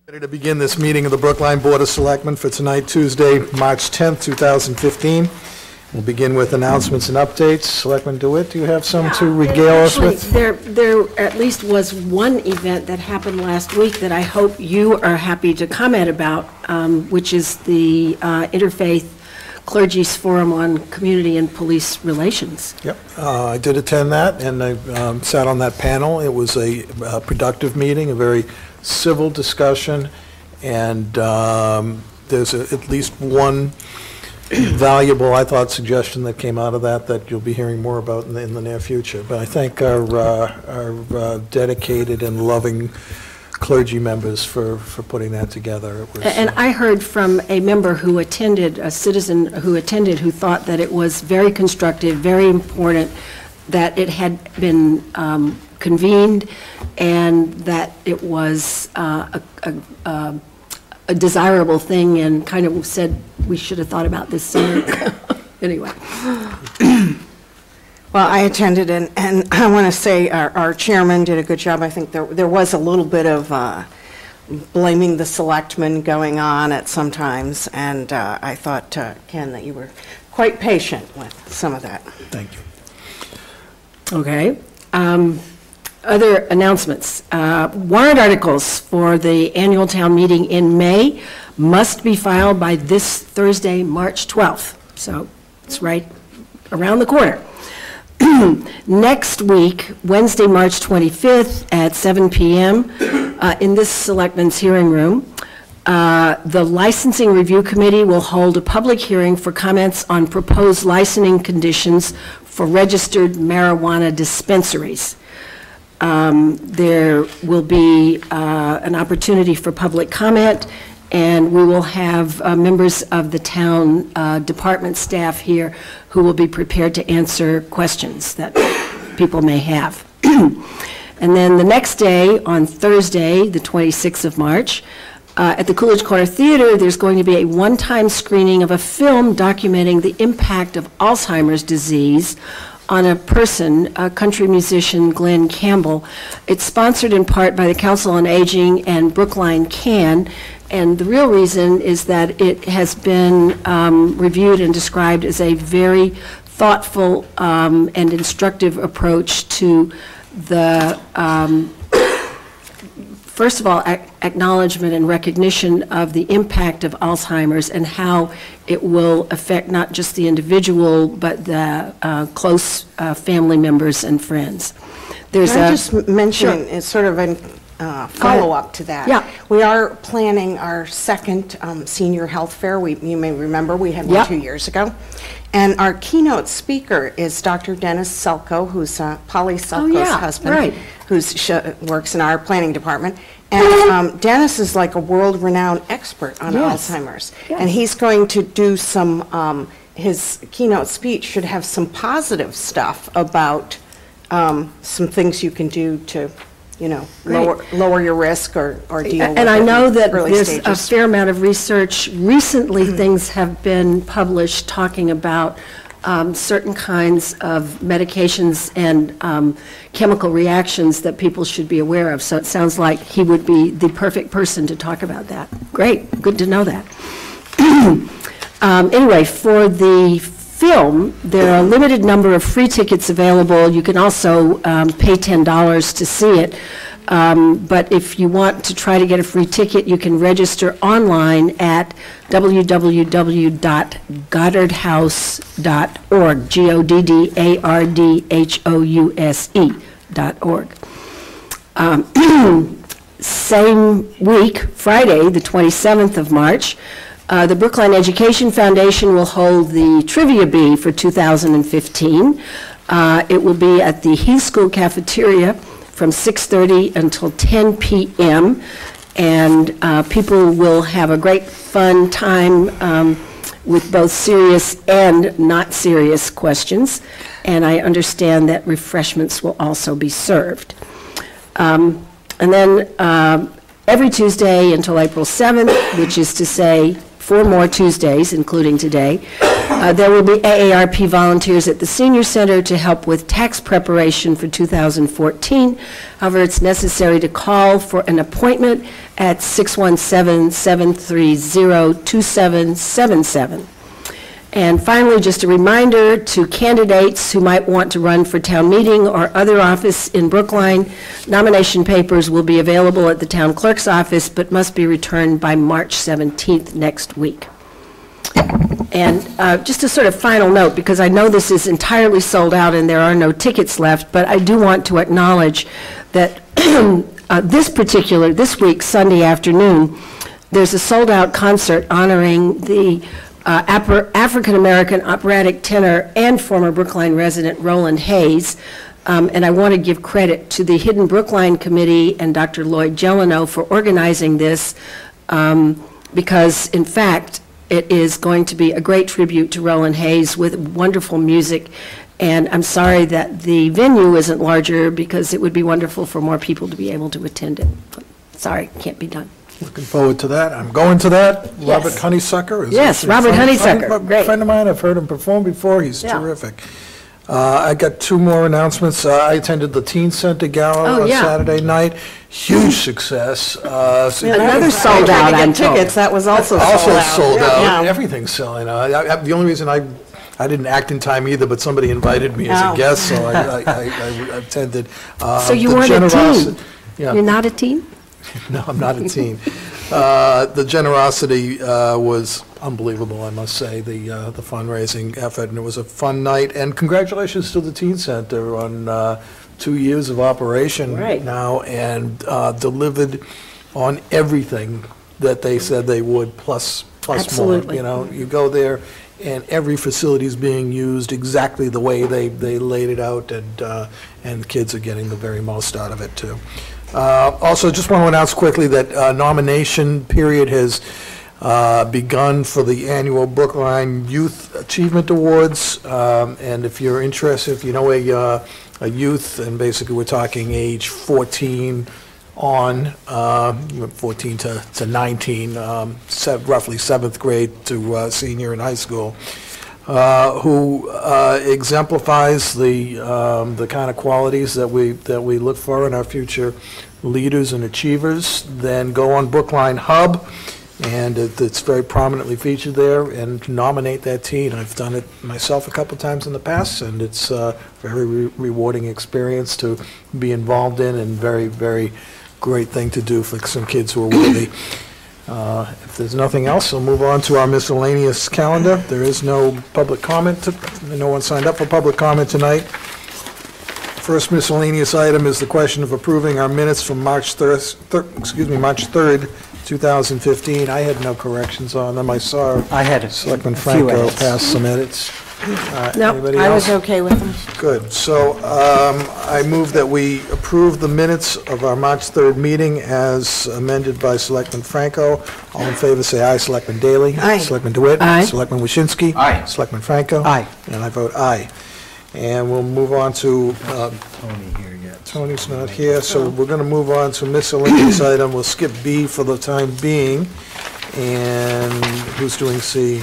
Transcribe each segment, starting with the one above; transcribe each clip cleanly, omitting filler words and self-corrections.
Ready to begin this meeting of the Brookline Board of Selectmen for tonight, Tuesday, March 10th, 2015. We'll begin with announcements and updates. Selectman DeWitt, do you have some to regale us with? There at least was one event that happened last week that I hope you are happy to comment about, which is the Interfaith Clergy's Forum on Community and Police Relations. Yep, I did attend that, and I sat on that panel. It was a productive meeting, a very civil discussion, and there's at least one valuable, I thought, suggestion that came out of that you'll be hearing more about in the near future. But I thank our dedicated and loving clergy members for putting that together. It was, and I heard from a member who attended, a citizen who attended, who thought that it was very constructive, very important, that it had been convened, and that it was a desirable thing, and kind of said we should have thought about this sooner. Anyway. Well, I attended, and I want to say our chairman did a good job. I think there was a little bit of blaming the selectmen going on at some times, and I thought, Ken, that you were quite patient with some of that. Thank you. Okay. Other announcements. Warrant articles for the annual town meeting in May must be filed by this Thursday, March 12th. So it's right around the corner. Next week, Wednesday, March 25th at 7 p.m. In this Selectmen's hearing room, the Licensing Review Committee will hold a public hearing for comments on proposed licensing conditions for registered marijuana dispensaries. There will be an opportunity for public comment, and we will have members of the town department staff here who will be prepared to answer questions that people may have. And then the next day, on Thursday, the 26th of March, at the Coolidge Corner Theater, there's going to be a one-time screening of a film documenting the impact of Alzheimer's disease on a person, country musician Glenn Campbell. It's sponsored in part by the Council on Aging and Brookline Can, and the real reason is that it has been reviewed and described as a very thoughtful and instructive approach to the first of all, acknowledgement and recognition of the impact of Alzheimer's and how it will affect not just the individual, but the close family members and friends. Can I just mention, it's sort of a follow-up to that. Yeah. We are planning our second senior health fair. You may remember we had one 2 years ago. And our keynote speaker is Dr. Dennis Selko, who's Polly Selko's husband, who works in our planning department. And Dennis is like a world-renowned expert on Alzheimer's. Yes. And he's going to do some, his keynote speech should have some positive stuff about some things you can do to, you know, lower your risk or deal with. And I know that there's stages. a fair amount of research. Recently, things have been published talking about certain kinds of medications and chemical reactions that people should be aware of. So it sounds like he would be the perfect person to talk about that. Great, good to know that. Anyway, for the film, there are a limited number of free tickets available. You can also pay $10 to see it. But if you want to try to get a free ticket, you can register online at www.goddardhouse.org, GODDARDHOUSE.org. Same week, Friday, the 27th of March, the Brookline Education Foundation will hold the Trivia Bee for 2015. It will be at the Heath School cafeteria from 6:30 until 10 p.m. And people will have a great fun time with both serious and not serious questions. And I understand that refreshments will also be served. And then every Tuesday until April 7th, which is to say 4 more Tuesdays, including today. There will be AARP volunteers at the Senior Center to help with tax preparation for 2014. However, it's necessary to call for an appointment at 617-730-2777. And finally, just a reminder to candidates who might want to run for town meeting or other office in Brookline, nomination papers will be available at the town clerk's office, but must be returned by March 17th next week. And just a sort of final note, because I know this is entirely sold out and there are no tickets left, but I do want to acknowledge that this week, Sunday afternoon, there's a sold-out concert honoring the African-American operatic tenor and former Brookline resident Roland Hayes. And I want to give credit to the Hidden Brookline Committee and Dr. Lloyd Gelano for organizing this, because, in fact, it is going to be a great tribute to Roland Hayes with wonderful music. And I'm sorry that the venue isn't larger, because it would be wonderful for more people to be able to attend it. Sorry, can't be done. Looking forward to that. I'm going to that. Yes. Robert Honeysucker. Yes, Robert Honeysucker. Great. A friend of mine, I've heard him perform before. He's Yeah. terrific. I got 2 more announcements. I attended the Teen Center Gala on Saturday night. Huge success. Another sold out, I'm told. Tickets, that was also sold out. Yeah. Everything's selling out. The only reason I didn't act in time either, but somebody invited me as a guest, so I attended. So you weren't a teen? Yeah. You're not a teen? No, I'm not a teen. The generosity was unbelievable, I must say, the fundraising effort, and it was a fun night. And congratulations to the Teen Center on 2 years of operation now, and delivered on everything that they said they would, plus Absolutely. more. You go there, and every facility is being used exactly the way they laid it out, and kids are getting the very most out of it, too. Also, just want to announce quickly that nomination period has begun for the annual Brookline Youth Achievement Awards. And if you're interested, if you know a youth, and basically we're talking age 14 on, 14 to 19, roughly 7th grade to senior in high school, who exemplifies the kind of qualities that we look for in our future leaders and achievers, then go on Brookline Hub, and it's very prominently featured there, and nominate that teen. I've done it myself a couple times in the past, and it's a very rewarding experience to be involved in, and very, very great thing to do for some kids who are worthy. If there's nothing else, we'll move on to our miscellaneous calendar. There is no public comment. No one signed up for public comment tonight. First miscellaneous item is the question of approving our minutes from March 3rd, 2015. I had no corrections on them. I saw Selectman Franco pass some edits. No, Anybody I else? was okay with them. Good. So I move that we approve the minutes of our March 3rd meeting as amended by Selectman Franco. All in favor, say aye. Selectman Daley? Aye. Selectman DeWitt? Aye. Selectman Waschinsky? Aye. Selectman Franco? Aye. And I vote aye. And we'll move on to, Tony here yet. Tony's not here, so we're going to move on to miscellaneous item. We'll skip B for the time being. And who's doing C? I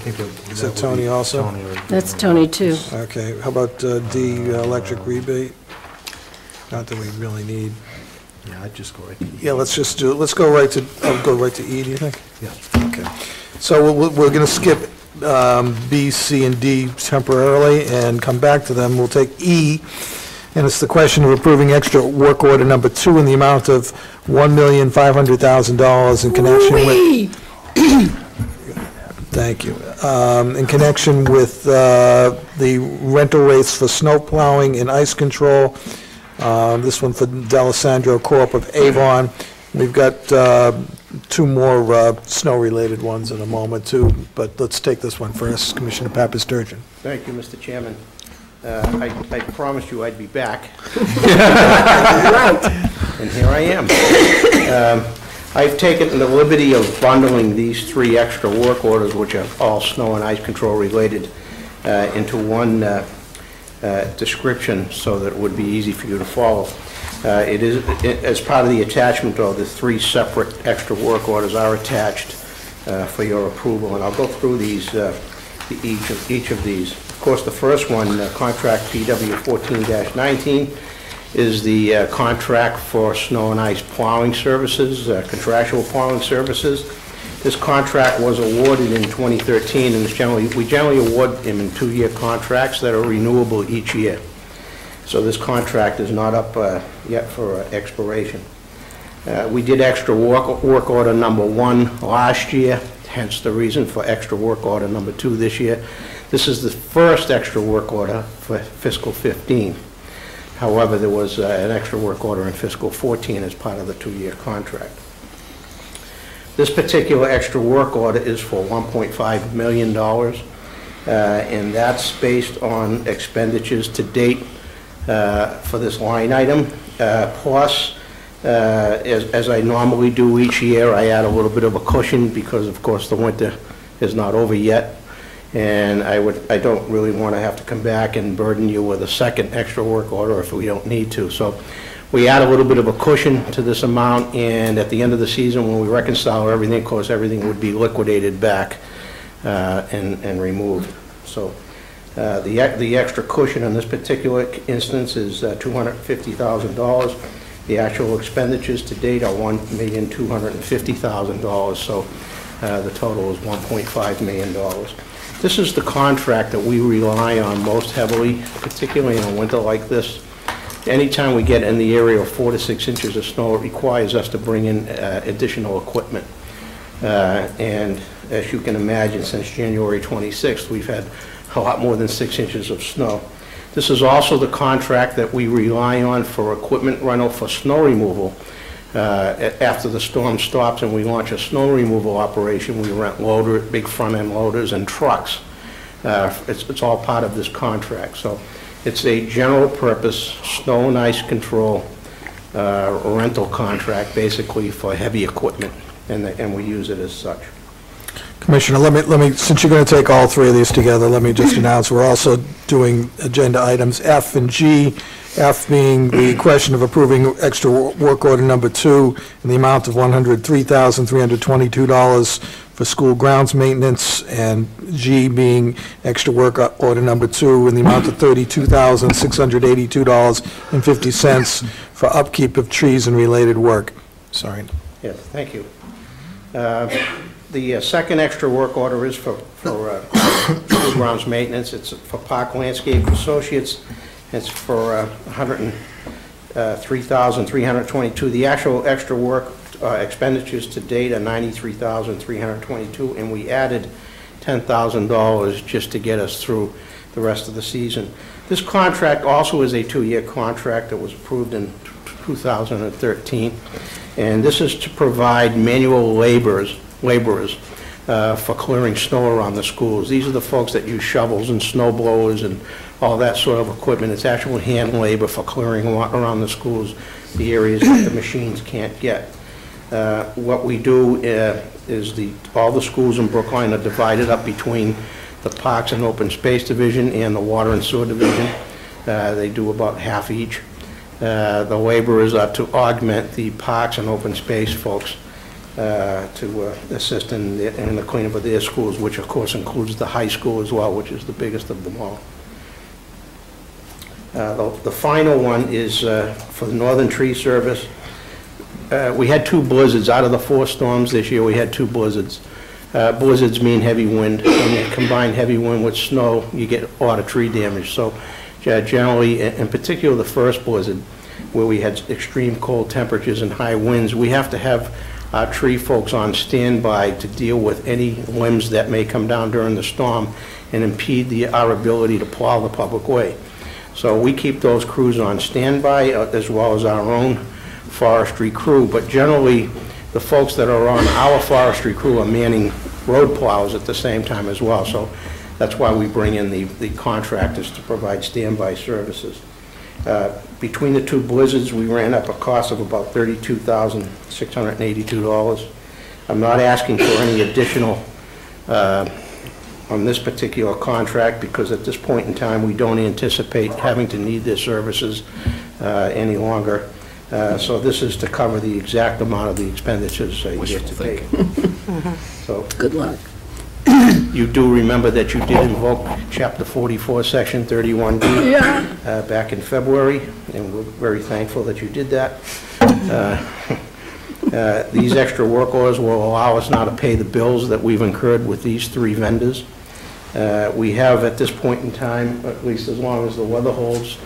think Is that Tony also? That's Tony, too. Okay, how about D, electric rebate? Not that we really need. Yeah, I'd just go right to E. Yeah, let's go right to E, do you think? Yeah. Okay. So we're going to skip B, C, and D temporarily and come back to them. We'll take E, and it's the question of approving extra work order number 2 in the amount of $1,500,000 in connection with... Thank you. In connection with the rental rates for snow plowing and ice control. This one for D'Alessandro Corp. of Avon. We've got 2 more snow-related ones in a moment, too, but let's take this one first. Commissioner Pappas-Sturgeon. Thank you, Mr. Chairman. I promised you I'd be back. And here I am. I've taken the liberty of bundling these 3 extra work orders, which are all snow and ice control related, into one description so that it would be easy for you to follow. As part of the attachment, or the 3 separate extra work orders are attached. for your approval, and I'll go through these, each of these. Of course, the first one, contract PW 14-19, is the contract for snow and ice plowing services, contractual plowing services. This contract was awarded in 2013, and we generally award them in 2-year contracts that are renewable each year. So this contract is not up yet for expiration. We did extra work order number 1 last year, hence the reason for extra work order number 2 this year. This is the first extra work order for fiscal 15. However, there was an extra work order in fiscal 14 as part of the 2-year contract. This particular extra work order is for $1.5 million, and that's based on expenditures to date for this line item, plus as I normally do each year, I add a little bit of a cushion because, of course, the winter is not over yet, and I don't really want to have to come back and burden you with a second extra work order if we don't need to. So we add a little bit of a cushion to this amount, and at the end of the season, when we reconcile everything, of course, everything would be liquidated back and removed. So the extra cushion in this particular instance is $250,000. The actual expenditures to date are $1,250,000, so the total is $1.5 million. This is the contract that we rely on most heavily, particularly in a winter like this. Anytime we get in the area of 4 to 6 inches of snow, it requires us to bring in additional equipment. And as you can imagine, since January 26th, we've had a lot more than 6 inches of snow. This is also the contract that we rely on for equipment rental for snow removal. After the storm stops and we launch a snow removal operation, we rent big front-end loaders and trucks. It's all part of this contract. So it's a general purpose snow and ice control rental contract, basically for heavy equipment, and we use it as such. Commissioner, let me, since you're going to take all 3 of these together, let me just announce we're also doing agenda items F and G. F being the question of approving extra work order number 2 in the amount of $103,322 for school grounds maintenance, and G being extra work order number 2 in the amount of $32,682.50 for upkeep of trees and related work. Sorry. Yes, thank you. The second extra work order is for school grounds maintenance. It's for Park Landscape Associates. It's for $103,322. The actual extra work expenditures to date are $93,322, and we added $10,000 just to get us through the rest of the season. This contract also is a 2-year contract that was approved in 2013, and this is to provide manual laborers for clearing snow around the schools. These are the folks that use shovels and snow blowers and all that sort of equipment. It's actual hand labor for clearing around the schools, the areas that the machines can't get. What we do is all the schools in Brookline are divided up between the Parks and Open Space Division and the Water and Sewer Division. They do about half each. The laborers are to augment the Parks and Open Space folks to assist in the cleanup of their schools, which of course includes the high school as well, which is the biggest of them all. The final one is for the Northern Tree Service. We had 2 blizzards. Out of the 4 storms this year, we had 2 blizzards. Blizzards mean heavy wind. When you combine heavy wind with snow, you get a lot of tree damage. So generally, in particular the first blizzard, where we had extreme cold temperatures and high winds, we have to have our tree folks on standby to deal with any limbs that may come down during the storm and impede our ability to plow the public way. So we keep those crews on standby as well as our own forestry crew, but generally the folks that are on our forestry crew are manning road plows at the same time as well. So that's why we bring in the contractors to provide standby services. Between the 2 blizzards, we ran up a cost of about $32,682. I'm not asking for any additional on this particular contract because at this point in time we don't anticipate having to need their services any longer. So this is to cover the exact amount of the expenditures yet to take. So Good luck. you do remember that you did invoke Chapter 44, Section 31D back in February, and we're very thankful that you did that. These extra work orders will allow us now to pay the bills that we've incurred with these 3 vendors. We have, at this point in time, at least as long as the weather holds,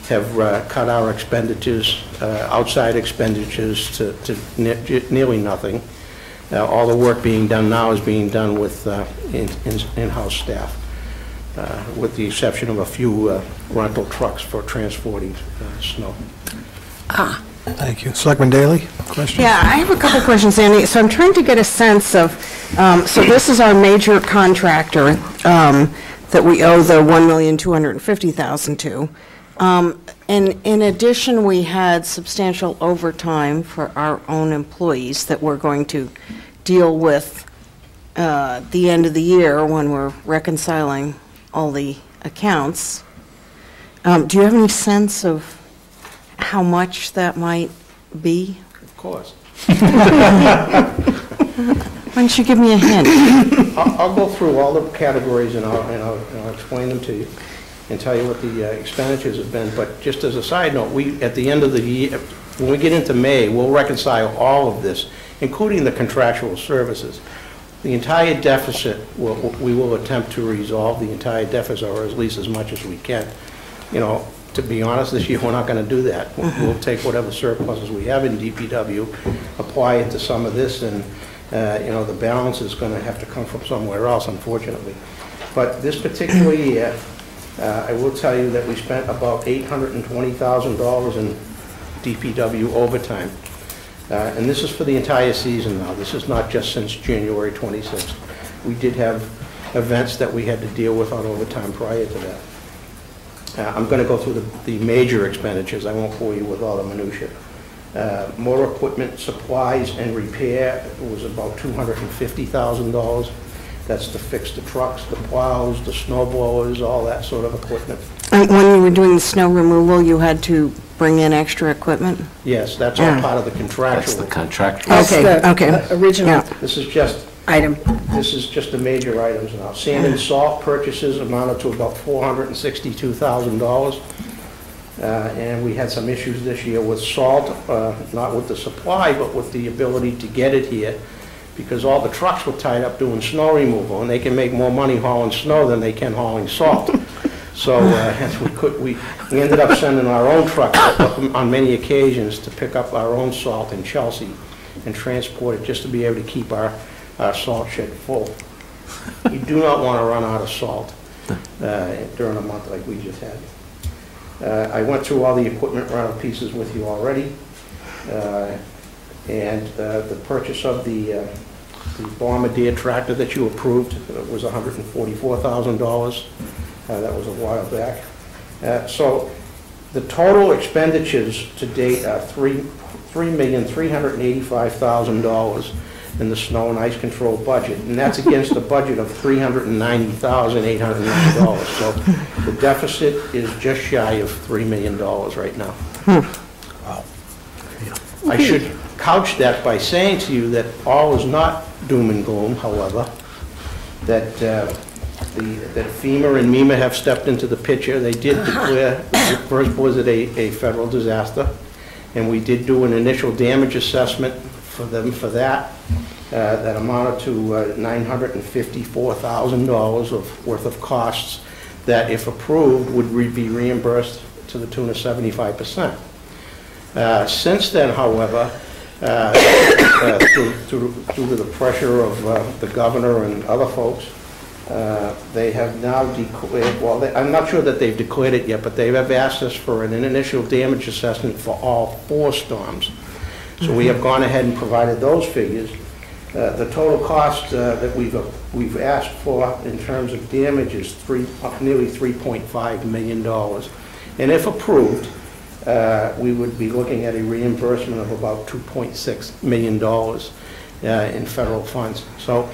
have cut our expenditures, outside expenditures, to nearly nothing. All the work being done now is being done with in-house staff, with the exception of a few rental trucks for transporting snow. Thank you. Selectman Daley, question? Yeah, I have a couple questions, Andy. So I'm trying to get a sense of, so this is our major contractor that we owe the $1,250,000 to. And in addition, we had substantial overtime for our own employees that we're going to deal with the end of the year when we're reconciling all the accounts. Do you have any sense of how much that might be? Of course. Why don't you give me a hint? I'll go through all the categories and I'll explain them to you and tell you what the expenditures have been. But just as a side note, at the end of the year, when we get into May, we'll reconcile all of this, including the contractual services. The entire deficit, we will attempt to resolve the entire deficit, or at least as much as we can. You know, to be honest, this year, we're not going to do that. We'll take whatever surpluses we have in DPW, apply it to some of this, and you know, the balance is going to have to come from somewhere else, unfortunately. But this particular year, I will tell you that we spent about $820,000 in DPW overtime. And this is for the entire season now. This is not just since January 26th. We did have events that we had to deal with on overtime prior to that. I'm going to go through the major expenditures. I won't bore you with all the minutiae. Motor equipment, supplies, and repair was about $250,000. That's to fix the trucks, the plows, the snow blowers, all that sort of equipment. And when you were doing the snow removal, you had to bring in extra equipment? Yes, that's all part of the contractual. That's the contractual. That's Okay, the okay. Original Yeah. This is just item. This is just the major items now. Sand and salt purchases amounted to about $462,000. And we had some issues this year with salt, not with the supply, but with the ability to get it here, because all the trucks were tied up doing snow removal, and they can make more money hauling snow than they can hauling salt. So hence we ended up sending our own trucks on many occasions to pick up our own salt in Chelsea and transport it just to be able to keep our salt shed full. You do not want to run out of salt during a month like we just had. I went through all the equipment rental pieces with you already, and the purchase of the Bombardier tractor that you approved was $144,000. That was a while back. So the total expenditures to date are $3,385,000 in the snow and ice control budget, and that's against a budget of $390,890. So the deficit is just shy of $3 million right now. Wow. I should couch that by saying to you that all is not doom and gloom, however, that that FEMA and MEMA have stepped into the picture. They did declare the first blizzard a federal disaster, and we did do an initial damage assessment for them for that. That amounted to $954,000 worth of costs that, if approved, would be reimbursed to the tune of 75%. Since then, however, due to the pressure of the governor and other folks, they have now declared, well, I'm not sure that they've declared it yet, but they have asked us for an initial damage assessment for all 4 storms. So we have gone ahead and provided those figures. The total cost that we've asked for in terms of damage is nearly $3.5 million. And if approved, we would be looking at a reimbursement of about $2.6 million in federal funds. So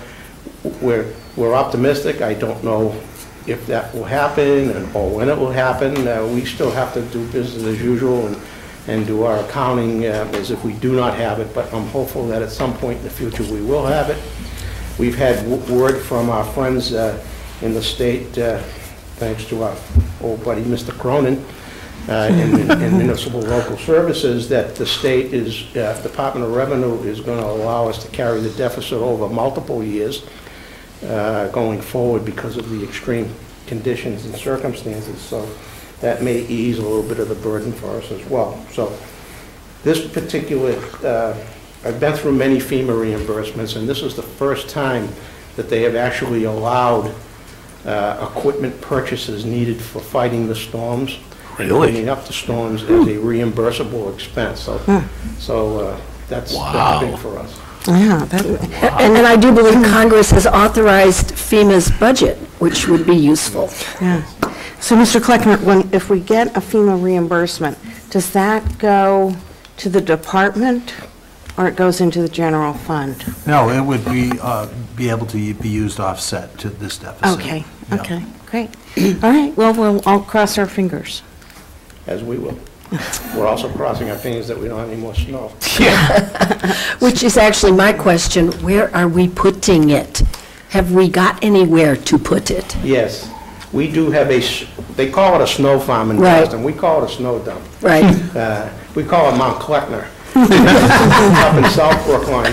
we're optimistic. I don't know if that will happen or when it will happen. We still have to do business as usual and and do our accounting as if we do not have it, but I'm hopeful that at some point in the future we will have it. We've had word from our friends in the state, thanks to our old buddy, Mr. Cronin, in municipal local services, that the state is, Department of Revenue is going to allow us to carry the deficit over multiple years going forward because of the extreme conditions and circumstances. So that may ease a little bit of the burden for us as well. So this particular, I've been through many FEMA reimbursements, and this is the first time that they have actually allowed equipment purchases needed for fighting the storms. Really? Cleaning up the storms as a reimbursable expense. So, that's big for us. Yeah, And I do believe Congress has authorized FEMA's budget, which would be useful. yeah. So, Mr. Kleckner, if we get a FEMA reimbursement, does that go to the department, or it goes into the general fund? No, it would be able to be used offset to this deficit. Okay, Yeah. okay, great. All right, well, we'll all cross our fingers. As we will. We're also crossing our fingers that we don't have any more snow. Which is actually my question, where are we putting it? Have we got anywhere to put it? Yes, we do have they call it a snow farm in Right. Boston. We call it a snow dump. Right. We call it Mount Kleckner. Up in South Brookline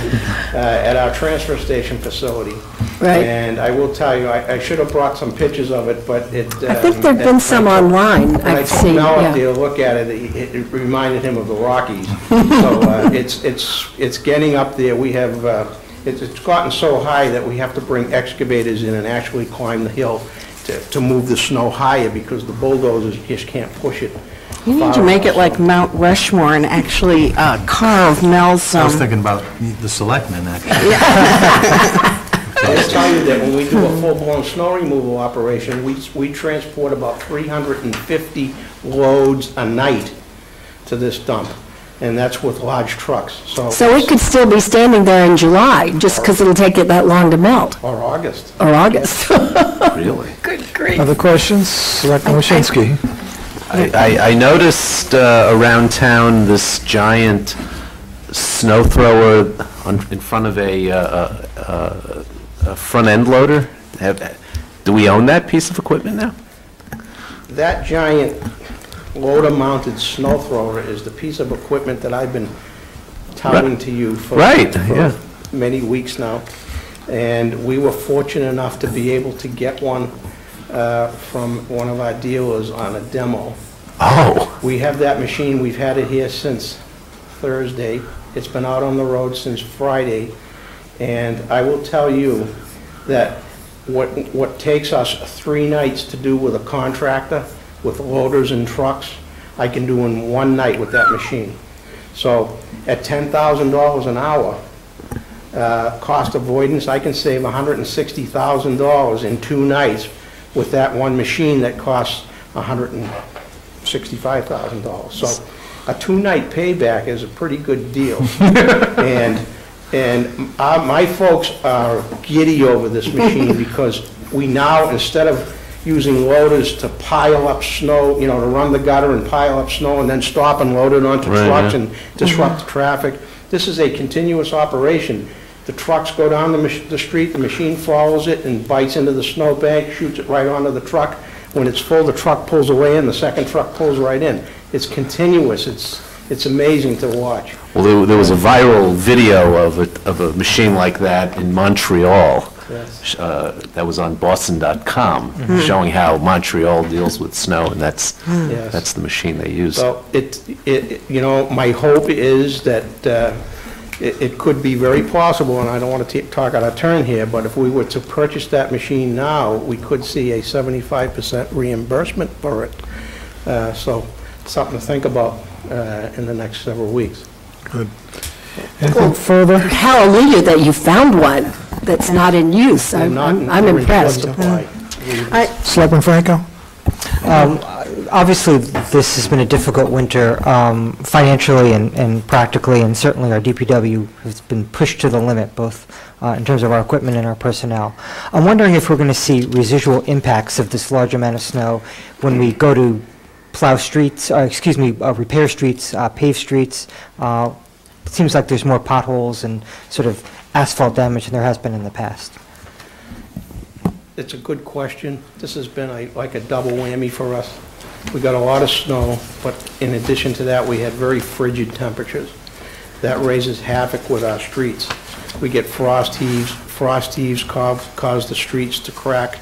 at our transfer station facility. Right. And I will tell you, I should have brought some pictures of it, but it... I think there've been some online, When I I've took seen, Mel up yeah. there to look at it, it reminded him of the Rockies. So it's getting up there. We have, it's gotten so high that we have to bring excavators in and actually climb the hill to move the snow higher because the bulldozers just can't push it. You need to make it like Mount Rushmore and actually carve Mel's... I was thinking about the selectmen, actually. I'll tell you that when we do a full-blown snow removal operation, we transport about 350 loads a night to this dump, and that's with large trucks, So it could still be standing there in July, just because it'll take it that long to melt, or August. or August. Really? Good grief. Other questions? Selectman Waschinsky. I noticed around town this giant snow thrower in front of a front end loader. Do we own that piece of equipment now? That giant loader-mounted snow thrower is the piece of equipment that I've been touting to you for yeah. many weeks now. And we were fortunate enough to be able to get one from one of our dealers on a demo. Oh. We have that machine, we've had it here since Thursday. It's been out on the road since Friday. And I will tell you that what takes us 3 nights to do with a contractor, with loaders and trucks, I can do in 1 night with that machine. So at $10,000 an hour, cost avoidance, I can save $160,000 in 2 nights with that one machine that costs $165,000. So a 2-night payback is a pretty good deal. And my folks are giddy over this machine because we now, instead of using loaders to pile up snow, to run the gutter and pile up snow and then stop and load it onto trucks and disrupt traffic, this is a continuous operation. The trucks go down the street, the machine follows it and bites into the snowbank, shoots it right onto the truck. When it's full, the truck pulls away and the second truck pulls right in. It's continuous. It's amazing to watch. Well, there was a viral video of a machine like that in Montreal. Yes. That was on Boston.com, showing how Montreal deals with snow, and that's the machine they use. So my hope is that it could be very possible, and I don't want to talk out of turn here, but if we were to purchase that machine now, we could see a 75% reimbursement for it. So something to think about in the next several weeks. Good. Anything further? Hallelujah that you found one that's not in use. I'm impressed. Selectman Franco? Obviously, this has been a difficult winter financially and practically, and certainly our DPW has been pushed to the limit, both in terms of our equipment and our personnel. I'm wondering if we're going to see residual impacts of this large amount of snow when we go to plow streets, repair streets, pave streets. It seems like there's more potholes and sort of asphalt damage than there has been in the past. It's a good question. This has been like a double whammy for us. We got a lot of snow, but in addition to that, we had very frigid temperatures. That raises havoc with our streets. We get frost heaves. Frost heaves cause the streets to crack.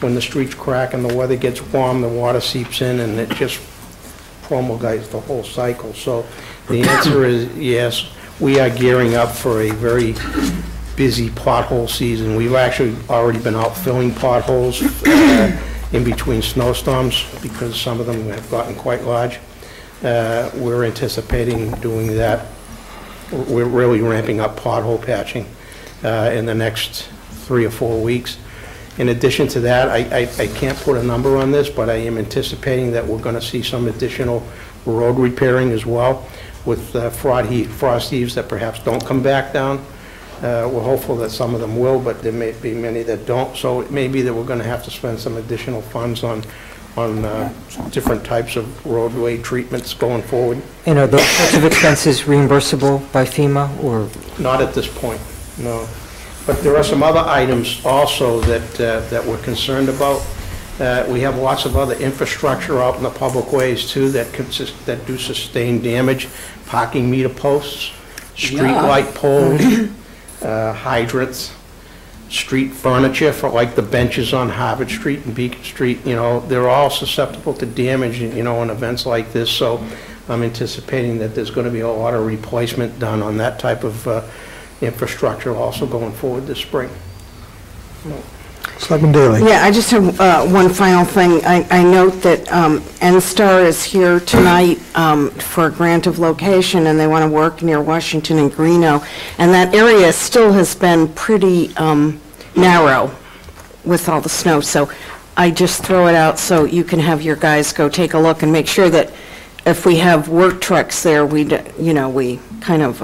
When the streets crack and the weather gets warm, the water seeps in and it just promulgates the whole cycle. So the answer is yes, we are gearing up for a very busy pothole season. We've actually already been out filling potholes in between snowstorms because some of them have gotten quite large. We're anticipating doing that. We're really ramping up pothole patching in the next 3 or 4 weeks. In addition to that, I can't put a number on this, but I am anticipating that we're going to see some additional road repairing as well with frost heaves that perhaps don't come back down. We're hopeful that some of them will, but there may be many that don't. So it may be that we're going to have to spend some additional funds on different types of roadway treatments going forward. And are those sorts of expenses reimbursable by FEMA, or? Not at this point, no. But there are some other items also that we're concerned about. We have lots of other infrastructure out in the public ways too that do sustain damage. Parking meter posts, street light poles, hydrants, street furniture for like the benches on Harvard Street and Beacon Street. You know, they're all susceptible to damage, you know, in events like this. So I'm anticipating that there's going to be a lot of replacement done on that type of infrastructure also going forward this spring. Selectman Daley. Yeah, I just have one final thing. I note that NSTAR is here tonight for a grant of location, and they want to work near Washington and Greeno, and that area still has been pretty narrow with all the snow, so I just throw it out so you can have your guys go take a look and make sure that if we have work trucks there, we kind of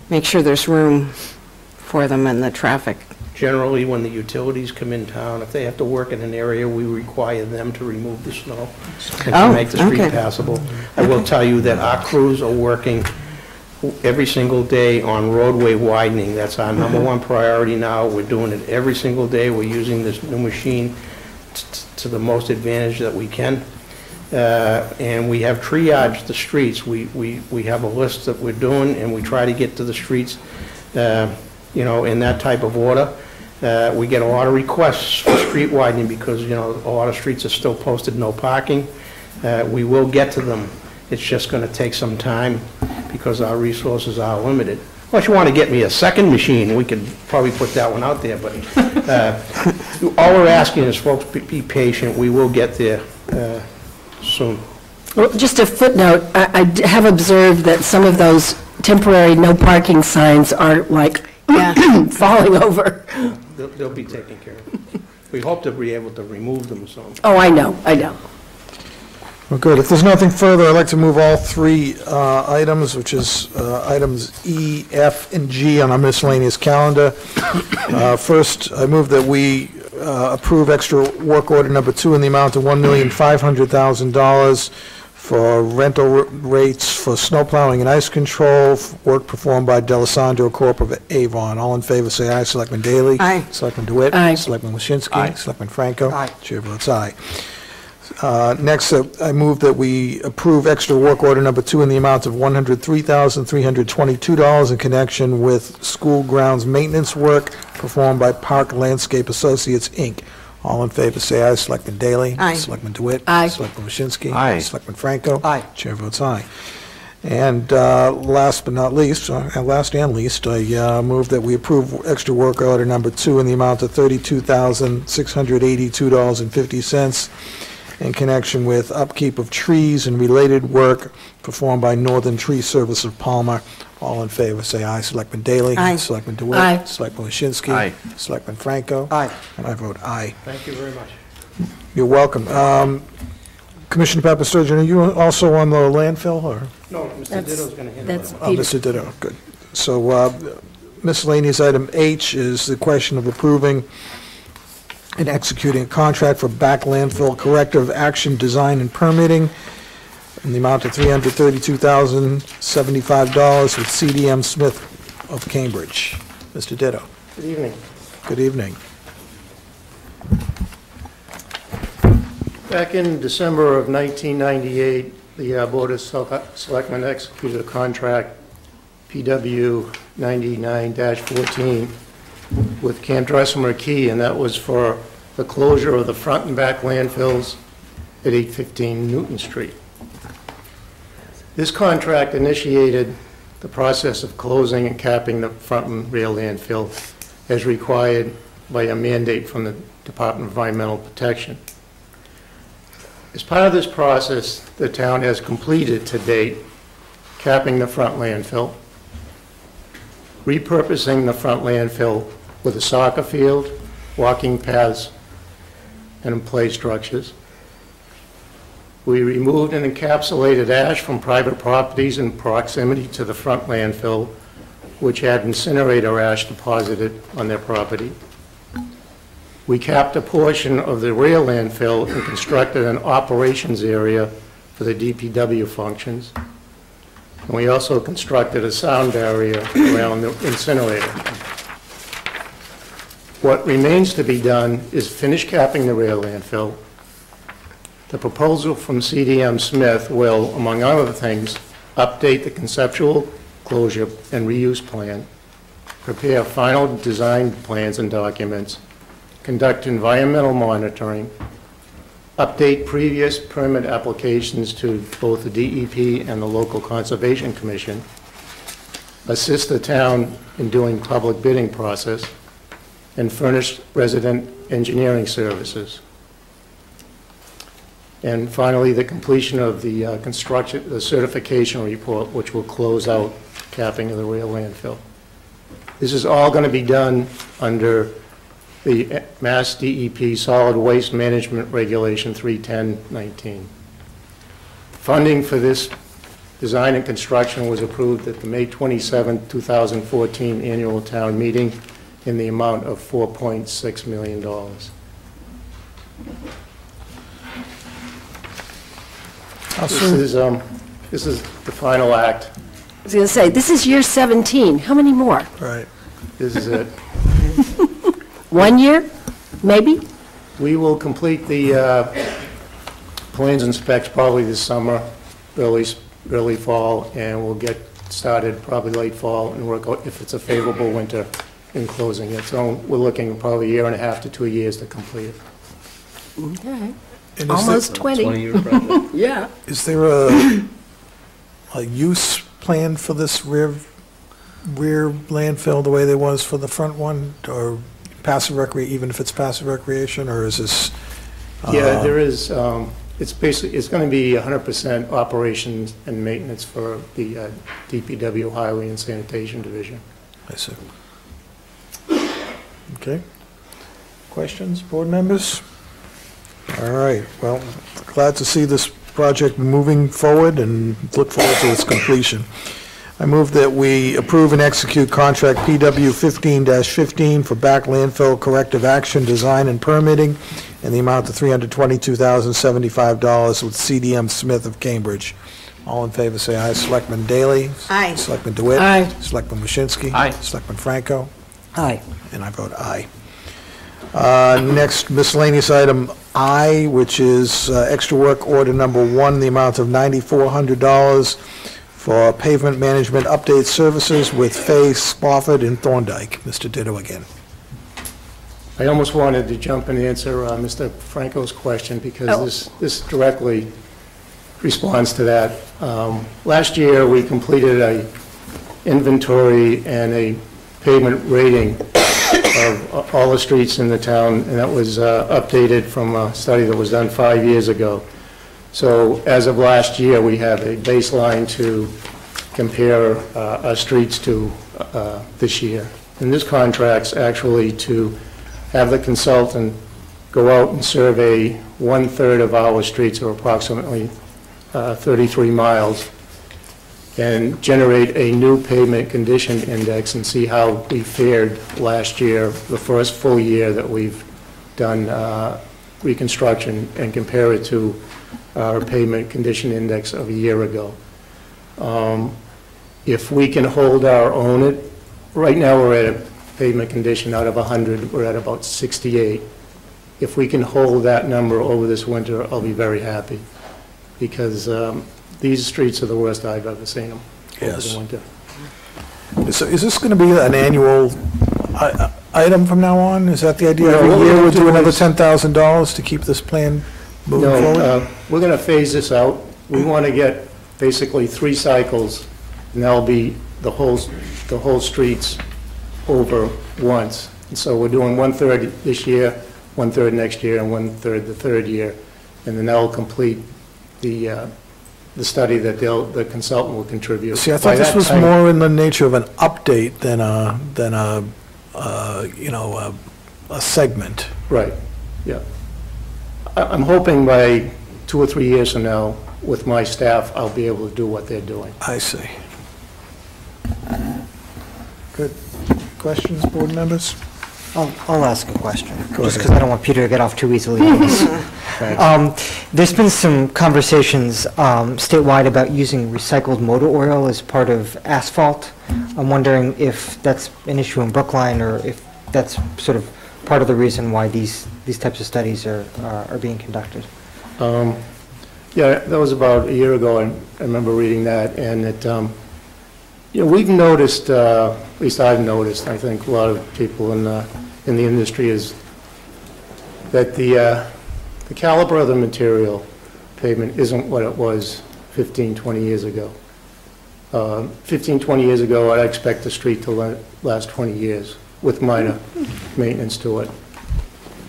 make sure there's room for them in the traffic. Generally, when the utilities come in town, if they have to work in an area, we require them to remove the snow and to make the street passable. I will tell you that our crews are working every single day on roadway widening. That's our number one priority now. We're doing it every single day. We're using this new machine to the most advantage that we can. And we have triaged the streets. We have a list that we're doing, and we try to get to the streets you know, in that type of order. We get a lot of requests for street widening because, you know, a lot of streets are still posted no parking. We will get to them. It's just going to take some time because our resources are limited. Unless you want to get me a second machine, we could probably put that one out there, but all we're asking is folks be patient. We will get there soon. Well, just a footnote, I have observed that some of those temporary no parking signs are like falling over. They'll be taken care of. We hope to be able to remove them soon. Oh, I know. Well, good. If there's nothing further, I'd like to move all three items, which is items E, F, and G on our miscellaneous calendar. First, I move that we approve extra work order number 2 in the amount of $1,500,000 for rental rates for snow plowing and ice control, work performed by D'Alessandro Corp. of Avon. All in favor, say aye. Selectman Daley? Aye. Selectman DeWitt? Aye. Selectman Waschinsky? Aye. Selectman Franco? Aye. Chair votes aye. Next, I move that we approve extra work order number 2 in the amount of $103,322 in connection with school grounds maintenance work performed by Park Landscape Associates, Inc. All in favor, say aye. Selectman Daley? Aye. Selectman DeWitt? Aye. Selectman Waschinsky? Aye. Selectman Franco? Aye. Chair votes aye. And last but not least, last and least, I move that we approve extra work order number 2 in the amount of $32,682.50 in connection with upkeep of trees and related work performed by Northern Tree Service of Palmer. All in favor, say aye. Selectman Daley? Aye. Selectman DeWitt? Aye. Selectman Waschinsky? Aye. Selectman Franco? Aye. And I vote aye. Thank you very much. You're welcome. Commissioner Papasturgeon, are you also on the landfill, or? No, Mr. That's- Ditto's going to handle that's it. Oh, Mr. Ditto, good. So miscellaneous item H is the question of approving and executing a contract for back landfill corrective action design and permitting in the amount of $332,075 with CDM Smith of Cambridge. Mr. Ditto. Good evening. Good evening. Back in December of 1998, the Board of Selectmen executed a contract, PW 99-14, with Camp Dressel Key, and that was for the closure of the front and back landfills at 815 Newton Street. This contract initiated the process of closing and capping the front and rear landfill as required by a mandate from the Department of Environmental Protection. As part of this process, the town has completed to date capping the front landfill, repurposing the front landfill with a soccer field, walking paths, and play structures. We removed and encapsulated ash from private properties in proximity to the front landfill, which had incinerator ash deposited on their property. We capped a portion of the rear landfill and constructed an operations area for the DPW functions. And we also constructed a sound barrier around the incinerator. What remains to be done is finish capping the rear landfill. The proposal from CDM Smith will, among other things, update the conceptual closure and reuse plan, prepare final design plans and documents, conduct environmental monitoring, update previous permit applications to both the DEP and the local Conservation Commission, assist the town in doing public bidding process, and furnish resident engineering services. And finally, the completion of the the certification report, which will close out capping of the rear landfill. This is all going to be done under the Mass DEP Solid Waste Management Regulation 310-19. Funding for this design and construction was approved at the May 27, 2014 annual town meeting in the amount of $4.6 million. This is the final act. I was going to say, this is year 17. How many more? Right. This is it. 1 year, maybe? We will complete the plans and specs probably this summer, early fall, and we'll get started probably late fall and work out if it's a favorable winter in closing it. So we're looking probably 1.5 to 2 years to complete it. Okay. And Almost 20. 20-year project. Yeah. Is there a use plan for this rear landfill the way there was for the front one, or passive even if it's passive recreation, or is this? Yeah, there is. It's going to be 100% operations and maintenance for the DPW Highway and Sanitation Division. I see. Okay. Questions, board members? All right. Well, glad to see this project moving forward and look forward to its completion. I move that we approve and execute contract PW 15-15 for back landfill corrective action design and permitting in the amount of $322,075 with CDM Smith of Cambridge. All in favor, say aye. Selectman Daley? Aye. Selectman DeWitt? Aye. Selectman Waschinsky? Aye. Selectman Franco? Aye. And I vote aye. Next miscellaneous item I, which is extra work order number 1, the amount of $9,400 for pavement management update services with Fay Spofford and Thorndike. Mr. Ditto again. I almost wanted to jump and answer Mr. Franco's question because this directly responds to that. Last year, we completed a inventory and a pavement rating of all the streets in the town, and that was updated from a study that was done 5 years ago. So as of last year, we have a baseline to compare our streets to this year. And this contract's actually to have the consultant go out and survey 1/3 of our streets, or approximately 33 miles, and generate a new pavement condition index and see how we fared last year, the first full year that we've done reconstruction and compare it to our pavement condition index of a year ago. If we can hold our own, right now we're at a pavement condition out of 100, we're at about 68. If we can hold that number over this winter, I'll be very happy, because these streets are the worst I've ever seen them over the winter. So is this going to be an annual item from now on? Is that the idea? No, Every what year we're we'll do gonna do another is- $10,000 to keep this plan moving forward? No, we're going to phase this out. We want to get basically 3 cycles, and that'll be the whole streets over once. And so we're doing 1/3 this year, 1/3 next year, and 1/3 the third year. And then that'll complete the study that the consultant will contribute. See, I By thought this that was time- more in the nature of an update than a segment. Right, yeah. I'm hoping by 2 or 3 years from now, with my staff, I'll be able to do what they're doing. I see. Good. Questions, board members? I'll ask a question, just ahead. because I don't want Peter to get off too easily on this. There's been some conversations statewide about using recycled motor oil as part of asphalt. I'm wondering if that's an issue in Brookline, or if that's sort of part of the reason why these types of studies are being conducted. Yeah, that was about a year ago, and I remember reading that, and it, we've noticed, at least I've noticed, I think a lot of people in the industry, is that the caliber of the material pavement isn't what it was 15, 20 years ago. 15, 20 years ago, I'd expect the street to last 20 years with minor maintenance to it.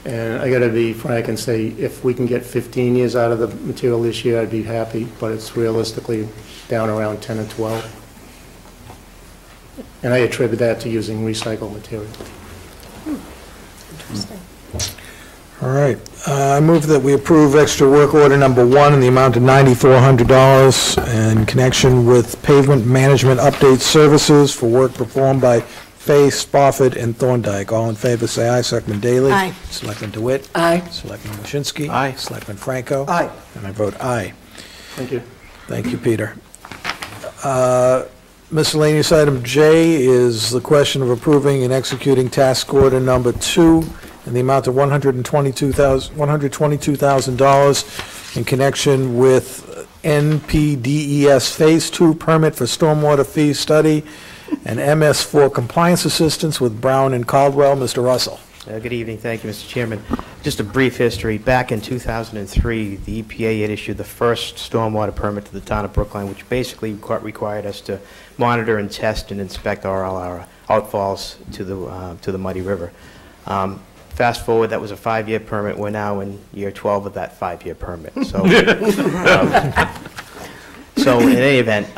And I got to be frank and say, if we can get 15 years out of the material this year, I'd be happy, but it's realistically down around 10 or 12. And I attribute that to using recycled material. All right. I move that we approve extra work order number 1 in the amount of $9,400 in connection with pavement management update services for work performed by Fay, Spofford, and Thorndike. All in favor, say aye. Selectman Daley? Aye. Selectman DeWitt? Aye. Selectman Waschinsky? Aye. Selectman Franco? Aye. And I vote aye. Thank you. Thank you, Peter. Miscellaneous item J is the question of approving and executing task order number 2 in the amount of $122,000 in connection with NPDES Phase 2 permit for stormwater fee study and MS4 compliance assistance with Brown and Caldwell. Mr. Russell. Good evening. Thank you, Mr. Chairman. Just a brief history. Back in 2003, the EPA had issued the first stormwater permit to the town of Brookline, which basically required us to monitor and test and inspect all our outfalls to the Muddy River. Fast forward, that was a 5-year permit. We're now in year 12 of that 5-year permit. So in any event,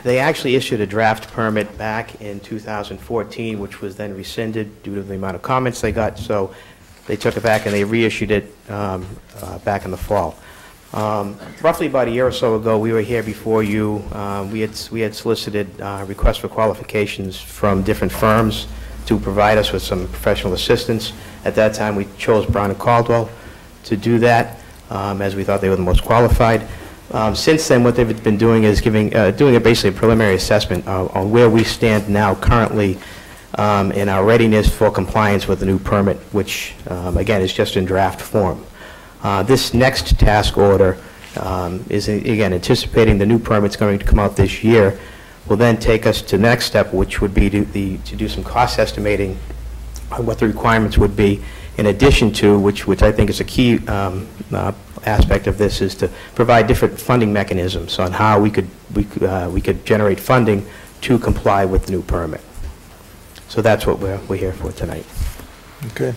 they actually issued a draft permit back in 2014, which was then rescinded due to the amount of comments they got. So they took it back and they reissued it back in the fall. Roughly about a year or so ago, we were here before you. We had solicited requests for qualifications from different firms to provide us with some professional assistance. At that time, we chose Brown and Caldwell to do that, as we thought they were the most qualified. Since then, what they've been doing is doing basically a preliminary assessment on where we stand now currently in our readiness for compliance with the new permit, which, again, is just in draft form. This next task order is, again, anticipating the new permit's going to come out this year, will then take us to the next step, which would be to do some cost estimating on what the requirements would be, in addition to, which I think is a key aspect of this, is to provide different funding mechanisms on how we could generate funding to comply with the new permit. So that's what we're here for tonight. Okay.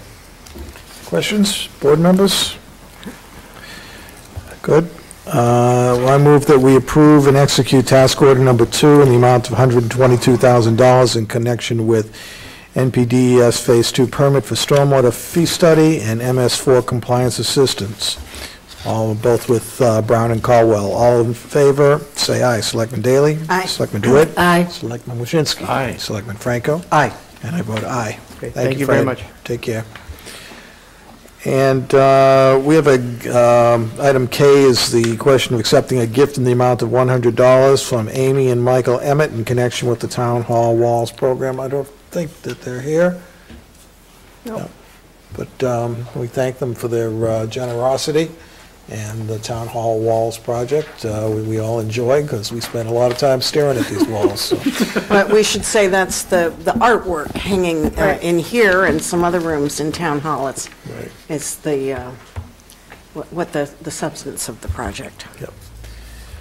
Questions, board members? Good. Well, I move that we approve and execute task order number 2 in the amount of $122,000 in connection with NPDES Phase 2 permit for stormwater fee study and MS4 compliance assistance, both with Brown and Caldwell. All in favor, say aye. Selectman Daley? Aye. Selectman DeWitt? Aye. Selectman Waschinsky? Aye. Selectman Franco? Aye. And I vote aye. Okay, thank you very Fred. much. Take care. And we have item K is the question of accepting a gift in the amount of $100 from Amy and Michael Emmett in connection with the Town Hall Walls program. I don't think that they're here. No. But we thank them for their generosity, and the Town Hall Walls project we all enjoy because we spend a lot of time staring at these walls. So. But we should say that's the artwork hanging in here and some other rooms in Town Hall. It's the what the substance of the project. Yep.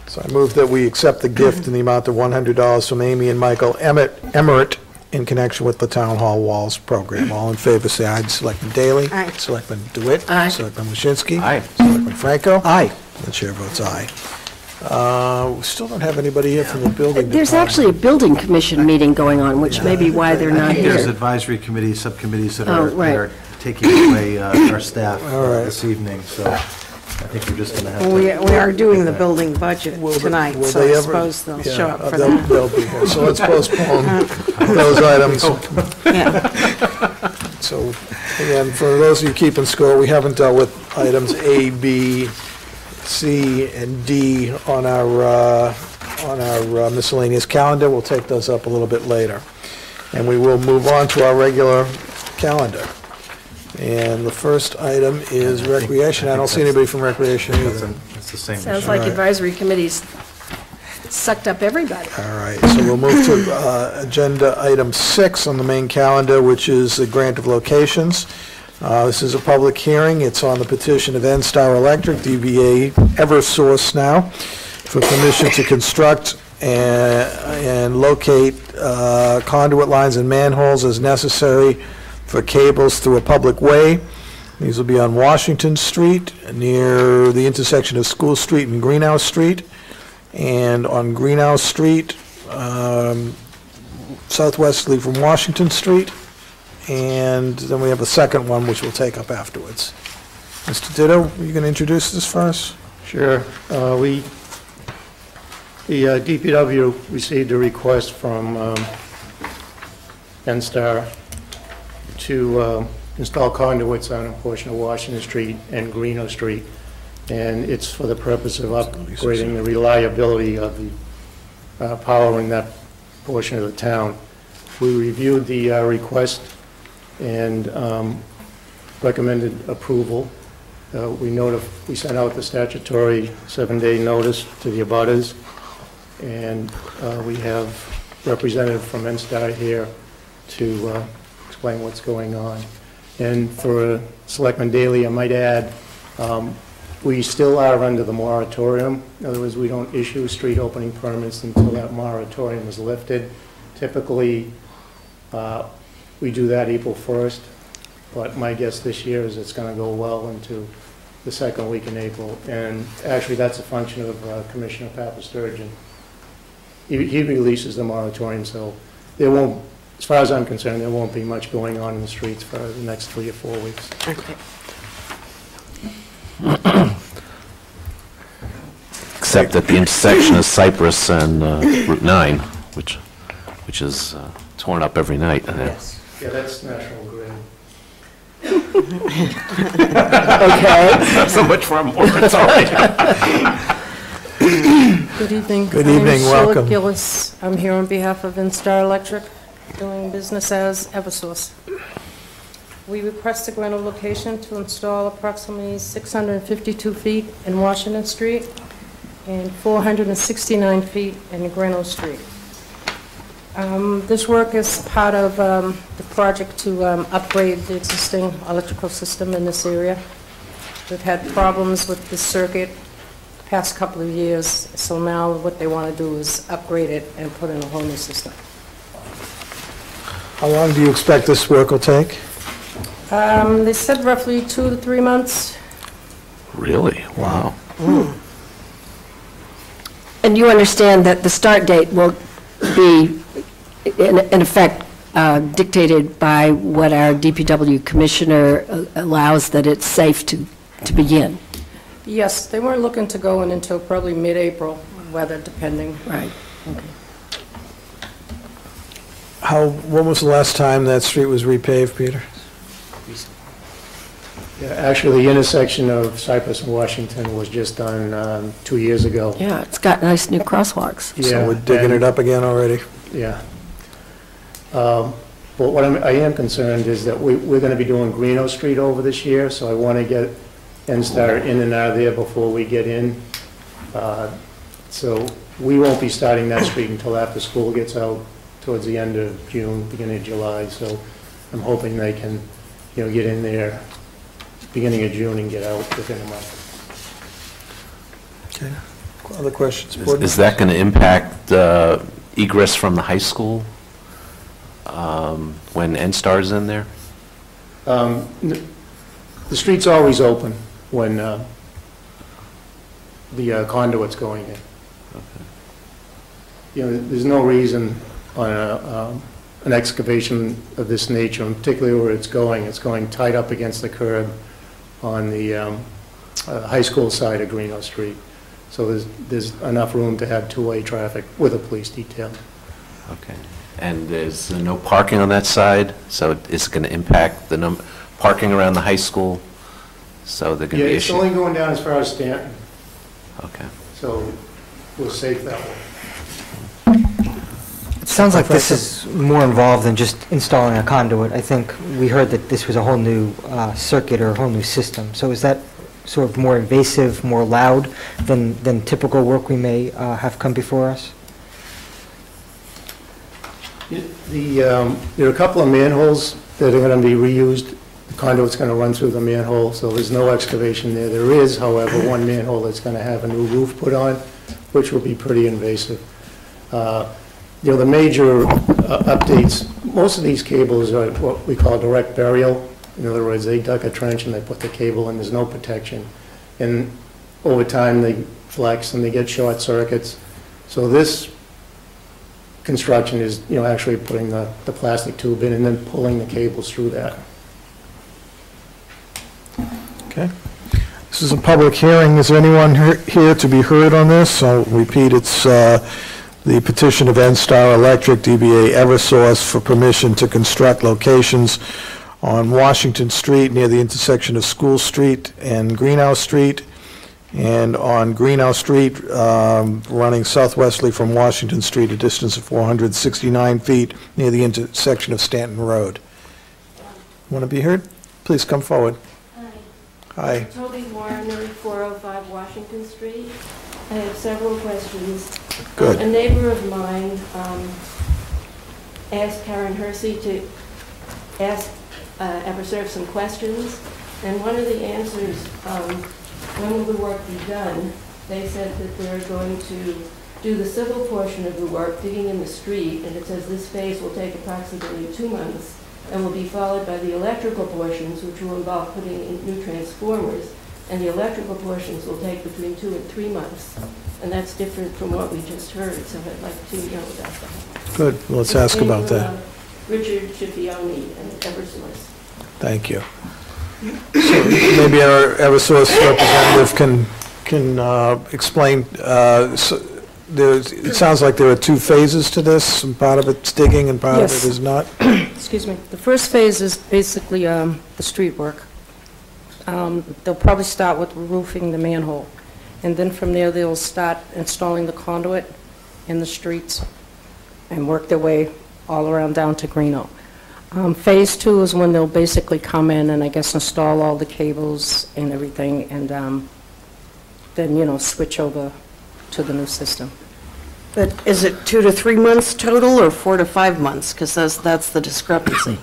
So I move that we accept the gift in the amount of $100 from Amy and Michael Emmett in connection with the Town Hall Walls program. All in favor, say aye. Selectman Daley? Aye. Selectman DeWitt? Aye. Selectman Waschinsky? Aye. Selectman Franco? Aye. The chair votes aye. We still don't have anybody here from the building department. There's actually a building commission meeting going on, which may be why they're not There's here. advisory committees, subcommittees that Oh, are right. that are taking away our staff All right. this evening, so I think we're just going to have to... Well, we are doing the building budget tonight, Will so they I ever- suppose they'll yeah, show up for they'll- that. They'll be here. So let's postpone those items. Yeah. So, again, for those of you keeping score, we haven't dealt with items A, B, C, and D on our miscellaneous calendar. We'll take those up a little bit later. And we will move on to our regular calendar. And the first item is recreation. I don't see anybody from recreation either. It's the same Sounds issue. like advisory committees sucked up everybody. All right, so we'll move to agenda item 6 on the main calendar, which is the grant of locations. This is a public hearing. It's on the petition of N-Star Electric, DBA Eversource now, for permission to construct and locate conduit lines and manholes as necessary for cables through a public way. These will be on Washington Street, near the intersection of School Street and Greenhouse Street, and on Greenhouse Street, southwesterly from Washington Street, and then we have a second one which we'll take up afterwards. Mr. Ditto, are you going to introduce this for us? Sure. The DPW received a request from N-Star to install conduits on a portion of Washington Street and Greeno Street, and it's for the purpose of upgrading the reliability of the power in that portion of the town. We reviewed the request and recommended approval. We sent out the statutory 7-day notice to the abutters, and we have representative from N-Star here to explain what's going on. And for Selectman Daley, I might add, we still are under the moratorium. In other words, we don't issue street opening permits until that moratorium is lifted. Typically, we do that April 1st, but my guess this year is it's going to go well into the second week in April. And actually, that's a function of Commissioner Papasturgeon. He releases the moratorium, so there won't, as far as I'm concerned, there won't be much going on in the streets for the next 3 or 4 weeks. Okay. Except at the intersection of Cypress and Route 9, which is torn up every night. Yes. Yeah, that's National Grid. Okay. So much for a moratorium. Good evening. Good evening, welcome. I'm Sheila Gillis. I'm here on behalf of N-Star Electric, doing business as Eversource. We request a grant of location to install approximately 652 feet in Washington Street and 469 feet in Greno Street. This work is part of the project to upgrade the existing electrical system in this area. We've had problems with the circuit the past couple of years, so now what they want to do is upgrade it and put in a whole new system. How long do you expect this work will take? They said roughly 2 to 3 months. Really? Wow. And you understand that the start date will be, in effect, dictated by what our DPW commissioner allows that it's safe to begin? Yes, they weren't looking to go in until probably mid-April, weather depending. Right. When was the last time that street was repaved, Peter? Yeah, actually, the intersection of Cypress and Washington was just done 2 years ago. Yeah, it's got nice new crosswalks. Yeah, So we're digging and- it up again already? Yeah. But what I am concerned is that we're going to be doing Greeno Street over this year, so I want to get NSTAR in and out of there before we get in. So we won't be starting that street until after school gets out towards the end of June, beginning of July. So I'm hoping they can, get in there beginning of June and get out within a month. Okay. Other questions? Is that going to impact egress from the high school when NSTAR's in there? The street's always open when the conduit's going in. There's no reason on an excavation of this nature, and particularly where it's going tight up against the curb on the high school side of Greeno Street. So there's enough room to have two-way traffic with a police detail. Okay. And there's no parking on that side, so it's going to impact the parking around the high school? So they're going to be It's only going down as far as Stanton. Okay. So we're safe that way. It sounds like this is more involved than just installing a conduit. I think we heard that this was a whole new circuit or a whole new system. So is that sort of more invasive, more loud than typical work we may have come before us? There are a couple of manholes that are going to be reused. The conduit's going to run through the manhole, so there's no excavation there. There is, however, one manhole that's going to have a new roof put on, which will be pretty invasive. The major updates, most of these cables are what we call direct burial. In other words, they dug a trench and they put the cable in, there's no protection. And over time, they flex and they get short circuits. So this construction is, actually putting the plastic tube in and then pulling the cables through that. Okay. This is a public hearing. Is there anyone here to be heard on this? I'll repeat, it's the petition of NSTAR Electric, DBA Eversource, for permission to construct locations on Washington Street near the intersection of School Street and Greenhouse Street, and on Greenhouse Street, running southwesterly from Washington Street, a distance of 469 feet near the intersection of Stanton Road. Want to be heard? Please come forward. Hi. Toby Warner, 405 Washington Street. I have several questions. Good. A neighbor of mine asked Karen Hersey to ask Eversource some questions, and one of the answers, when will the work be done? They said that they're going to do the civil portion of the work, digging in the street, and it says this phase will take approximately 2 months and will be followed by the electrical portions, which will involve putting in new transformers, and the electrical portions will take between 2 and 3 months. And that's different from what we just heard, so I'd like to know about that. Good. Let's ask about that. Richard Cipioni and Eversource. Thank you. So maybe our Eversource representative can explain. It sounds like there are 2 phases to this, and part of it's digging and part of it is not. Excuse me. The first phase is basically the street work. They'll probably start with roofing the manhole, and then from there they'll start installing the conduit in the streets and work their way all around down to Greeno. Phase 2 is when they'll basically come in and I guess install all the cables and everything, and then switch over to the new system. But is it 2 to 3 months total or 4 to 5 months? Because that's the discrepancy.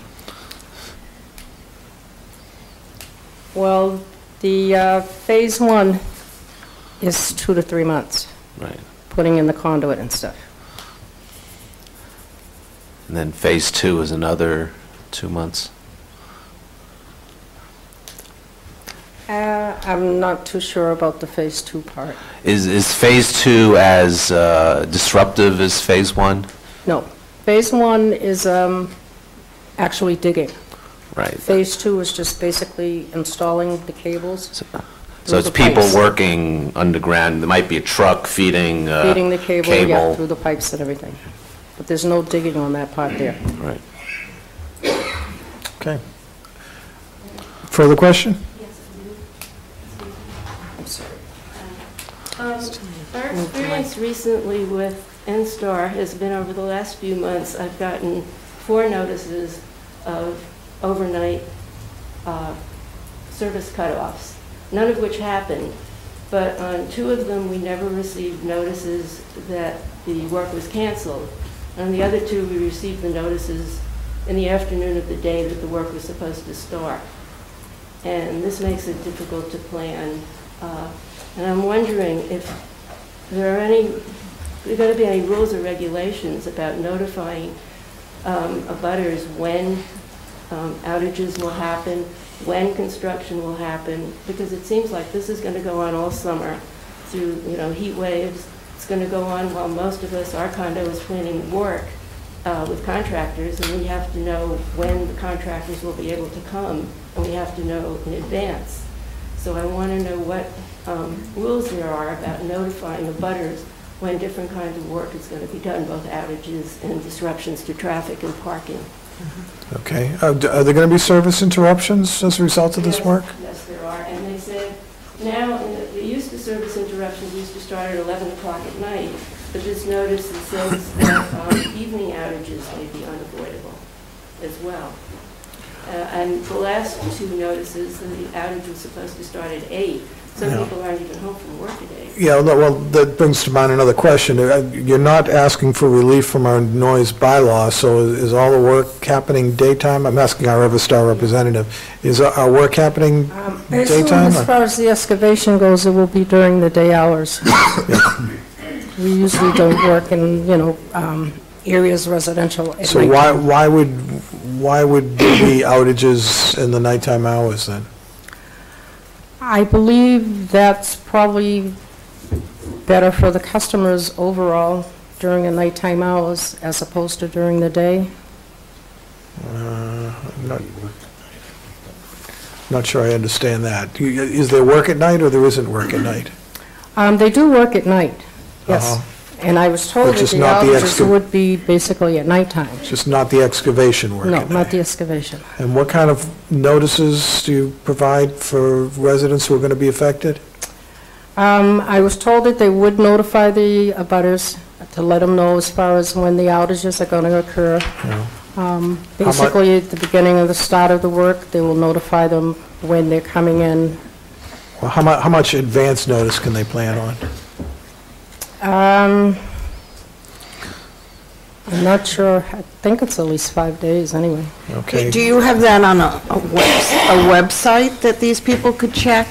Well, the phase 1 is 2 to 3 months. Right. Putting in the conduit and stuff. And then phase 2 is another 2 months? I'm not too sure about the phase 2 part. Is phase 2 as disruptive as phase 1? No. Phase 1 is actually digging. Right. Phase 2 is just basically installing the cables. So it's people working underground. There might be a truck feeding the cable. Yeah, through the pipes and everything. But there's no digging on that part there. Right. Okay. Further question? Yes. Our experience recently with NSTAR has been over the last few months, I've gotten 4 notices of overnight service cutoffs, none of which happened. But on 2 of them, we never received notices that the work was canceled. On the other 2, we received the notices in the afternoon of the day that the work was supposed to start. And this makes it difficult to plan. And I'm wondering if there are going to be any rules or regulations about notifying abutters when outages will happen, when construction will happen, because it seems like this is going to go on all summer through, heat waves. It's going to go on while most of us, our condo is planning work with contractors, and we have to know when the contractors will be able to come, and we have to know in advance. So I want to know what rules there are about notifying abutters when different kinds of work is going to be done, both outages and disruptions to traffic and parking. Okay. Are there going to be service interruptions as a result of this work? Yes, there are. And they said now, service interruptions used to start at 11 o'clock at night, but this notice says that evening outages may be unavoidable as well. And the last 2 notices, the outage was supposed to start at 8. Some people aren't even home from work at 8. Yeah, well, that brings to mind another question. You're not asking for relief from our noise bylaw, so is all the work happening daytime? I'm asking our Everstar representative. Is our work happening daytime? As far as the excavation goes, it will be during the day hours. We usually don't work in, areas residential at So why would there be outages in the nighttime hours then? I believe that's probably better for the customers overall during the nighttime hours as opposed to during the day. I'm not sure I understand that. Is there work at night or there isn't work at night? They do work at night, yes. And I was told that the outages would be basically at nighttime. Just not the excavation work? No, not the excavation. And what kind of notices do you provide for residents who are going to be affected? I was told that they would notify the abutters to let them know as far as when the outages are going to occur. Yeah. Basically, at the beginning of the start of the work, they will notify them when they're coming in. Well, how much advance notice can they plan on? I'm not sure. I think it's at least 5 days anyway. Okay. Do you have that on a website that these people could check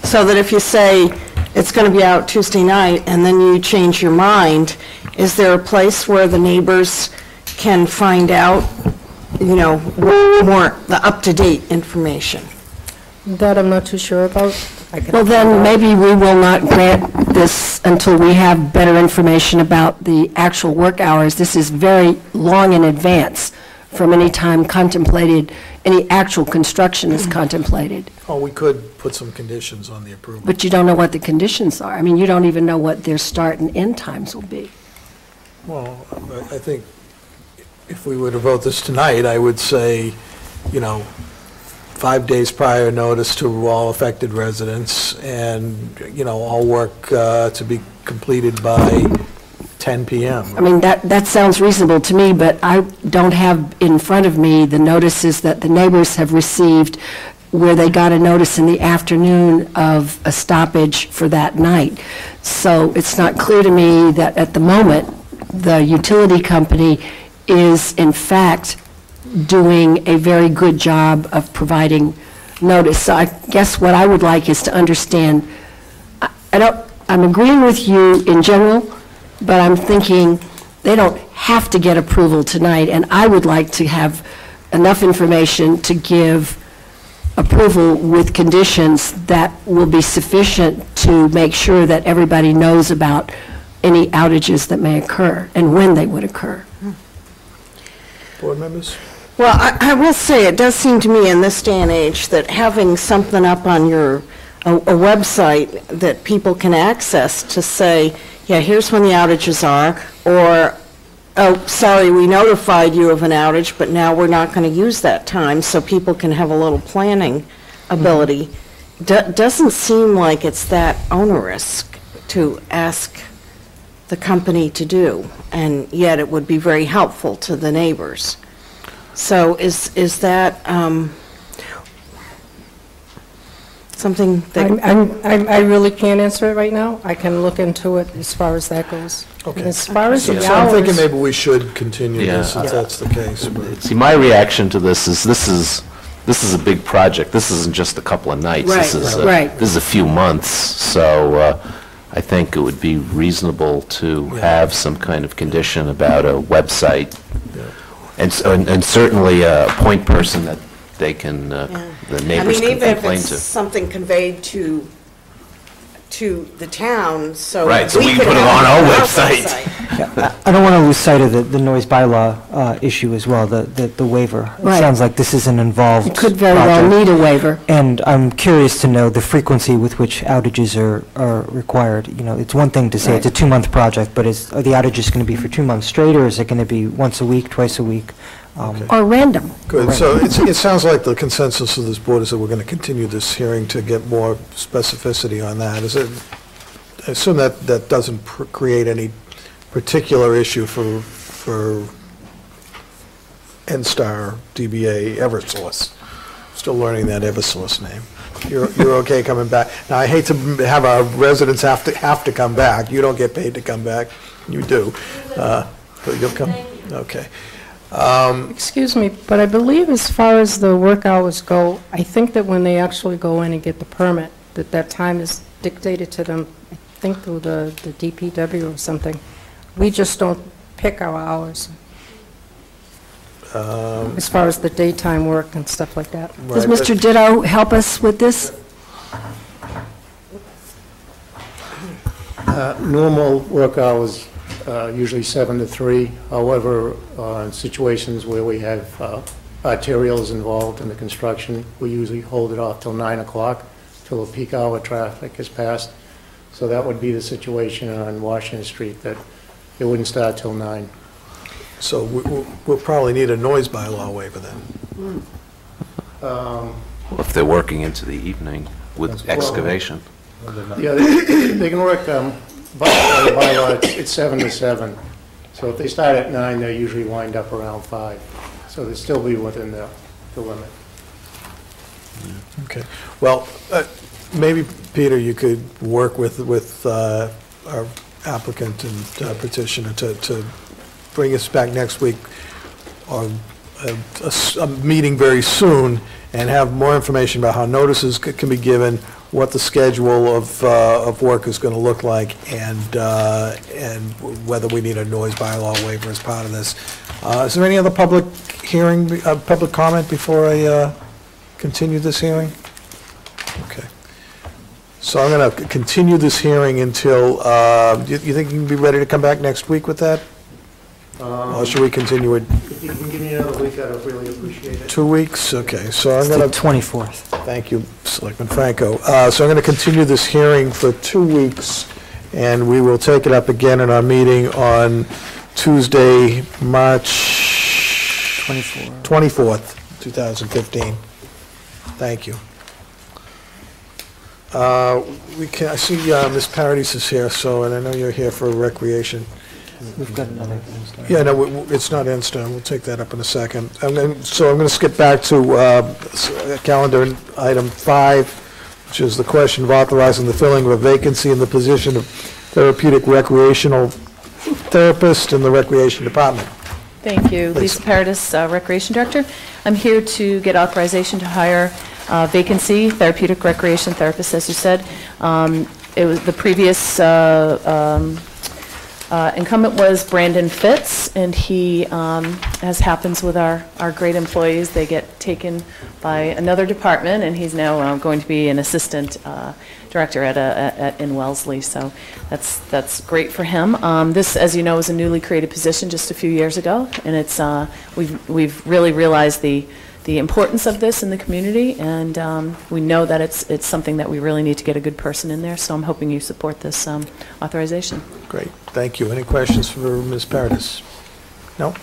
so that if you say it's going to be out Tuesday night and then you change your mind, is there a place where the neighbors can find out, more the up-to-date information? That I'm not too sure about. Well, then maybe we will not grant this until we have better information about the actual work hours. This is very long in advance from any time contemplated, any actual construction is contemplated. Oh, we could put some conditions on the approval. But you don't know what the conditions are. I mean, you don't even know what their start and end times will be. Well, I think if we were to vote this tonight, I would say, 5 days prior notice to all affected residents and, all work to be completed by 10 p.m. I mean, that sounds reasonable to me, but I don't have in front of me the notices that the neighbors have received where they got a notice in the afternoon of a stoppage for that night. So it's not clear to me that at the moment, the utility company is in fact doing a very good job of providing notice. So I guess what I would like is to understand, I'm agreeing with you in general, but I'm thinking they don't have to get approval tonight, and I would like to have enough information to give approval with conditions that will be sufficient to make sure that everybody knows about any outages that may occur and when they would occur. Board members? Well, I will say, it does seem to me in this day and age that having something up on a website that people can access to say, yeah, here's when the outages are, or, oh, sorry, we notified you of an outage, but now we're not going to use that time, so people can have a little planning ability, doesn't seem like it's that onerous. to ask the company to do, and yet it would be very helpful to the neighbors. So is that something that... I really can't answer it right now. I can look into it as far as that goes. Okay. And as far as the hours... So I'm thinking maybe we should continue this, Yeah. if that's the case. But See, my reaction to this is a big project. This isn't just a couple of nights. Right, right. This is a few months, so I think it would be reasonable to have some kind of condition about a website, and certainly a point person that they can, the neighbors I mean, can even if complain it's to. something conveyed to the town, so Right, so we can could put it have on our it website. I don't want to lose sight of the noise bylaw issue as well, the waiver. It Right. sounds like this is an involved You could very well project. need a waiver. And I'm curious to know the frequency with which outages are required. You know, it's one thing to say it's a 2-month project, but are the outages going to be for 2 months straight, or is it going to be once a week, twice a week? Or random. Good, so it sounds like the consensus of this board is that we're going to continue this hearing to get more specificity on that. I assume that doesn't create any particular issue for NSTAR, DBA, Eversource. Still learning that Eversource name. You're okay coming back? Now, I hate to have our residents have to come back. You don't get paid to come back. You do. But you'll come? Okay. Excuse me, but I believe as far as the work hours go, I think that when they actually go in and get the permit, that time is dictated to them, I think through the DPW or something. We just don't pick our hours as far as the daytime work and stuff like that. Does Mr. Ditto help us with this? Normal work hours, usually 7 to 3. However, in situations where we have arterials involved in the construction, we usually hold it off till 9 o'clock, till the peak hour traffic is passed. So that would be the situation on Washington Street, that it wouldn't start till 9. So we'll probably need a noise bylaw waiver then. If they're working into the evening with excavation. Yeah, they can work, by law, it's 7 to 7. So if they start at 9, they usually wind up around 5. So they'll still be within the limit. Okay. Well, maybe, Peter, you could work with our applicant and petitioner to bring us back next week or a meeting very soon and have more information about how notices can be given, what the schedule of work is going to look like, and whether we need a noise bylaw waiver as part of this. Is there any other public hearing, public comment before I continue this hearing? Okay. So I'm going to continue this hearing until, you think you can be ready to come back next week with that? Or should we continue it? If you can give me another week, I'd really appreciate it. 2 weeks? Okay, so I'm It's going the to... 24th. Thank you, Selectman Franco. So I'm going to continue this hearing for 2 weeks, and we will take it up again in our meeting on Tuesday, March 24th, 2015. Thank you. I see Ms. Paradis is here, and I know you're here for recreation. We've got another. Yeah, no, it's not instant. We'll take that up in a second. So I'm going to skip back to calendar item 5, which is the question of authorizing the filling of a vacancy in the position of therapeutic recreational therapist in the Recreation Department. Thank you. Please. Lisa Paradis, Recreation Director. I'm here to get authorization to hire vacancy, therapeutic recreation therapist, as you said. It was the previous incumbent was Brandon Fitz, and he, as happens with our great employees, they get taken by another department, and he's now going to be an assistant director in Wellesley, so that's great for him. This, as you know, is a newly created position just a few years ago, and it's we've really realized the importance of this in the community, and we know that it's something that we really need to get a good person in there, so I'm hoping you support this authorization. Great, thank you. Any questions for Ms. Paradis? No?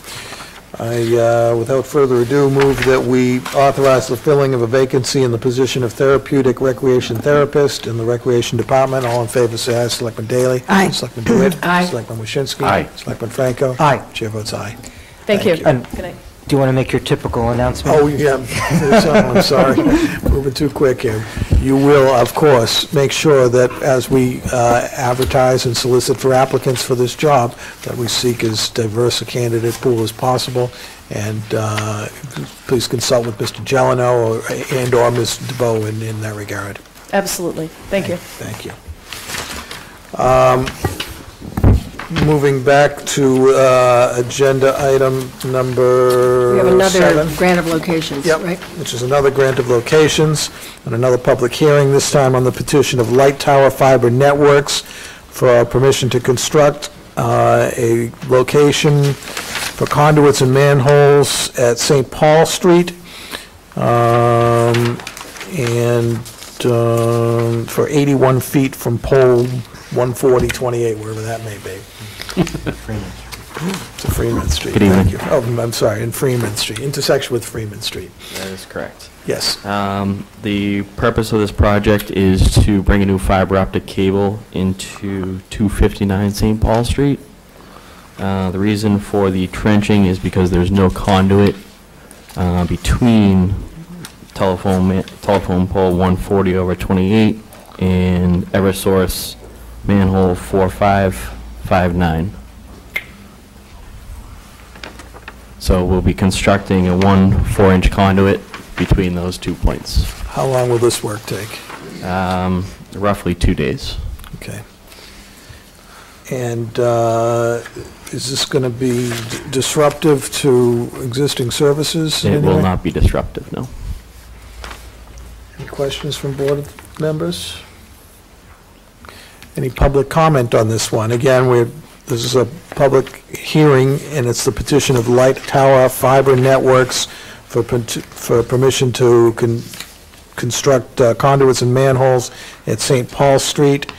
Without further ado, move that we authorize the filling of a vacancy in the position of therapeutic recreation therapist in the Recreation Department. All in favor, say aye. Selectman Daley? Aye. Selectman DeWitt? Aye. Selectman Waschinsky? Aye. Selectman Franco? Aye. Chair votes aye. Thank you. And Good night. do you want to make your typical announcement? Oh, yeah, I'm sorry, moving too quick here. You will, of course, make sure that as we advertise and solicit for applicants for this job, that we seek as diverse a candidate pool as possible, and please consult with Mr. Gelano and/or Ms. DeBoe in that regard. Absolutely. Thank you. Thank you. Moving back to agenda item number 7. We have another grant of locations, Yep, right? which is another grant of locations, and another public hearing, this time on the petition of Light Tower Fiber Networks for permission to construct a location for conduits and manholes at St. Paul Street, and for 81 feet from pole 140-28, wherever that may be. It's a Freeman Street. Good evening. Thank you. Oh, I'm sorry, in Freeman Street, intersection with Freeman Street. That is correct. Yes. The purpose of this project is to bring a new fiber optic cable into 259 St. Paul Street. The reason for the trenching is because there's no conduit between telephone pole 140/28 and Eversource manhole 4559. So we'll be constructing a 1 4-inch conduit between those 2 points. How long will this work take? Roughly 2 days. Okay. And is this going to be disruptive to existing services in It any will way? not be disruptive, no. Any questions from board members? Any public comment on this one? Again, this is a public hearing, and it's the petition of Light Tower Fiber Networks for permission to construct conduits and manholes at St. Paul Street,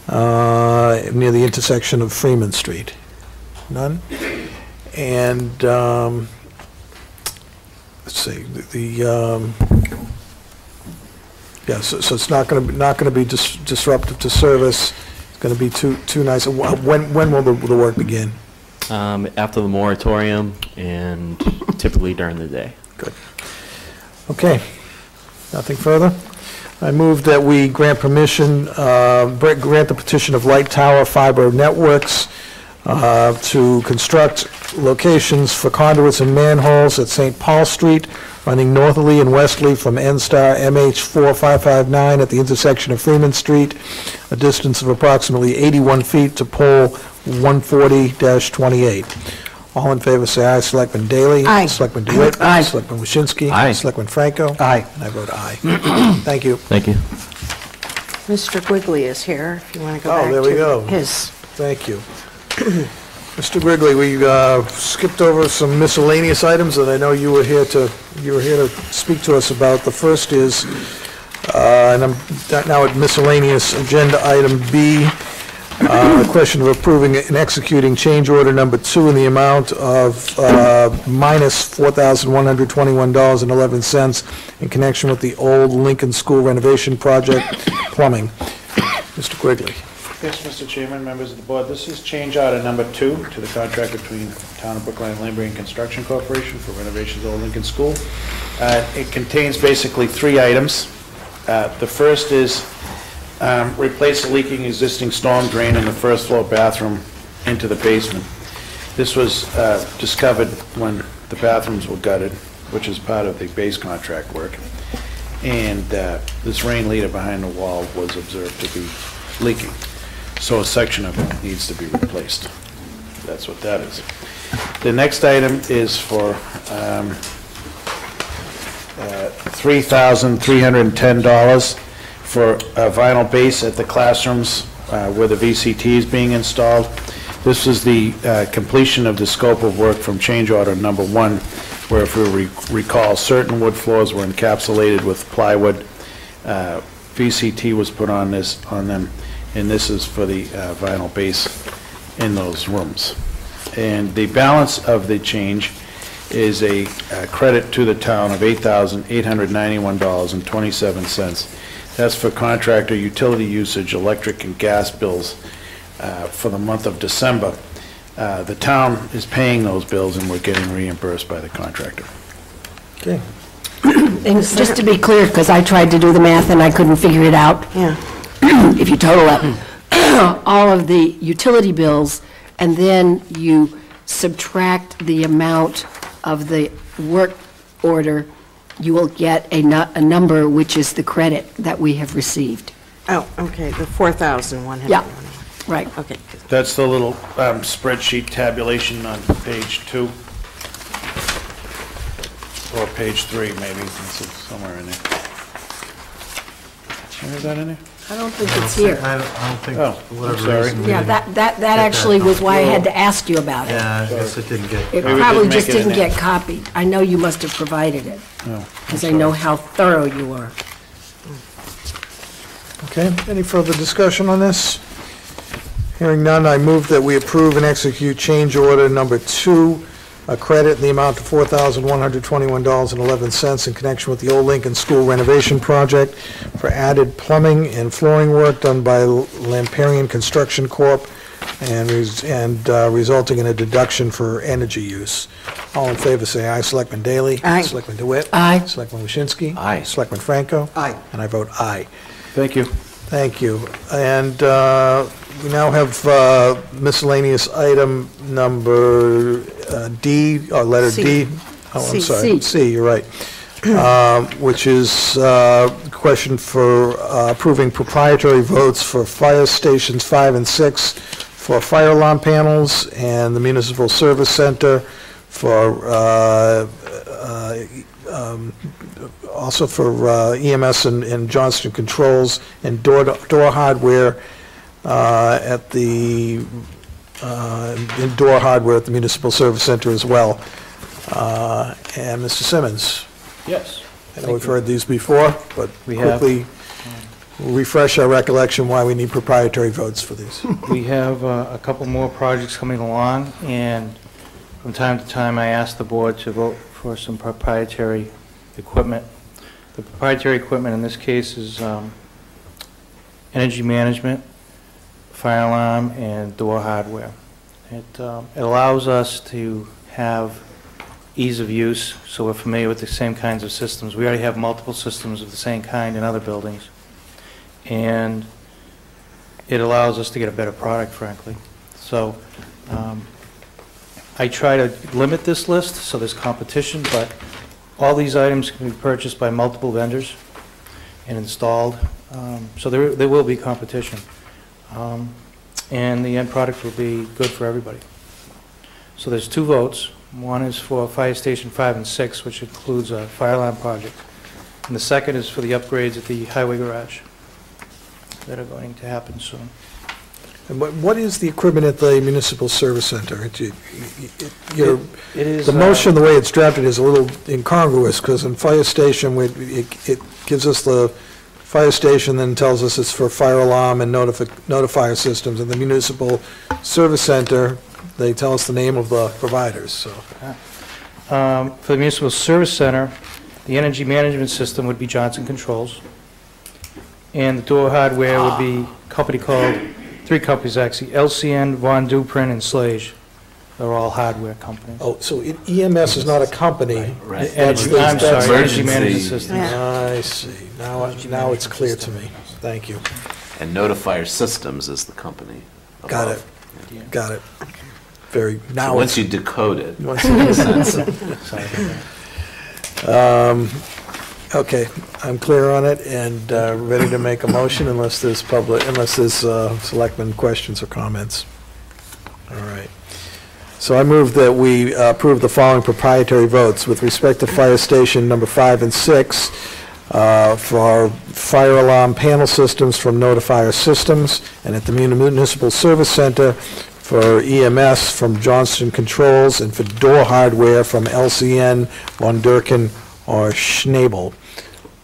near the intersection of Freeman Street. None? And, let's see, yeah, so it's not going to be disruptive to service. It's going to be too nice. When will the work begin? After the moratorium and typically during the day. Good. Okay. Nothing further? I move that we grant permission, grant the petition of Light Tower Fiber Networks to construct locations for conduits and manholes at St. Paul Street, running northerly and westerly from N-Star MH 4559 at the intersection of Freeman Street, a distance of approximately 81 feet to pole 140-28. All in favor, say aye. Selectman Daley? Aye. Selectman DeWitt? Aye. Selectman Waschinsky? Aye. Selectman Franco? Aye. And I vote aye. Thank you. Thank you. Mr. Quigley is here, if you want to go back Oh, there we to go. his. Thank you. Mr. Grigley, we skipped over some miscellaneous items that I know you were here to speak to us about. The first is, and I'm now at miscellaneous agenda item B, the question of approving and executing change order number 2 in the amount of minus $4,121.11 in connection with the old Lincoln School renovation project plumbing. Mr. Quigley. Yes, Mr. Chairman, members of the board, this is change order number 2 to the contract between Town of Brookline Lambury and Construction Corporation for renovations of Old Lincoln School. It contains basically 3 items. The first is replace a leaking existing storm drain in the first floor bathroom into the basement. This was discovered when the bathrooms were gutted, which is part of the base contract work. And this rain leader behind the wall was observed to be leaking. So a section of it needs to be replaced. That's what that is. The next item is for $3,310 for a vinyl base at the classrooms where the VCT is being installed. This is the completion of the scope of work from change order number 1, where, if we recall, certain wood floors were encapsulated with plywood. VCT was put on them, and this is for the vinyl base in those rooms. And the balance of the change is a credit to the town of $8,891.27. That's for contractor utility usage, electric and gas bills for the month of December. The town is paying those bills, and we're getting reimbursed by the contractor. Okay. And just to be clear, because I tried to do the math and I couldn't figure it out. Yeah. If you total up all of the utility bills, and then you subtract the amount of the work order, you will get a number which is the credit that we have received. Oh, okay, the 4,100. Yeah, right. Okay. That's the little spreadsheet tabulation on page 2. Or page 3, maybe, it's somewhere in there. Is that in there? I don't think it's here. I don't think, Oh, for whatever I'm sorry. reason. we Yeah, didn't that get actually was why I had Yeah, to ask you about it. I guess it didn't get. It Maybe we probably didn't just make it in didn't there. get copied. I know you must have provided it, Oh, because I know how thorough you are. Okay, any further discussion on this? Hearing none, I move that we approve and execute change order number 2, a credit in the amount of $4,121.11 in connection with the Old Lincoln School renovation project for added plumbing and flooring work done by Lamparian Construction Corp. and resulting in a deduction for energy use. All in favor, say aye. Selectman Daley? Aye. Selectman DeWitt? Aye. Selectman Waschinsky? Aye. Selectman Franco? Aye. And I vote aye. Thank you. Thank you. And we now have miscellaneous item number D, or letter C. D. Oh, I'm C. sorry. C, you're right. Which is question for approving proprietary votes for fire stations 5 and 6 for fire alarm panels, and the municipal service center for also for EMS and Johnston Controls, and door hardware at the door hardware at the municipal service center as well. And Mr. Simmons, Yes. I know we've heard these before, but We have. quickly refresh our recollection why we need proprietary votes for these. We have a couple more projects coming along, and from time to time, I ask the board to vote for some proprietary equipment. The proprietary equipment in this case is energy management, fire alarm, and door hardware. It allows us to have ease of use, so we're familiar with the same kinds of systems. We already have multiple systems of the same kind in other buildings, and it allows us to get a better product, frankly. So I try to limit this list so there's competition, but all these items can be purchased by multiple vendors and installed, so there will be competition. And the end product will be good for everybody. So there's 2 votes. One is for Fire Station 5 and 6, which includes a fire alarm project. And the second is for the upgrades at the highway garage that are going to happen soon. And what is the equipment at the municipal service center? It is, The motion, the way it's drafted, is a little incongruous, because in fire station, it gives us the fire station, then tells us it's for fire alarm and notifier systems, and the municipal service center, they tell us the name of the providers, so. For the municipal service center, the energy management system would be Johnson Controls, and the door hardware would be a company called, 3 companies actually, LCN, Von Duprin, and Slage. They're all hardware companies. Oh, so EMS is not a company? Right. That's the- I'm sorry, energy Emergency. management system. I see. Now it's clear to me. Thank you. And Notifier Systems is the company. Got it. above. Got it. Very, So now once it's... you decode it, Once it you- makes sense. Okay, I'm clear on it and ready to make a motion unless there's selectmen questions or comments. All right. So I move that we approve the following proprietary votes with respect to fire station number 5 and 6 for fire alarm panel systems from Notifier Systems, and at the municipal service center for EMS from Johnston Controls, and for door hardware from LCN, Von Durkin, or Schnabel.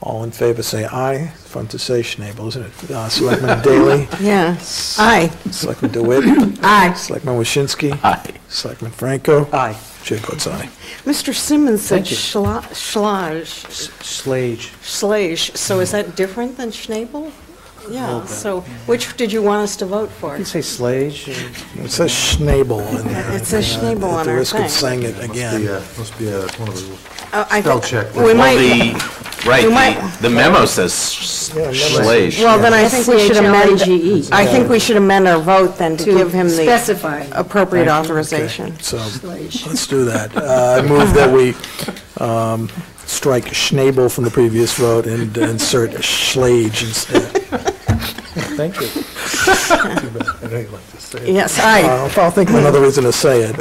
All in favor, say aye. Fun to say Schnabel, isn't it? Selectman Daley? Yes. Aye. Selectman DeWitt? Aye. Selectman Waschinsky? Aye. Selectman Franco? Aye. Chair votes aye. Mr. Simmons said Thank you. Schlage. Slage. So is that different than Schnabel? Yeah, so which did you want us to vote for? You say Slage? It says Schnabel in there. It says Schnabel on At the our risk of thing. saying it again. Must be one of the I spell think check. we Well, might, right, we might- the memo says Schlage. well, then I think we should amend, SCHLAGE. I think we should amend our vote then to give him the Specify. appropriate authorization. So, let's do that. I move that we strike Schnabel from the previous vote and insert Schlage instead. Thank you. Yes, aye. I'll think of another reason to say it.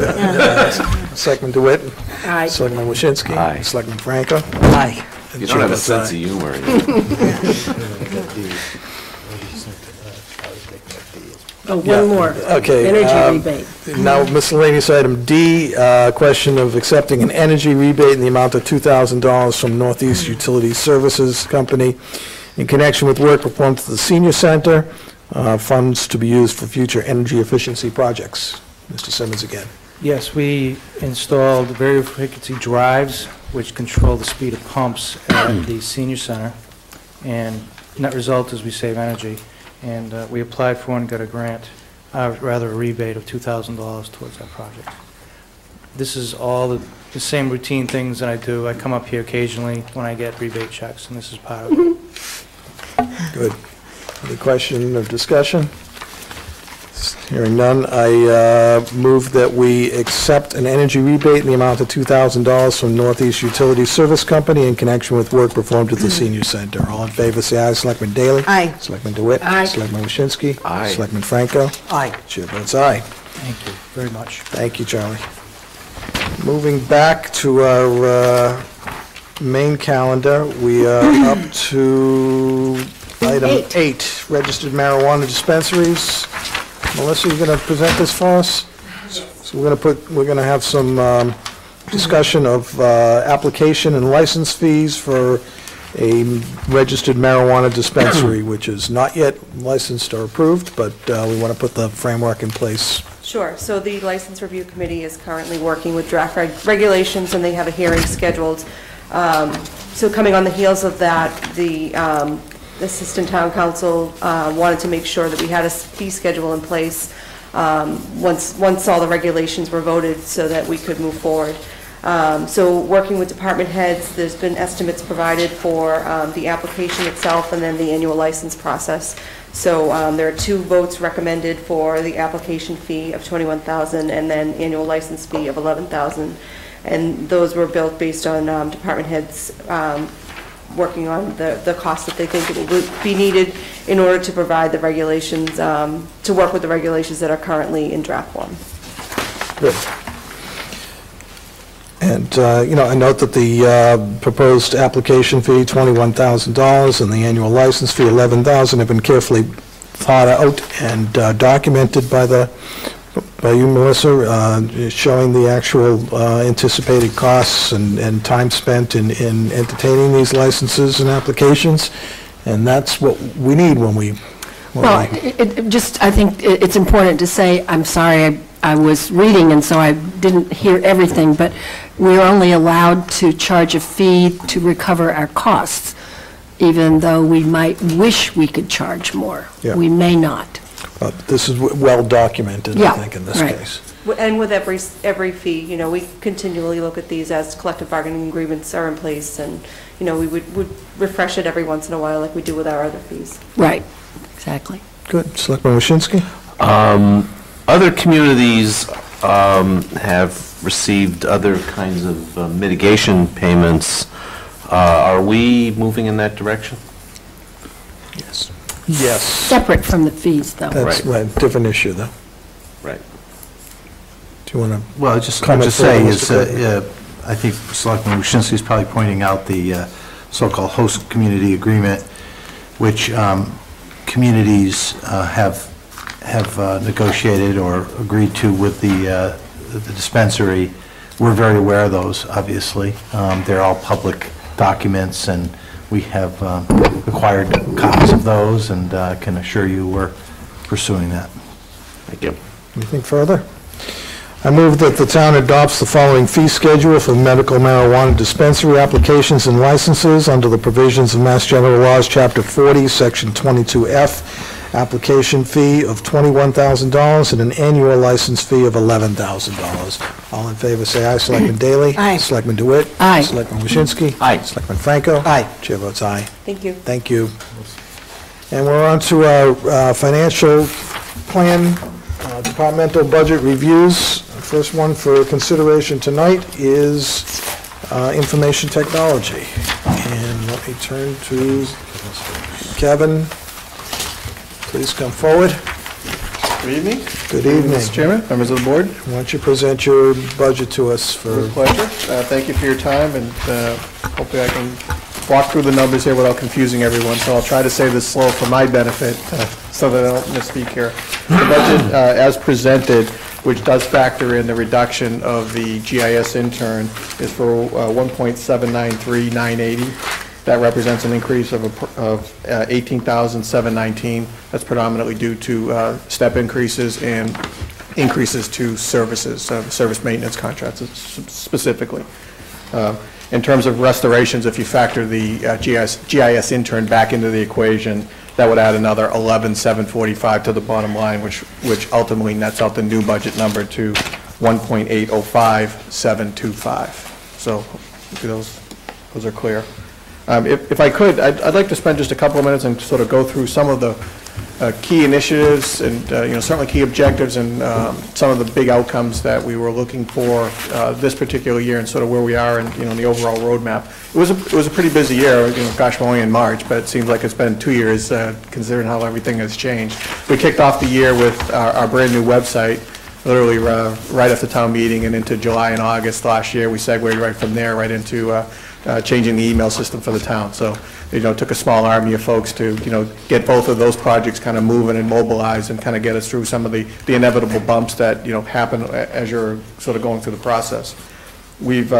Selectman DeWitt. Aye. Selectman Waschinsky. Aye. Selectman Franco. Aye. And You chair don't have a votes sense aye. of humor. Oh, one more. Okay, Energy rebate. Now miscellaneous item D, question of accepting an energy rebate in the amount of $2,000 from Northeast Utility Services Company in connection with work performed at the senior center, funds to be used for future energy efficiency projects. Mr. Simmons again. Yes, we installed variable frequency drives which control the speed of pumps at the senior center, and net result is we save energy. And we applied for and got a grant, rather a rebate of $2,000 towards that project. This is all the same routine things that I do. I come up here occasionally when I get rebate checks, and this is part of it. Good. Any question or discussion? Hearing none, I move that we accept an energy rebate in the amount of $2,000 from Northeast Utility Service Company in connection with work performed at the senior center. All in favor, say aye. Selectman Daley? Aye. Selectman DeWitt? Aye. Selectman Waschinsky? Aye. Selectman Franco? Aye. Chair votes aye. Thank you very much. Thank you, Charlie. Moving back to our main calendar, we are up to item 8, registered marijuana dispensaries. Melissa, you going to present this for us? So we're going to have some discussion of application and license fees for a registered marijuana dispensary, which is not yet licensed or approved, but we want to put the framework in place. Sure. So the License Review Committee is currently working with draft regulations, and they have a hearing scheduled. So coming on the heels of that, the Assistant Town Council wanted to make sure that we had a fee schedule in place once all the regulations were voted so that we could move forward. So working with department heads, there's been estimates provided for the application itself and then the annual license process. So there are 2 votes recommended for the application fee of $21,000 and then annual license fee of $11,000. And those were built based on department heads working on the cost that they think it would be needed in order to provide the regulations, to work with the regulations that are currently in draft form. Good. And, I note that the proposed application fee, $21,000, and the annual license fee, $11,000, have been carefully thought out and documented by you, Melissa, showing the actual anticipated costs and time spent in entertaining these licenses and applications, and that's what we need when we... Well, I think it's important to say, I'm sorry, I was reading, and so I didn't hear everything, but we're only allowed to charge a fee to recover our costs, even though we might wish we could charge more. Yeah. We may not. This is well documented, Yeah, I think, in this right. case. And with every fee, we continually look at these as collective bargaining agreements are in place, and, we would refresh it every once in a while like we do with our other fees. Right, exactly. Good. Selectman Waschinsky? Other communities have received other kinds of mitigation payments. Are we moving in that direction? Yes. Yes. Separate from the fees, though. That's right, different issue, though. Right. Do you want to... Well, I just comment say further, is, Mr. Clerk? I think Selectman Waschinsky is probably pointing out the so-called host community agreement, which communities have negotiated or agreed to with the dispensary. We're very aware of those, obviously. They're all public documents, and we have acquired copies of those, and can assure you we're pursuing that. Thank you. Anything further? I move that the town adopts the following fee schedule for medical marijuana dispensary applications and licenses under the provisions of Mass General Laws, Chapter 40, Section 22F, application fee of $21,000 and an annual license fee of $11,000. All in favor, say aye. Selectman Daley? Aye. Selectman DeWitt? Aye. Selectman Waschinsky? Aye. Selectman Franco? Aye. Chair votes aye. Thank you. Thank you. And we're on to our financial plan, departmental budget reviews. First one for consideration tonight is information technology. And let me turn to Kevin. Please come forward. Good evening. Good evening. Mr. Chairman, members of the board. Why don't you present your budget to us for... With pleasure. Thank you for your time, and hopefully I can walk through the numbers here without confusing everyone, so I'll try to say this slow for my benefit so that I don't misspeak here. The budget, as presented, which does factor in the reduction of the GIS intern, is for $1.793980. That represents an increase of $18,719. That's predominantly due to step increases and increases to services, service maintenance contracts specifically. In terms of restorations, if you factor the GIS intern back into the equation, that would add another $11,745 to the bottom line, which ultimately nets out the new budget number to $1.805725. So those are clear. If I could, I'd like to spend just a couple of minutes and sort of go through some of the key initiatives and certainly key objectives and some of the big outcomes that we were looking for this particular year and sort of where we are in the overall roadmap. It was a pretty busy year. Gosh, we're only in March, but it seems like it's been 2 years considering how everything has changed. We kicked off the year with our brand new website, literally right after town meeting and into July and August last year. We segued right from there right into changing the email system for the town. So, it took a small army of folks to, get both of those projects kind of moving and mobilized and kind of get us through some of the inevitable bumps that, happen as you're sort of going through the process. We've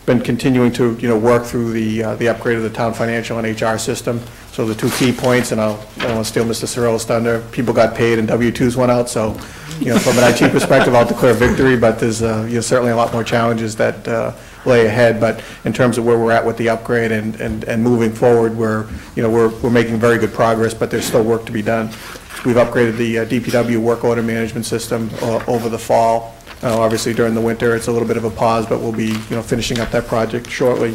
been continuing to, work through the upgrade of the town financial and HR system. So the two key points, and I don't want to steal Mr. Cirillo's thunder, people got paid and W-2s went out, so, from an IT perspective, I'll declare victory, but there's, certainly a lot more challenges that lay ahead. But in terms of where we're at with the upgrade and moving forward, we're making very good progress, but there's still work to be done. We've upgraded the DPW work order management system over the fall. Obviously, during the winter, it's a little bit of a pause, but we'll be, finishing up that project shortly.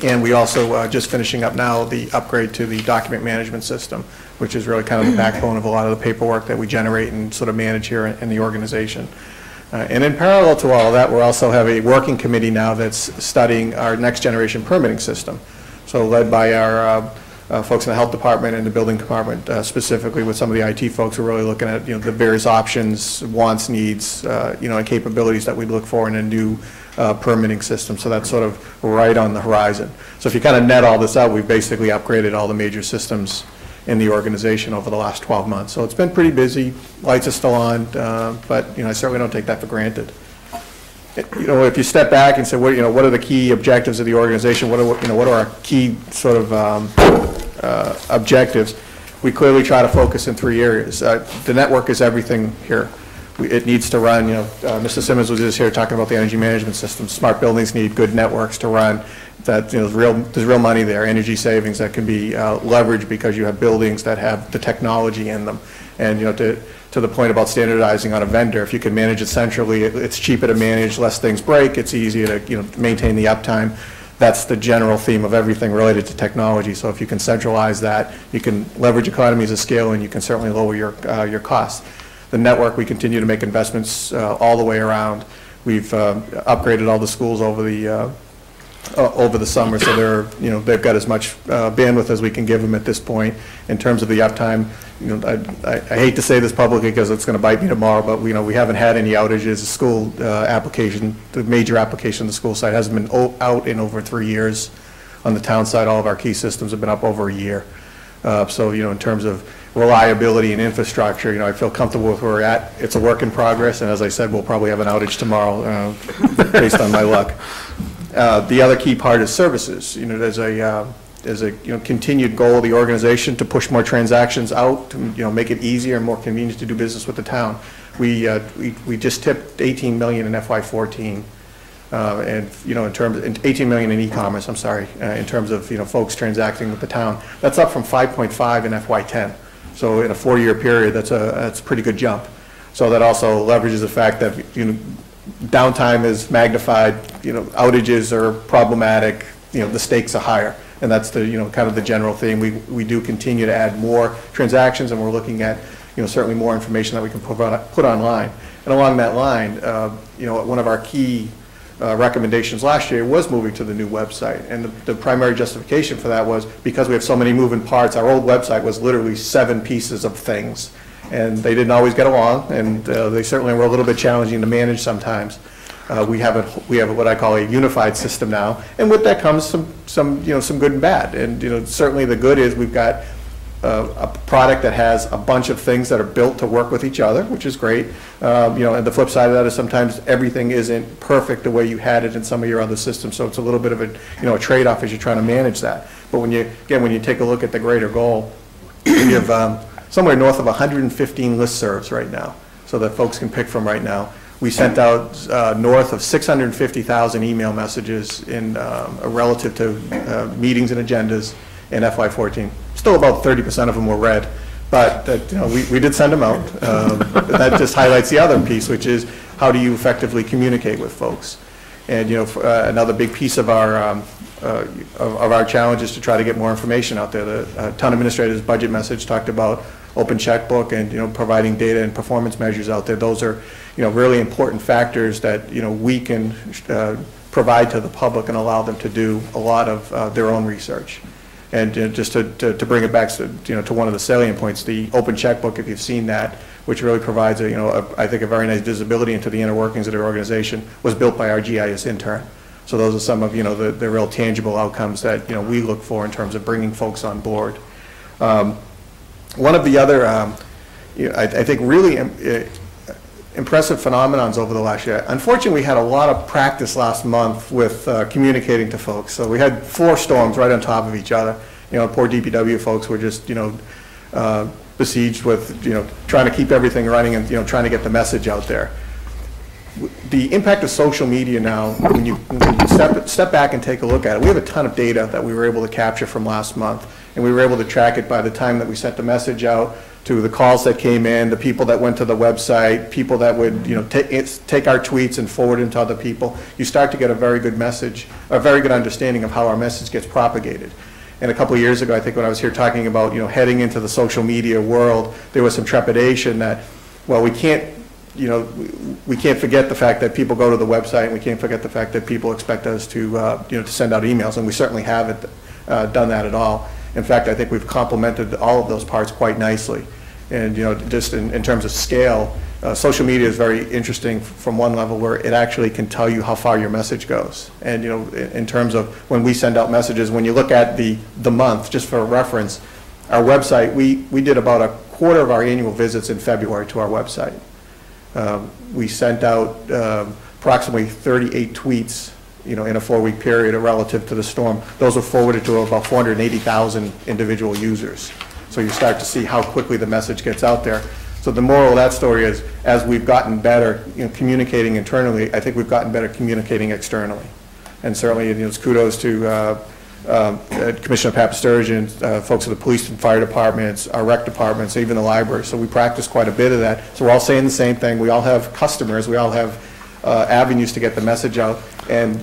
And we also just finishing up now the upgrade to the document management system, which is really kind of the backbone of a lot of the paperwork that we generate and sort of manage here in the organization. And in parallel to all of that, we also have a working committee now that's studying our next generation permitting system. So led by our folks in the health department and the building department, specifically with some of the IT folks, we're really looking at the various options, wants, needs, and capabilities that we look for in a new permitting system. So that's sort of right on the horizon. So if you kind of net all this out, we've basically upgraded all the major systems in the organization over the last 12 months. So it's been pretty busy. Lights are still on, but I certainly don't take that for granted. If you step back and say, what are the key objectives of the organization? What are our key sort of objectives? We clearly try to focus in 3 areas. The network is everything here. It needs to run. Mr. Simmons was just here talking about the energy management system. Smart buildings need good networks to run. That there's real money there, energy savings that can be leveraged because you have buildings that have the technology in them. And to the point about standardizing on a vendor, if you can manage it centrally, it's cheaper to manage, less things break, it's easier to maintain the uptime. That's the general theme of everything related to technology. So if you can centralize that, you can leverage economies of scale, and you can certainly lower your costs. The network, we continue to make investments all the way around. We've upgraded all the schools over the summer, so they've got as much bandwidth as we can give them at this point. In terms of the uptime, I hate to say this publicly because it's going to bite me tomorrow, but we haven't had any outages. The school application, the major application on the school side hasn't been out in over 3 years. On the town side, all of our key systems have been up over a year. So in terms of reliability and infrastructure, I feel comfortable with where we're at. It's a work in progress, and as I said, we'll probably have an outage tomorrow based on my luck. The other key part is services. There's continued goal of the organization to push more transactions out, to make it easier and more convenient to do business with the town. We just tipped 18 million in FY14, and in terms of 18 million in e-commerce. I'm sorry, in terms of folks transacting with the town. That's up from 5.5 in FY10. So in a 4-year period, that's a pretty good jump. So that also leverages the fact that downtime is magnified, outages are problematic, the stakes are higher. And that's the, kind of the general theme. We do continue to add more transactions, and we're looking at, certainly more information that we can put online. And along that line, one of our key recommendations last year was moving to the new website. And the primary justification for that was because we have so many moving parts. Our old website was literally 7 pieces of things, and they didn't always get along, and they certainly were a little bit challenging to manage sometimes. We have what I call a unified system now, and with that comes some good and bad. And certainly the good is we've got a product that has a bunch of things that are built to work with each other, which is great. And the flip side of that is sometimes everything isn't perfect the way you had it in some of your other systems. So it's a little bit of a trade-off as you're trying to manage that. But when you take a look at the greater goal, we have somewhere north of 115 listservs right now, so that folks can pick from right now. We sent out north of 650,000 email messages in relative to meetings and agendas in FY14. Still about 30% of them were read, but we did send them out. That just highlights the other piece, which is how do you effectively communicate with folks? And another big piece of our challenge is to try to get more information out there. The town administrator's budget message talked about open checkbook and providing data and performance measures out there. Those are really important factors that we can provide to the public and allow them to do a lot of their own research. And just to bring it back to one of the salient points, the open checkbook, if you've seen that, which really provides I think a very nice visibility into the inner workings of their organization, was built by our GIS intern. So those are some of the real tangible outcomes that we look for in terms of bringing folks on board. One of the other, I think, really impressive phenomenons over the last year. Unfortunately, we had a lot of practice last month with communicating to folks. So we had 4 storms right on top of each other. Poor DPW folks were just, besieged with, trying to keep everything running and, trying to get the message out there. The impact of social media now, when you step back and take a look at it, we have a ton of data that we were able to capture from last month, and we were able to track it by the time that we sent the message out, to the calls that came in, the people that went to the website, people that would take our tweets and forward them to other people. You start to get a very good message, a very good understanding of how our message gets propagated. And a couple of years ago, I think when I was here talking about heading into the social media world, there was some trepidation that, well, we can't forget the fact that people go to the website, and we can't forget the fact that people expect us to to send out emails, and we certainly haven't done that at all. In fact, I think we've complemented all of those parts quite nicely. And just in terms of scale, social media is very interesting from one level where it actually can tell you how far your message goes. And in terms of when we send out messages, when you look at the month, just for reference, our website, we did about a quarter of our annual visits in February to our website. We sent out approximately 38 tweets in a 4-week period relative to the storm. Those were forwarded to about 480,000 individual users. So you start to see how quickly the message gets out there. So the moral of that story is, as we've gotten better communicating internally, I think we've gotten better communicating externally. And certainly, it's kudos to Commissioner Papasturgeon, folks at the police and fire departments, our rec departments, even the library. So we practice quite a bit of that. So we're all saying the same thing. We all have customers. We all have avenues to get the message out. And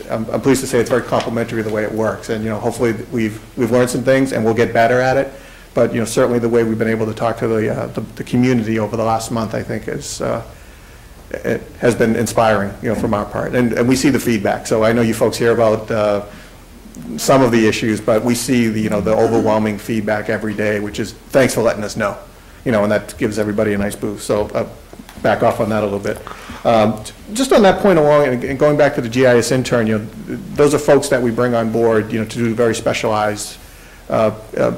I'm pleased to say it's very complimentary the way it works. And hopefully we've learned some things, and we'll get better at it. But certainly the way we've been able to talk to the community over the last month, I think, it has been inspiring, from our part. And we see the feedback. So I know you folks hear about some of the issues, but we see the overwhelming feedback every day, which is thanks for letting us know, and that gives everybody a nice boost. So back off on that a little bit. Just on that point along, and going back to the GIS intern, those are folks that we bring on board, to do very specialized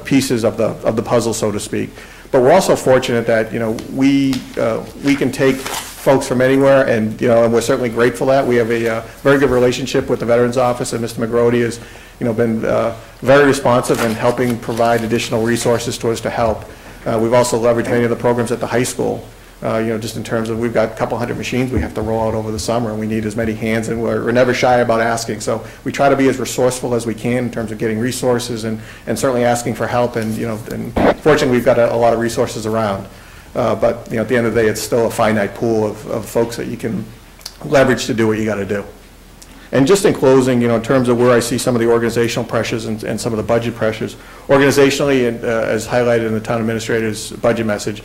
pieces of the puzzle, so to speak. But we're also fortunate that we can take folks from anywhere, and and we're certainly grateful that we have a very good relationship with the Veterans Office, and Mr. McGrody been very responsive in helping provide additional resources to us to help. We've also leveraged many of the programs at the high school, just in terms of we've got a couple hundred machines we have to roll out over the summer, and we need as many hands, and we're never shy about asking. So we try to be as resourceful as we can in terms of getting resources and certainly asking for help. And, and fortunately, we've got a lot of resources around. But, at the end of the day, it's still a finite pool of folks that you can leverage to do what you got to do. And just in closing, in terms of where I see some of the organizational pressures and some of the budget pressures, organizationally, and as highlighted in the town administrator's budget message,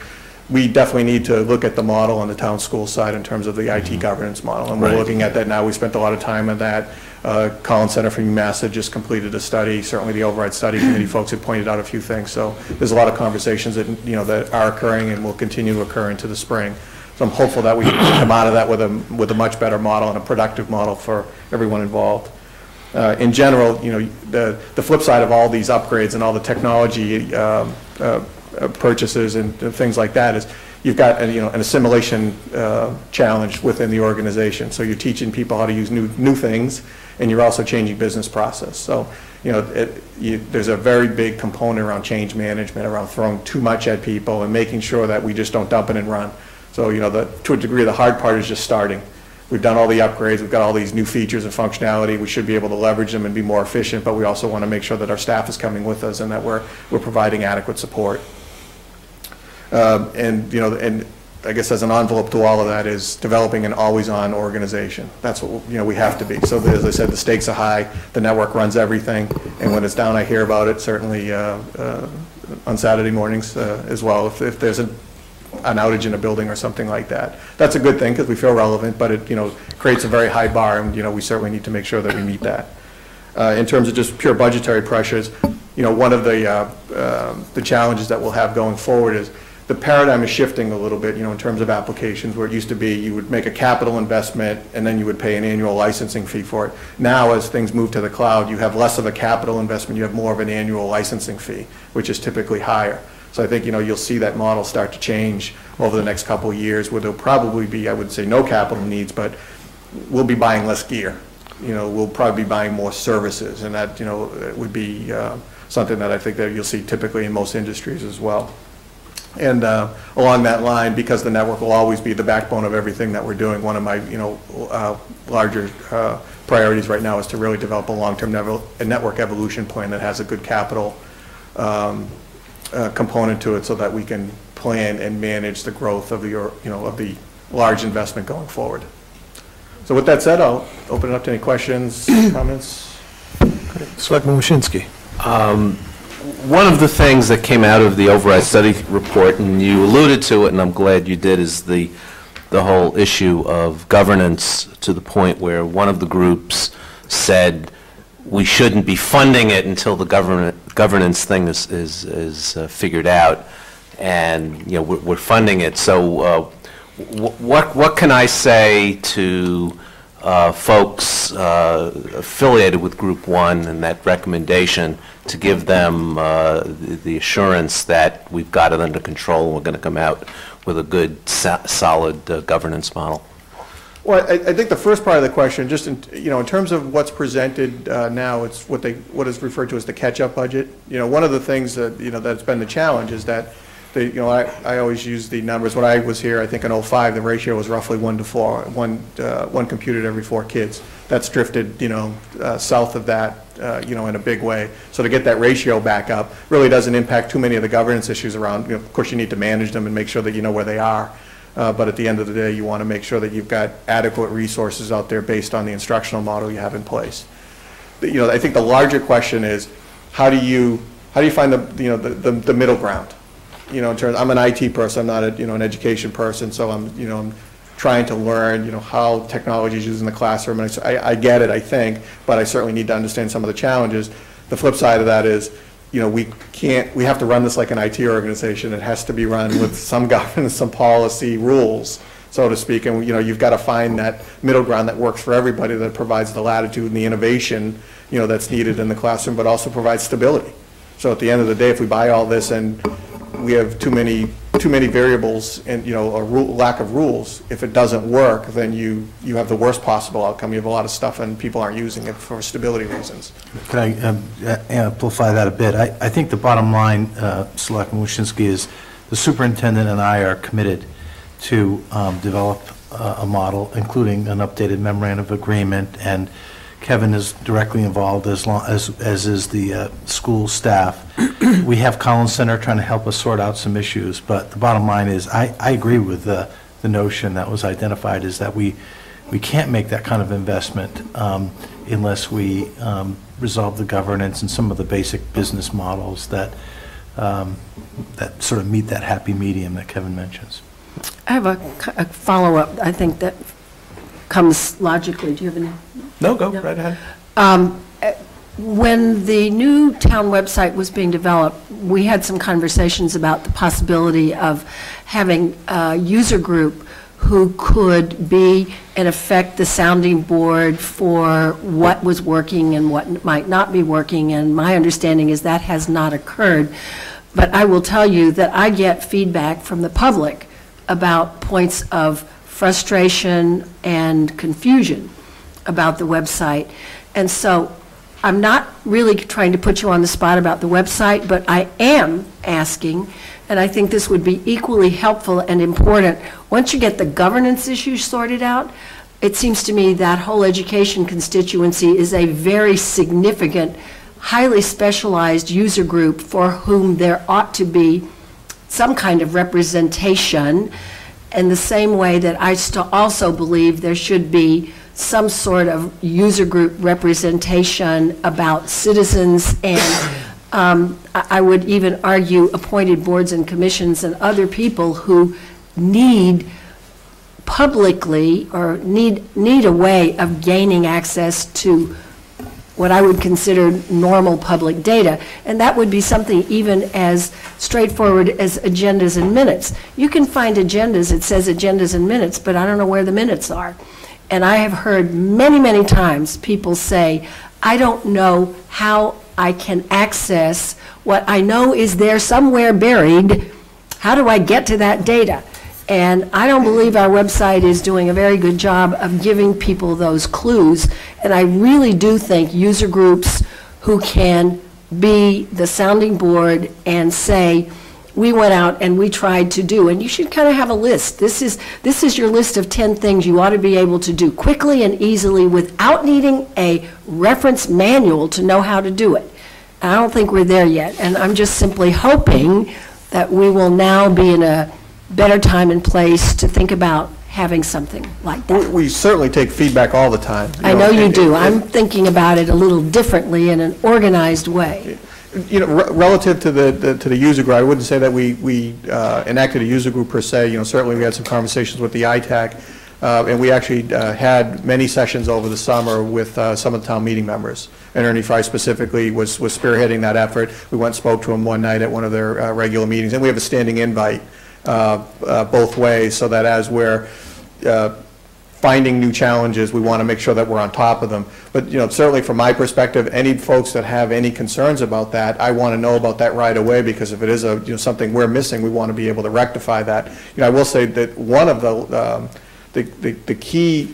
we definitely need to look at the model on the town school side in terms of the IT governance model, and we're looking at that now. We spent a lot of time on that. Collins Center for UMass had just completed a study. Certainly the Override Study Committee folks had pointed out a few things. So there's a lot of conversations that, that are occurring and will continue to occur into the spring. So I'm hopeful that we can come out of that with a much better model and a productive model for everyone involved. In general, the flip side of all these upgrades and all the technology purchases and things like that is you've got an assimilation challenge within the organization. So you're teaching people how to use new things, and you're also changing business process. So there's a very big component around change management, around throwing too much at people and making sure that we just don't dump it and run. So to a degree, the hard part is just starting. We've done all the upgrades, we've got all these new features and functionality, we should be able to leverage them and be more efficient, but we also want to make sure that our staff is coming with us and that we're providing adequate support. And I guess as an envelope to all of that is developing an always-on organization. That's what we have to be. So as I said, the stakes are high, the network runs everything, and when it's down I hear about it, certainly on Saturday mornings as well, if there's an outage in a building or something like that. That's a good thing because we feel relevant, but it creates a very high bar, and we certainly need to make sure that we meet that. In terms of just pure budgetary pressures, one of the challenges that we'll have going forward is the paradigm is shifting a little bit, in terms of applications, where it used to be you would make a capital investment and then you would pay an annual licensing fee for it. Now, as things move to the cloud, you have less of a capital investment, you have more of an annual licensing fee, which is typically higher. So I think, you'll see that model start to change over the next couple of years, where there'll probably be, I would say, no capital needs, but we'll be buying less gear. We'll probably be buying more services, and that, would be something that I think that you'll see typically in most industries as well. And along that line, because the network will always be the backbone of everything that we're doing, one of my, larger priorities right now is to really develop a long-term network evolution plan that has a good capital component to it, so that we can plan and manage the growth of the large investment going forward. So with that said, I'll open it up to any questions, comments. Selectman Waschinsky. One of the things that came out of the Override Study report, and you alluded to it, and I'm glad you did, is the whole issue of governance, to the point where one of the groups said we shouldn't be funding it until the governance thing is figured out, and we're funding it. So what can I say to folks affiliated with Group 1 and that recommendation to give them the assurance that we've got it under control and we're going to come out with a good, solid governance model? Well, I think the first part of the question, just in terms of what's presented now, it's what is referred to as the catch-up budget. One of the things that that's been the challenge is that I always use the numbers. When I was here, I think in '05, the ratio was roughly 1 to 4, one computer to every 4 kids. That's drifted, south of that, in a big way. So to get that ratio back up really doesn't impact too many of the governance issues around. Of course, you need to manage them and make sure that you know where they are. But at the end of the day, you want to make sure that you've got adequate resources out there based on the instructional model you have in place. I think the larger question is, how do you find the middle ground? In terms, I'm an IT person, I'm not an education person, so I'm trying to learn how technology is used in the classroom, and I get it, I think, but I certainly need to understand some of the challenges. The flip side of that is, we have to run this like an IT organization. It has to be run with some governance, some policy rules, so to speak, and you've got to find that middle ground that works for everybody, that provides the latitude and the innovation that's needed in the classroom, but also provides stability. So at the end of the day, if we buy all this and we have too many variables and, you know, a lack of rules. If it doesn't work, then you have the worst possible outcome. You have a lot of stuff and people aren't using it for stability reasons. Can I amplify that a bit? I think the bottom line, Selectman Waschinsky, is the superintendent and I are committed to develop a model, including an updated memorandum of agreement, and Kevin is directly involved as is the school staff. We have Collins Center trying to help us sort out some issues, but the bottom line is I agree with the notion that was identified, is that we can't make that kind of investment unless we resolve the governance and some of the basic business models that that sort of meet that happy medium that Kevin mentions. I have a follow-up, I think, that comes logically. Do you have any? No, go right ahead. When the new town website was being developed, we had some conversations about the possibility of having a user group who could be, in effect, the sounding board for what was working and what might not be working, and my understanding is that has not occurred. But I will tell you that I get feedback from the public about points of frustration and confusion about the website. And so I'm not really trying to put you on the spot about the website, but I am asking, and I think this would be equally helpful and important, once you get the governance issues sorted out, it seems to me that whole education constituency is a very significant, highly specialized user group for whom there ought to be some kind of representation, in the same way that I also believe there should be some sort of user group representation about citizens and I would even argue appointed boards and commissions and other people who need publicly or need a way of gaining access to what I would consider normal public data. And that would be something even as straightforward as agendas and minutes. You can find agendas, it says agendas and minutes, but I don't know where the minutes are. And I have heard many, many times people say, I don't know how I can access what I know is there somewhere buried. How do I get to that data? And I don't believe our website is doing a very good job of giving people those clues. And I really do think user groups who can be the sounding board and say, we went out and we tried to do, and you should kind of have a list. This is your list of 10 things you ought to be able to do quickly and easily without needing a reference manual to know how to do it. And I don't think we're there yet, and I'm just simply hoping that we will now be in a better time and place to think about having something like that. We certainly take feedback all the time. I know you do. I'm thinking about it a little differently in an organized way. You know, relative to the user group, I wouldn't say that we enacted a user group per se. You know, certainly we had some conversations with the ITAC, and we actually had many sessions over the summer with some of the town meeting members. And Ernie Fry specifically was spearheading that effort. We went and spoke to him one night at one of their regular meetings, and we have a standing invite both ways, so that as we're finding new challenges, we want to make sure that we're on top of them. But, you know, certainly from my perspective, any folks that have any concerns about that, I want to know about that right away, because if it is something we're missing, we want to be able to rectify that. You know, I will say that one of the key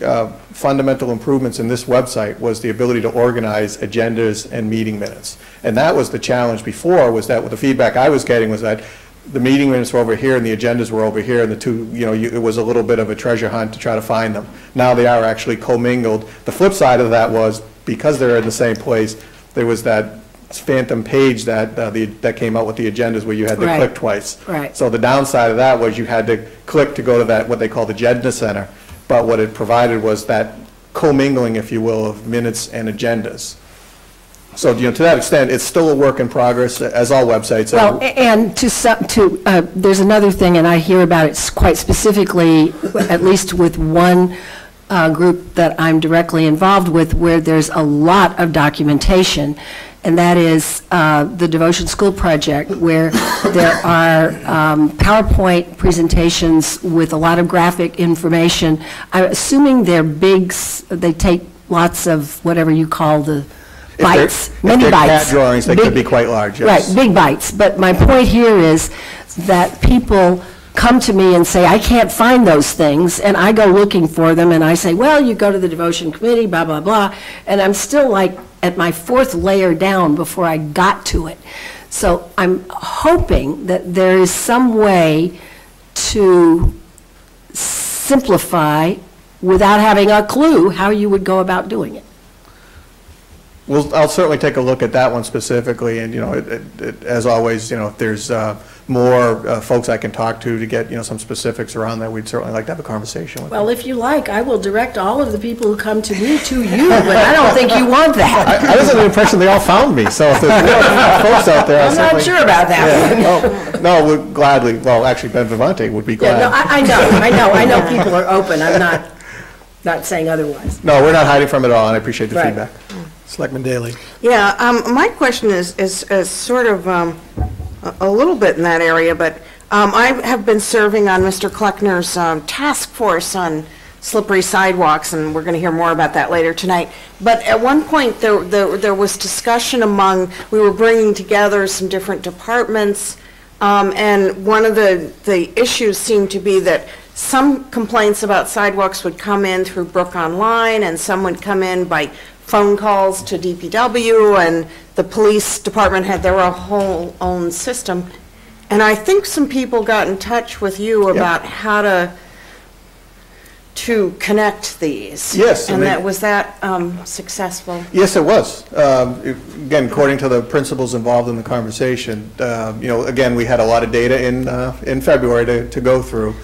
fundamental improvements in this website was the ability to organize agendas and meeting minutes. And that was the challenge before, was that the feedback I was getting was that the meeting minutes were over here and the agendas were over here, and the two, you know, it was a little bit of a treasure hunt to try to find them. Now they are actually commingled. The flip side of that was, because they're in the same place, there was that phantom page that that came out with the agendas where you had to click twice. Right. So the downside of that was you had to click to go to that, what they call the agenda center, but what it provided was that commingling, if you will, of minutes and agendas. So, you know, to that extent, it's still a work in progress, as all websites are. Well, and there's another thing, and I hear about it quite specifically, at least with one group that I'm directly involved with, where there's a lot of documentation, and that is the Devotion School Project, where there are PowerPoint presentations with a lot of graphic information. I'm assuming they're big, they take lots of whatever you call the bites, many If they're bites. CAD drawings, they could be quite large, yes. Right, big bites. But my point here is that people come to me and say, I can't find those things, and I go looking for them, and I say, well, you go to the devotion committee, blah, blah, blah, and I'm still like at my fourth layer down before I got to it. So I'm hoping that there is some way to simplify without having a clue how you would go about doing it. Well, I'll certainly take a look at that one specifically, and, as always, if there's more folks I can talk to get, some specifics around that, we'd certainly like to have a conversation with them. Well, if you like, I will direct all of the people who come to me to you, but I don't think you want that. I was under the impression they all found me, so if there's more folks out there, I'm not sure about that one. No, we'd gladly, well, actually, Ben Vivante would be glad. Yeah, no, I know people are open, I'm not saying otherwise. No, we're not hiding from it all, and I appreciate the Right. feedback. Selectman Daley. Yeah, my question is sort of a little bit in that area, but I have been serving on Mr. Kleckner's task force on slippery sidewalks, and we're going to hear more about that later tonight. But at one point, there was discussion we were bringing together some different departments, and one of the issues seemed to be that some complaints about sidewalks would come in through Brook Online, and some would come in by phone calls to DPW, and the police department had their whole own system. And I think some people got in touch with you about how to connect these. Yes. And was that successful? Yes, it was. Again, according to the principals involved in the conversation, again, we had a lot of data in February to go through.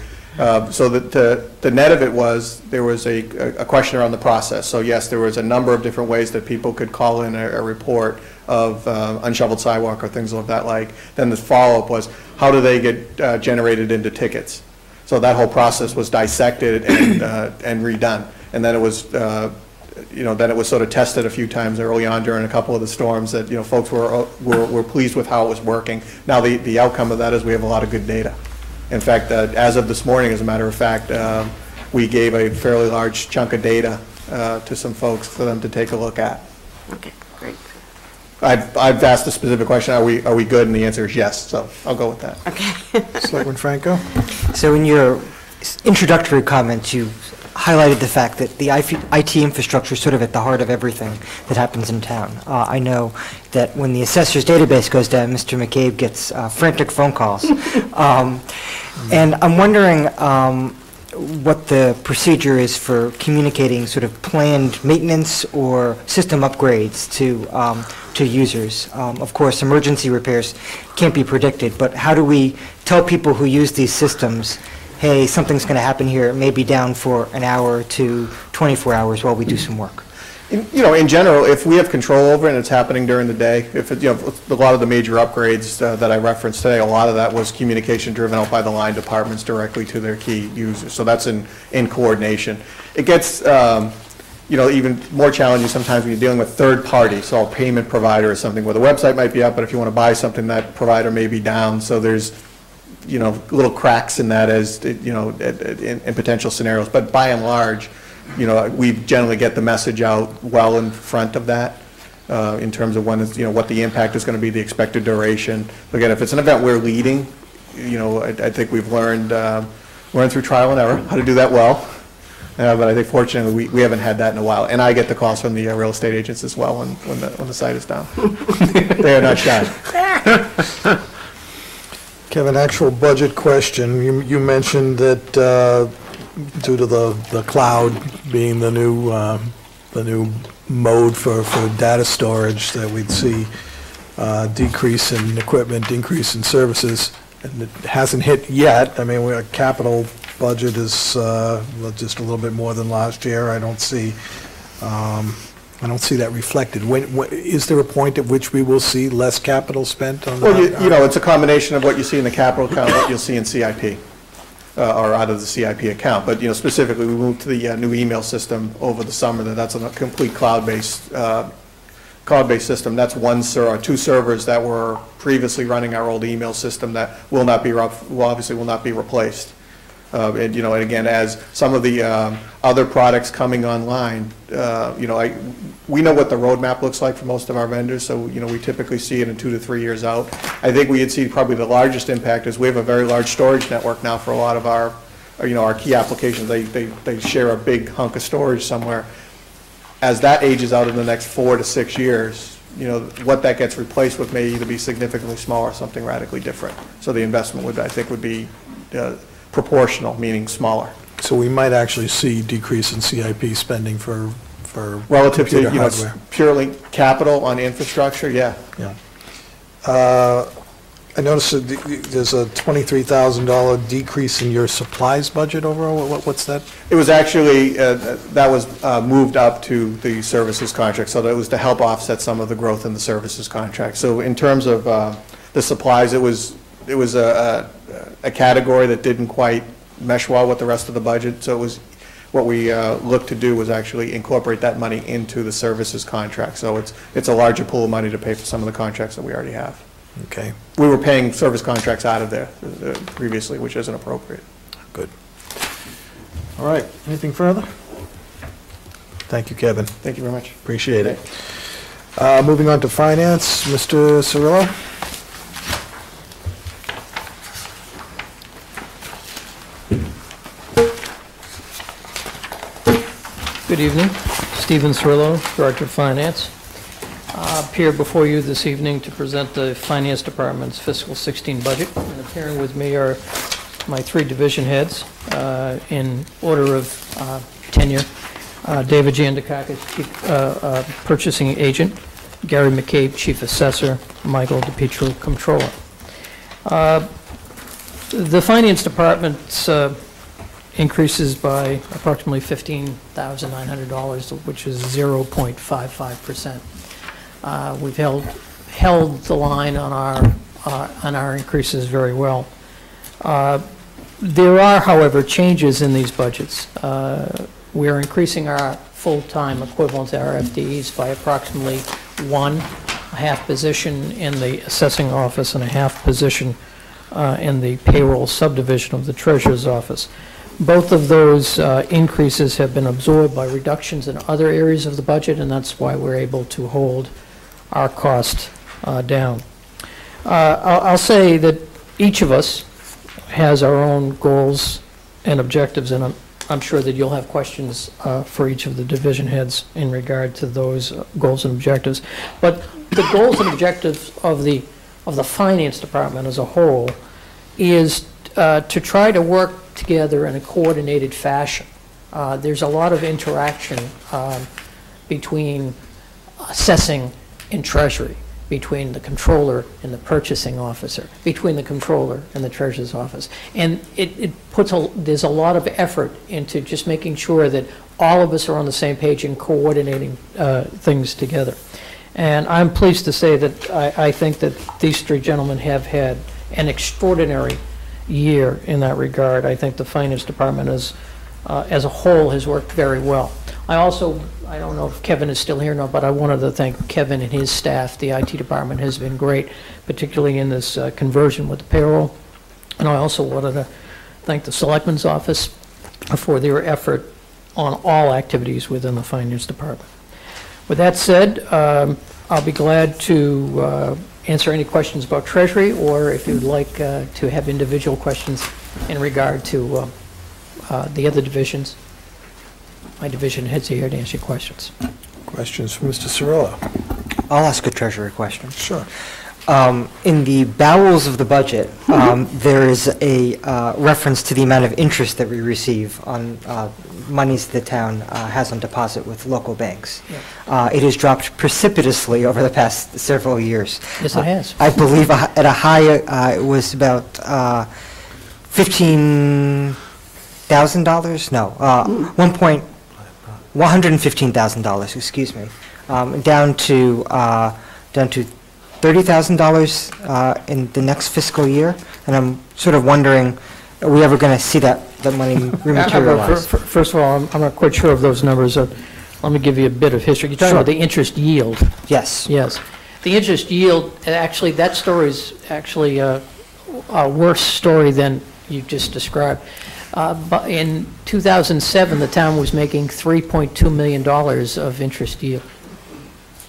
So the net of it was, there was a question around the process. So yes, there was a number of different ways that people could call in a report of unshoveled sidewalk or things of that like. Then the follow-up was, how do they get generated into tickets? So that whole process was dissected and redone. And then it was, then it was sort of tested a few times early on during a couple of the storms that, folks were pleased with how it was working. Now the outcome of that is we have a lot of good data. In fact, as of this morning, as a matter of fact, we gave a fairly large chunk of data to some folks for them to take a look at. Okay, great. I've asked a specific question, are we good? And the answer is yes, so I'll go with that. Okay. Selectman Franco? So in your introductory comments, you highlighted the fact that the IT infrastructure is sort of at the heart of everything that happens in town. I know that when the assessor's database goes down, Mr. McCabe gets frantic phone calls. And I'm wondering what the procedure is for communicating sort of planned maintenance or system upgrades to users. Of course, emergency repairs can't be predicted, but how do we tell people who use these systems, hey, something's going to happen here, it may be down for an hour to 24 hours while we do some work? In general, if we have control over it and it's happening during the day, if a lot of the major upgrades that I referenced today, a lot of that was communication driven out by the line departments directly to their key users. So that's in coordination. It gets, even more challenging sometimes when you're dealing with third parties, so a payment provider or something where the website might be up, but if you want to buy something, that provider may be down. So there's, little cracks in that as, in potential scenarios. But by and large, we generally get the message out well in front of that in terms of when it's, what the impact is going to be, the expected duration. Again, if it's an event we're leading, I think we've learned through trial and error how to do that well. But I think fortunately we haven't had that in a while. And I get the calls from the real estate agents as well when the site is down. They are not shy. Kevin, actual budget question. You mentioned that due to the cloud being the new mode for data storage, that we'd see decrease in equipment, increase in services, and it hasn't hit yet. I mean, our capital budget is just a little bit more than last year. I don't see that reflected. Is there a point at which we will see less capital spent on that? Well, it's a combination of what you see in the capital account and what you'll see in CIP. Or out of the CIP account, but specifically we moved to the new email system over the summer. That's a complete cloud-based system. That's two servers that were previously running our old email system that will obviously not be replaced. And, you know, and again, as some of the other products coming online, you know, we know what the roadmap looks like for most of our vendors, so, you know, we typically see it in 2 to 3 years out. I think we'd see probably the largest impact is we have a very large storage network now for a lot of our, you know, our key applications. They share a big hunk of storage somewhere. As that ages out in the next 4 to 6 years, you know, what that gets replaced with may either be significantly smaller or something radically different. So the investment would, I think, would be proportional, meaning smaller. So we might actually see decrease in CIP spending for relative to, you know, hardware. purely capital on infrastructure, yeah. Yeah. I noticed that there's a $23,000 decrease in your supplies budget overall. What's that? It was actually, that was moved up to the services contract, so that was to help offset some of the growth in the services contract. So in terms of the supplies, it was a category that didn't quite mesh well with the rest of the budget, so it was, what we looked to do was actually incorporate that money into the services contract. So it's a larger pool of money to pay for some of the contracts that we already have. Okay. We were paying service contracts out of there previously, which isn't appropriate. Good. All right. Anything further? Thank you, Kevin. Thank you very much. Appreciate it. Moving on to finance, Mr. Cirillo. Good evening. Stephen Cirillo, Director of Finance. Appear before you this evening to present the Finance Department's fiscal 16 budget. And appearing with me are my 3 division heads in order of tenure. David Jandakakis, Chief Purchasing Agent, Gary McCabe, Chief Assessor, Michael DePietro, Comptroller. The Finance Department's increases by approximately $15,900, which is 0.55%. We've held the line on our increases very well. There are, however, changes in these budgets. We are increasing our full-time equivalents, our FTEs, by approximately 1, a half position in the assessing office and a half position in the payroll subdivision of the treasurer's office. Both of those increases have been absorbed by reductions in other areas of the budget, and that's why we're able to hold our cost down. I'll say that each of us has our own goals and objectives, and I'm sure that you'll have questions for each of the division heads in regard to those goals and objectives. But the goals and objectives of the Finance Department as a whole is to try to work together in a coordinated fashion. There's a lot of interaction between assessing and treasury, between the controller and the purchasing officer, between the controller and the treasurer's office. And there's a lot of effort into just making sure that all of us are on the same page and coordinating things together. And I'm pleased to say that I think that these 3 gentlemen have had an extraordinary year in that regard. I think the Finance Department as a whole has worked very well. I don't know if Kevin is still here now, but I wanted to thank Kevin and his staff. The IT department has been great, particularly in this conversion with the payroll. And I also wanted to thank the Selectmen's office for their effort on all activities within the Finance Department. With that said, I'll be glad to answer any questions about Treasury, or if you'd like to have individual questions in regard to the other divisions. My division heads are here to answer questions. Questions for Mr. Cirillo? I'll ask a Treasury question. Sure. In the bowels of the budget, there is a reference to the amount of interest that we receive on monies the town has on deposit with local banks. Yeah. It has dropped precipitously over the past several years. Yes, it has. I believe at a high, it was about $15,000? No, $115,000, excuse me, down to $30,000 in the next fiscal year, and I'm sort of wondering, are we ever going to see that money rematerialize? First of all, I'm not quite sure of those numbers. Let me give you a bit of history. You're talking about the interest yield. Yes. Yes. The interest yield, actually, that story is actually a worse story than you just described. But in 2007, the town was making $3.2 million of interest yield.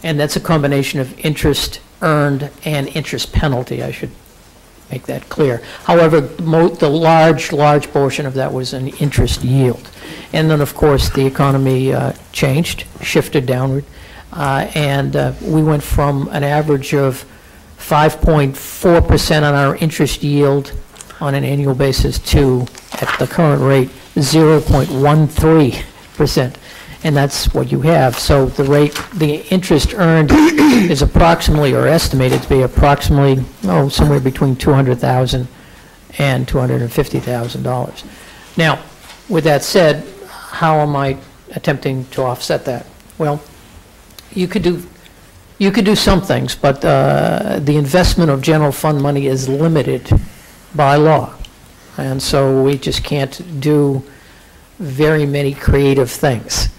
And that's a combination of interest earned and interest penalty, I should make that clear. However, the large portion of that was an interest yield. And then, of course, the economy changed, shifted downward, and we went from an average of 5.4% on our interest yield on an annual basis to, at the current rate, 0.13%. And that's what you have. So the rate, the interest earned is approximately, or estimated to be approximately, somewhere between $200,000 and $250,000. Now, with that said, how am I attempting to offset that? Well, you could do some things, but the investment of general fund money is limited by law. And so we just can't do very many creative things.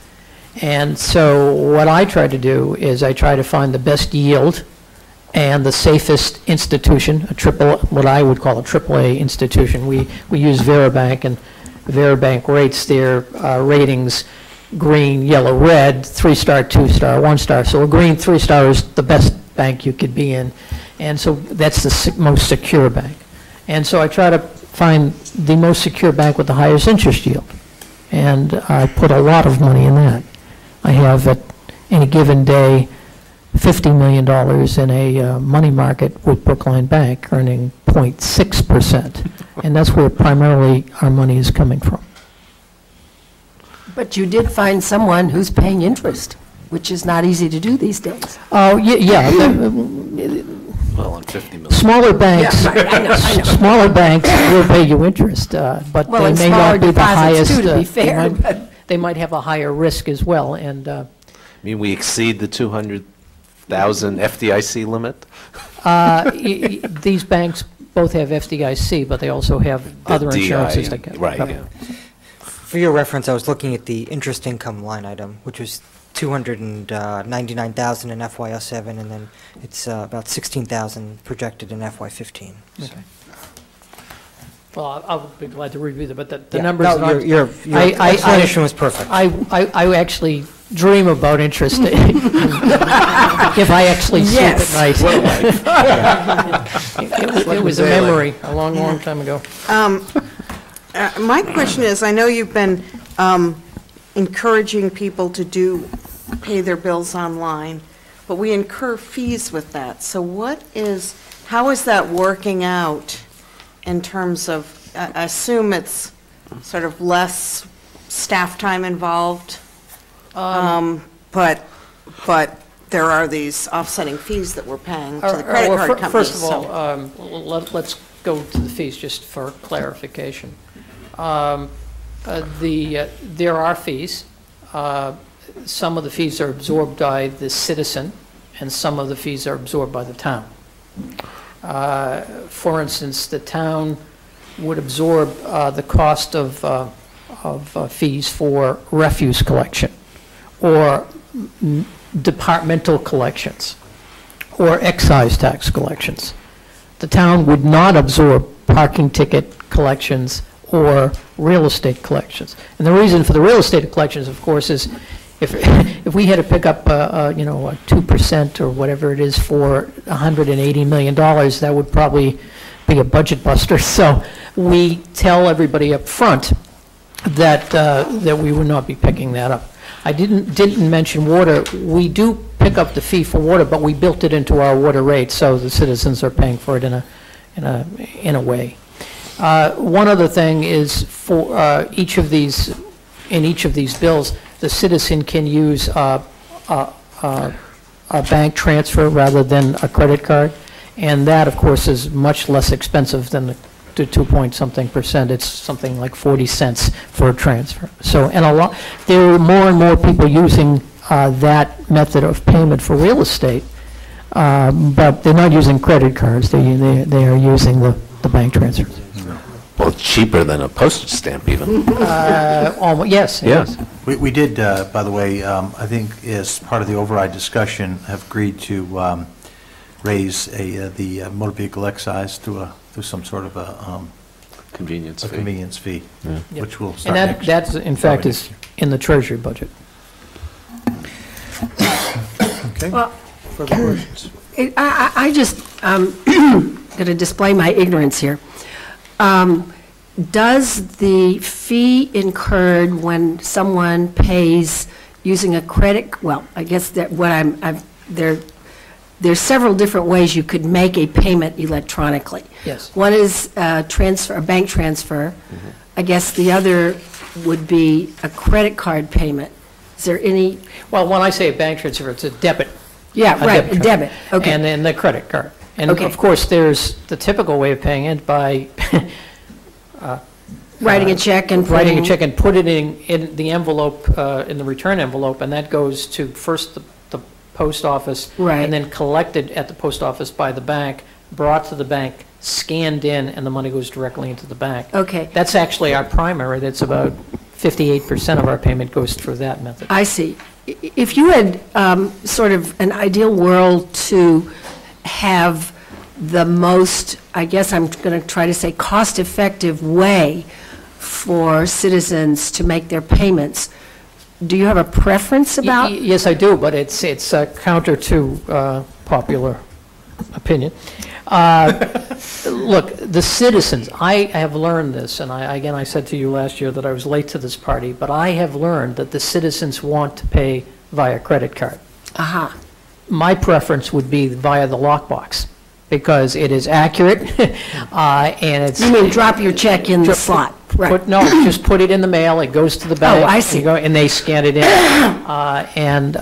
And so what I try to do is I try to find the best yield and the safest institution, what I would call a AAA institution. We use Veribank, and Veribank rates their ratings green, yellow, red, 3-star, 2-star, 1-star. So a green 3-star is the best bank you could be in. And so that's the most secure bank. And so I try to find the most secure bank with the highest interest yield. And I put a lot of money in that. I have at any given day $50 million in a money market with Brookline Bank earning 0.6%. And that's where primarily our money is coming from. But you did find someone who's paying interest, which is not easy to do these days. Oh, yeah. Well, on 50 million. Smaller banks, Yeah, right, I know. smaller banks will pay you interest, but Well, they and may smaller not be the deposits highest. too, to be fair, but- They might have a higher risk as well, and I mean, we exceed the 200,000 FDIC limit? these banks both have FDIC, but they also have other DI, insurances that get. right, yeah. For your reference, I was looking at the interest income line item, which was $299,000 in FY07, and then it's about $16,000 projected in FY15. Okay. Well, I'll be glad to review that, but the Yeah, numbers no, aren't... your explanation was perfect. I actually dream about interest if I actually sleep at night. It was a memory a long time ago. My question is, I know you've been encouraging people to pay their bills online, but we incur fees with that. So how is that working out in terms of, I assume it's sort of less staff time involved, but there are these offsetting fees that we're paying to the credit card companies. First of all, let's go to the fees just for clarification. There are fees. Some of the fees are absorbed by the citizen, and some of the fees are absorbed by the town. For instance, the town would absorb the cost of fees for refuse collection, or departmental collections, or excise tax collections. The town would not absorb parking ticket collections or real estate collections. And the reason for the real estate collections, of course, is if we had to pick up, a 2% or whatever it is for $180 million, that would probably be a budget buster. So we tell everybody up front that we would not be picking that up. I didn't mention water. We do pick up the fee for water, but we built it into our water rate, so the citizens are paying for it in a way. One other thing is for each of these bills, the citizen can use a bank transfer rather than a credit card, and that, of course, is much less expensive than the 2-point-something%. It's something like 40 cents for a transfer. So, and there are more and more people using that method of payment for real estate, but they're not using credit cards. They are using the bank transfers. Well, it's cheaper than a postage stamp, even. Yes. Yes. We did, by the way, I think as part of the override discussion, have agreed to raise the motor vehicle excise through some sort of a convenience fee. A convenience fee, Yeah. which will And start that, next. that's, in fact, is in the treasury budget. Okay, Well, further questions? I just, going to display my ignorance here. Does the fee incurred when someone pays using a credit, well, I guess that what there's several different ways you could make a payment electronically. Yes. One is transfer, a bank transfer. I guess the other would be a credit card payment. Is there any? Well, when I say a bank transfer, it's a debit. Yeah, right, a debit, okay. And then the credit card. And Okay. of course, there's the typical way of paying it by Writing a check and writing a putting- check and put it in the envelope, in the return envelope, and that goes to first the post office. Right. And then collected at the post office by the bank, brought to the bank, scanned in, and the money goes directly into the bank. Okay. That's actually our primary. That's about 58% of our payment goes through that method. I see. If you had sort of an ideal world to have the most, I guess I'm going to try to say, cost-effective way for citizens to make their payments, do you have a preference about? Yes, I do, but it's counter to popular opinion. Look, the citizens, I have learned this, and I said to you last year that I was late to this party, but I have learned that the citizens want to pay via credit card. Aha. My preference would be via the lockbox, because it is accurate, and it's... You mean drop your check in the slot? Right. No, just put it in the mail, it goes to the bank. Oh, I see. And they scan it in. And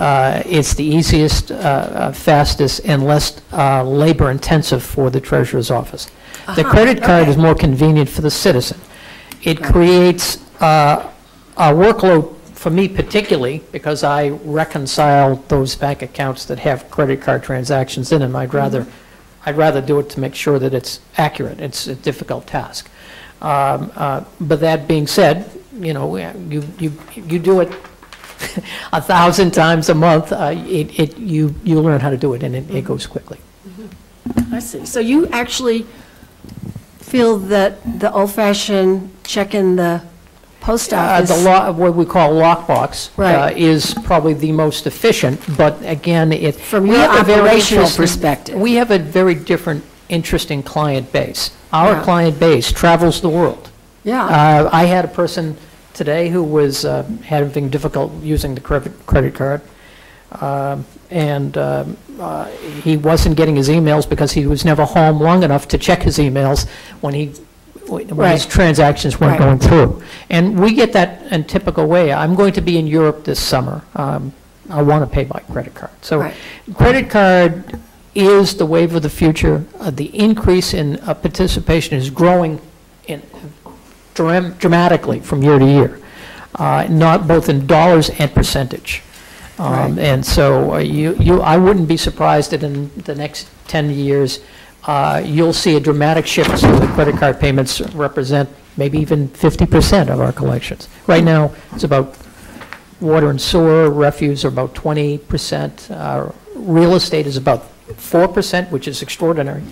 it's the easiest, fastest, and less labor-intensive for the treasurer's office. The credit card is more convenient for the citizen. It creates a workload for me particularly, because I reconcile those bank accounts that have credit card transactions in them. I'd rather do it to make sure that it's accurate. It's a difficult task. But that being said, you know, you do it 1,000 times a month, you learn how to do it, and it goes quickly. I see. So you actually feel that the old-fashioned check in the post office... What we call lockbox Right. is probably the most efficient, but again, From your operational perspective. We have a very different, interesting client base. Our Yeah. client base travels the world. Yeah. I had a person today who was having difficult using the credit card, and he wasn't getting his emails because he was never home long enough to check his emails when his transactions weren't going through. And we get that in typical way. I'm going to be in Europe this summer. I want to pay by credit card. So credit card is the wave of the future. The increase in participation is growing dramatically from year to year, not both in dollars and percentage. And so I wouldn't be surprised that in the next 10 years, you'll see a dramatic shift so the credit card payments represent maybe even 50% of our collections. Right now, it's about water and sewer, refuse are about 20%, real estate is about 4%, which is extraordinary.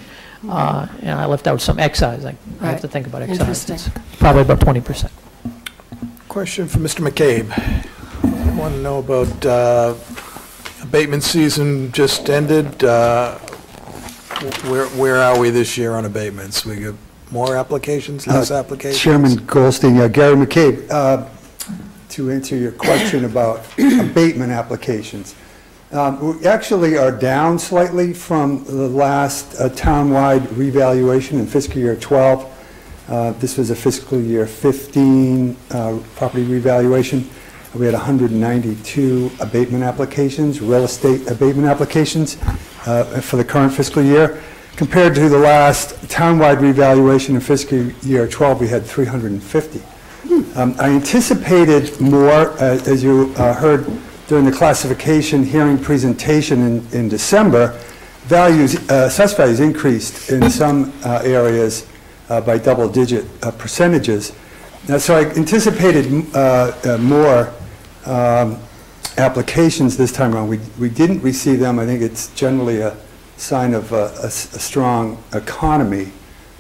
And I left out some excise. I have to think about excise. Interesting. It's probably about 20%. Question for Mr. McCabe. I want to know about abatement season just ended. Where are we this year on abatements? We get more applications, less applications? Chairman Goldstein, Gary McCabe, to answer your question about abatement applications. We actually are down slightly from the last townwide revaluation in fiscal year 12. This was a fiscal year 15 property revaluation. We had 192 abatement applications, real estate abatement applications for the current fiscal year. Compared to the last townwide revaluation in fiscal year 12, we had 350. I anticipated more, as you heard during the classification hearing presentation in December. Assessed values increased in some areas by double-digit percentages. So I anticipated more applications this time around. We didn't receive them. I think it's generally a sign of a strong economy.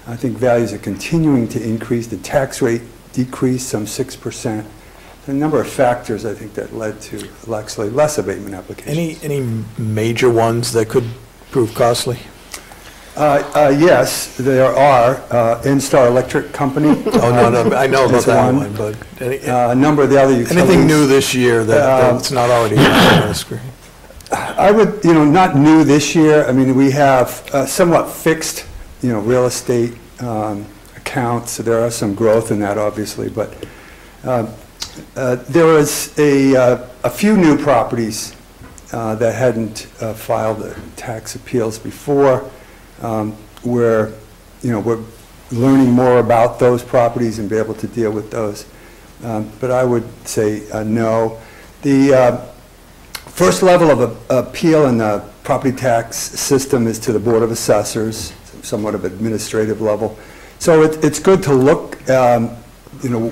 I think values are continuing to increase. The tax rate decreased some 6%. A number of factors, I think, that led to actually less abatement applications. Any major ones that could prove costly? Yes, there are. Instar Electric Company. Oh, no, I know about that one, but a number of the other utilities. Anything new this year that's not already on the screen? I would, not new this year. I mean, we have somewhat fixed, real estate accounts, so there are some growth in that, obviously, but there was a few new properties that hadn't filed tax appeals before. We're learning more about those properties and be able to deal with those. But I would say no. The first level of appeal in the property tax system is to the Board of Assessors, somewhat of administrative level. So it's good to look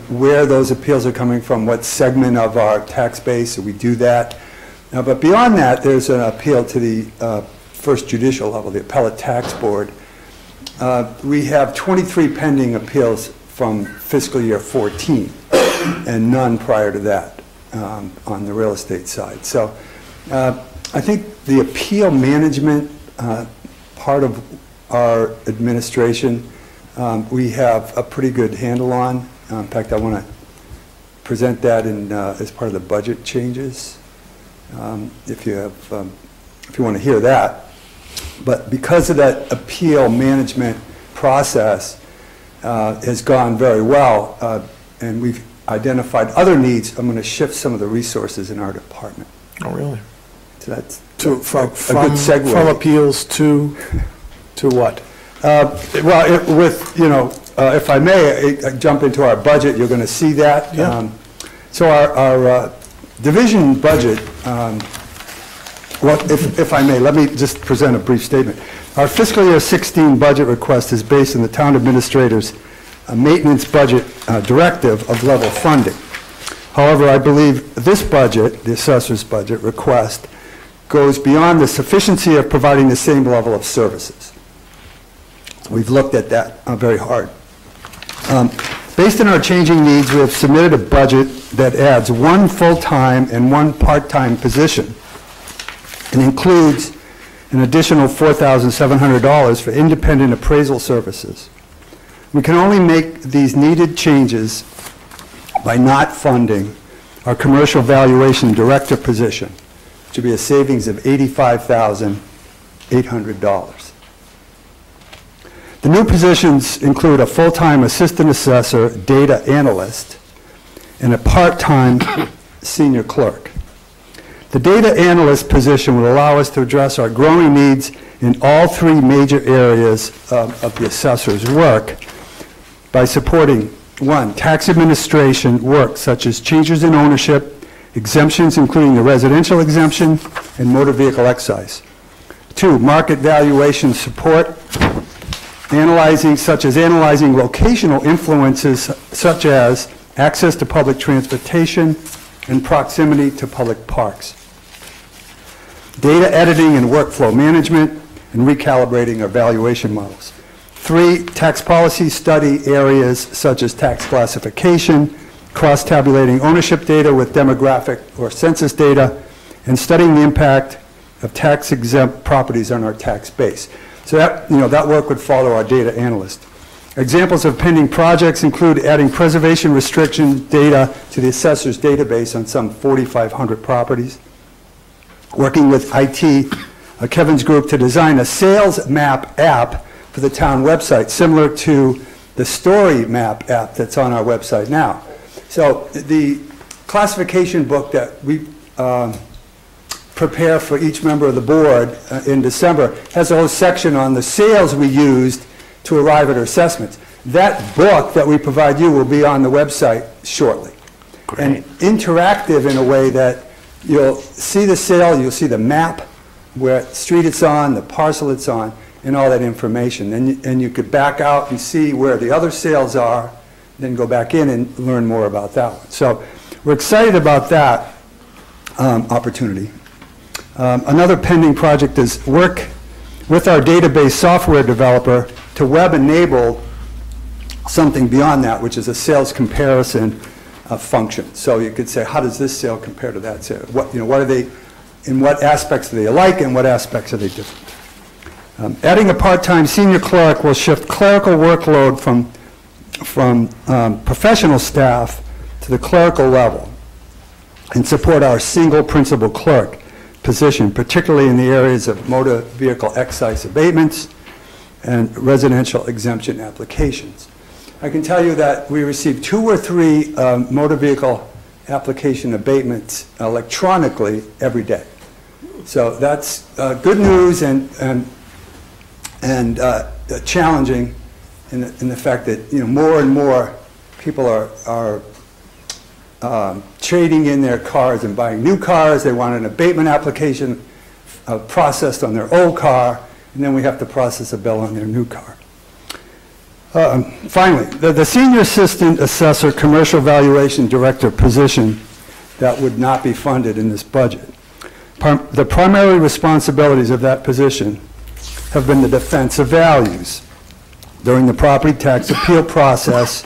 where those appeals are coming from, what segment of our tax base, so we do that. But beyond that, there's an appeal to the first judicial level, the Appellate Tax Board. We have 23 pending appeals from fiscal year 14 and none prior to that on the real estate side. So I think the appeal management part of our administration we have a pretty good handle on. In fact, I want to present that as part of the budget changes, if you want to hear that. But because of that appeal management process has gone very well, and we've identified other needs, I'm going to shift some of the resources in our department. Oh, really? So that's from a good segue. From appeals to what? If I may, I jump into our budget, you're going to see that. Yeah. So our division budget, if I may, let me just present a brief statement. Our fiscal year 16 budget request is based on the town administrator's maintenance budget directive of level funding. However, I believe this budget, the assessor's budget request, goes beyond the sufficiency of providing the same level of services. We've looked at that very hard. Based on our changing needs, we have submitted a budget that adds one full-time and one part-time position and includes an additional $4,700 for independent appraisal services. We can only make these needed changes by not funding our commercial valuation director position, which would be a savings of $85,800. The new positions include a full-time assistant assessor, data analyst, and a part-time senior clerk. The data analyst position will allow us to address our growing needs in all three major areas of the assessor's work by supporting, one, tax administration work such as changes in ownership, exemptions including the residential exemption, and motor vehicle excise. Two, market valuation support, analyzing locational influences such as access to public transportation and proximity to public parks. Data editing and workflow management, and recalibrating our valuation models. Three, tax policy study areas such as tax classification, cross-tabulating ownership data with demographic or census data, and studying the impact of tax-exempt properties on our tax base. So that work would follow our data analyst. Examples of pending projects include adding preservation restriction data to the assessor's database on some 4,500 properties, working with IT, Kevin's group, to design a sales map app for the town website, similar to the story map app that's on our website now. So the classification book that we prepare for each member of the board in December has a whole section on the sales we used to arrive at our assessments. That book that we provide you will be on the website shortly. Great. And interactive in a way that you'll see the sale, you'll see the map, where street it's on, the parcel it's on, and all that information. And you could back out and see where the other sales are, then go back in and learn more about that one. So we're excited about that opportunity. Another pending project is work with our database software developer to web-enable something beyond that, which is a sales comparison function. So you could say, how does this sale compare to that sale? What are they, in what aspects are they alike, and what aspects are they different? Adding a part-time senior clerk will shift clerical workload from professional staff to the clerical level and support our single principal clerk position, particularly in the areas of motor vehicle excise abatements and residential exemption applications. I can tell you that we receive 2 or 3 motor vehicle application abatements electronically every day. So that's good news and challenging in the fact that more and more people are trading in their cars and buying new cars. They want an abatement application processed on their old car, and then we have to process a bill on their new car. Finally, the Senior Assistant Assessor Commercial Valuation Director position that would not be funded in this budget. The primary responsibilities of that position have been the defense of values during the property tax appeal process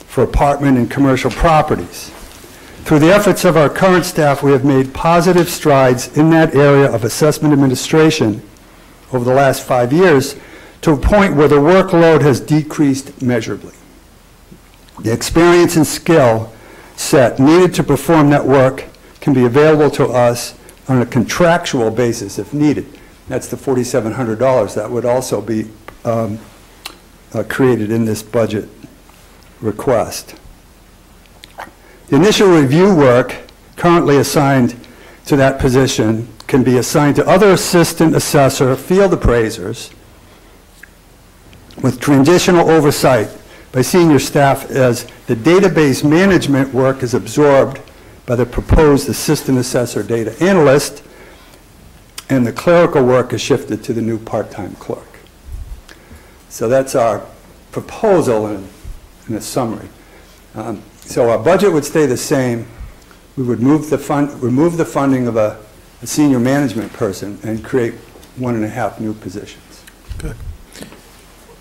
for apartment and commercial properties. Through the efforts of our current staff, we have made positive strides in that area of assessment administration over the last 5 years to a point where the workload has decreased measurably. The experience and skill set needed to perform that work can be available to us on a contractual basis if needed. That's the $4,700 that would also be created in this budget request. The initial review work currently assigned to that position can be assigned to other assistant assessor field appraisers with transitional oversight by senior staff as the database management work is absorbed by the proposed assistant assessor data analyst, and the clerical work is shifted to the new part-time clerk. So that's our proposal in a summary. So our budget would stay the same. We would remove the funding of a senior management person and create 1.5 new positions. Good.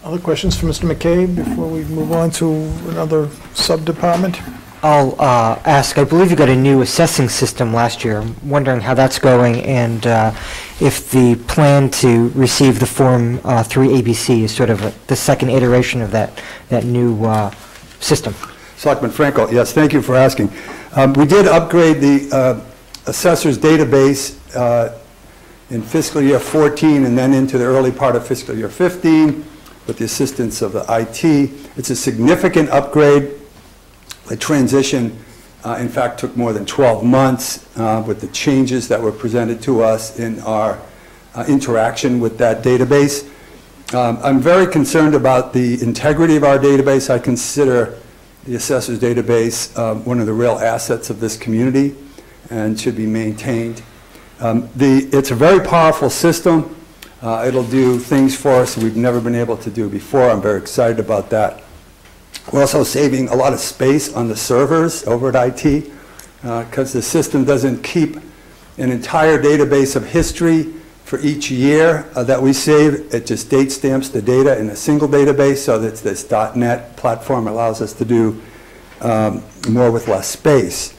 Other questions for Mr. McCabe before we move on to another sub-department? I'll ask, I believe you got a new assessing system last year. I'm wondering how that's going and if the plan to receive the Form 3 ABC is sort of the second iteration of that new system. Selectman Franco, yes, thank you for asking. We did upgrade the assessor's database in fiscal year 14 and then into the early part of fiscal year 15 with the assistance of the IT. It's a significant upgrade. The transition, in fact, took more than 12 months with the changes that were presented to us in our interaction with that database. I'm very concerned about the integrity of our database. I consider the assessor's database one of the real assets of this community and should be maintained. It's a very powerful system. It'll do things for us we've never been able to do before. I'm very excited about that. We're also saving a lot of space on the servers over at IT because the system doesn't keep an entire database of history for each year that we save. It just date stamps the data in a single database, so that this .NET platform allows us to do more with less space.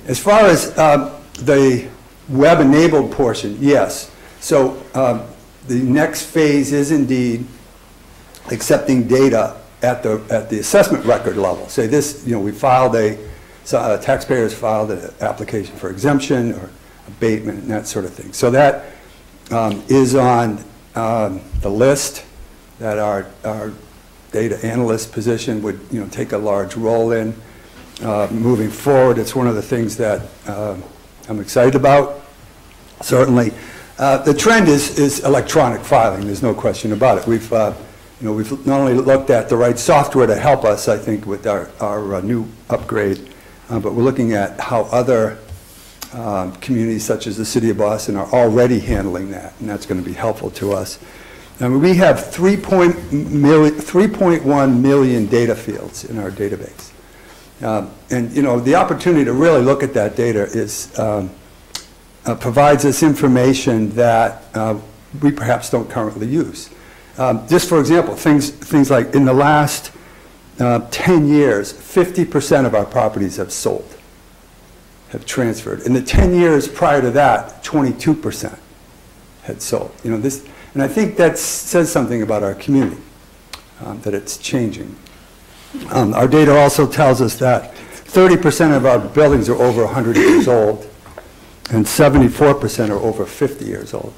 As far as the web-enabled portion, yes. So the next phase is indeed accepting data at the assessment record level. Say this, we filed taxpayers filed an application for exemption or abatement and that sort of thing. So that is on the list that our data analyst position would take a large role in moving forward. It's one of the things that I'm excited about. Certainly, the trend is electronic filing. There's no question about it. We've not only looked at the right software to help us, I think, with our new upgrade, but we're looking at how other communities such as the City of Boston are already handling that, and that's going to be helpful to us. We have 3.1 million data fields in our database. And the opportunity to really look at that data provides us information that we perhaps don't currently use. Just for example, things like in the last 10 years, 50% of our properties have sold, have transferred. In the 10 years prior to that, 22% had sold. You know, this, and I think that says something about our community, that it's changing. Our data also tells us that 30% of our buildings are over 100 years old, and 74% are over 50 years old.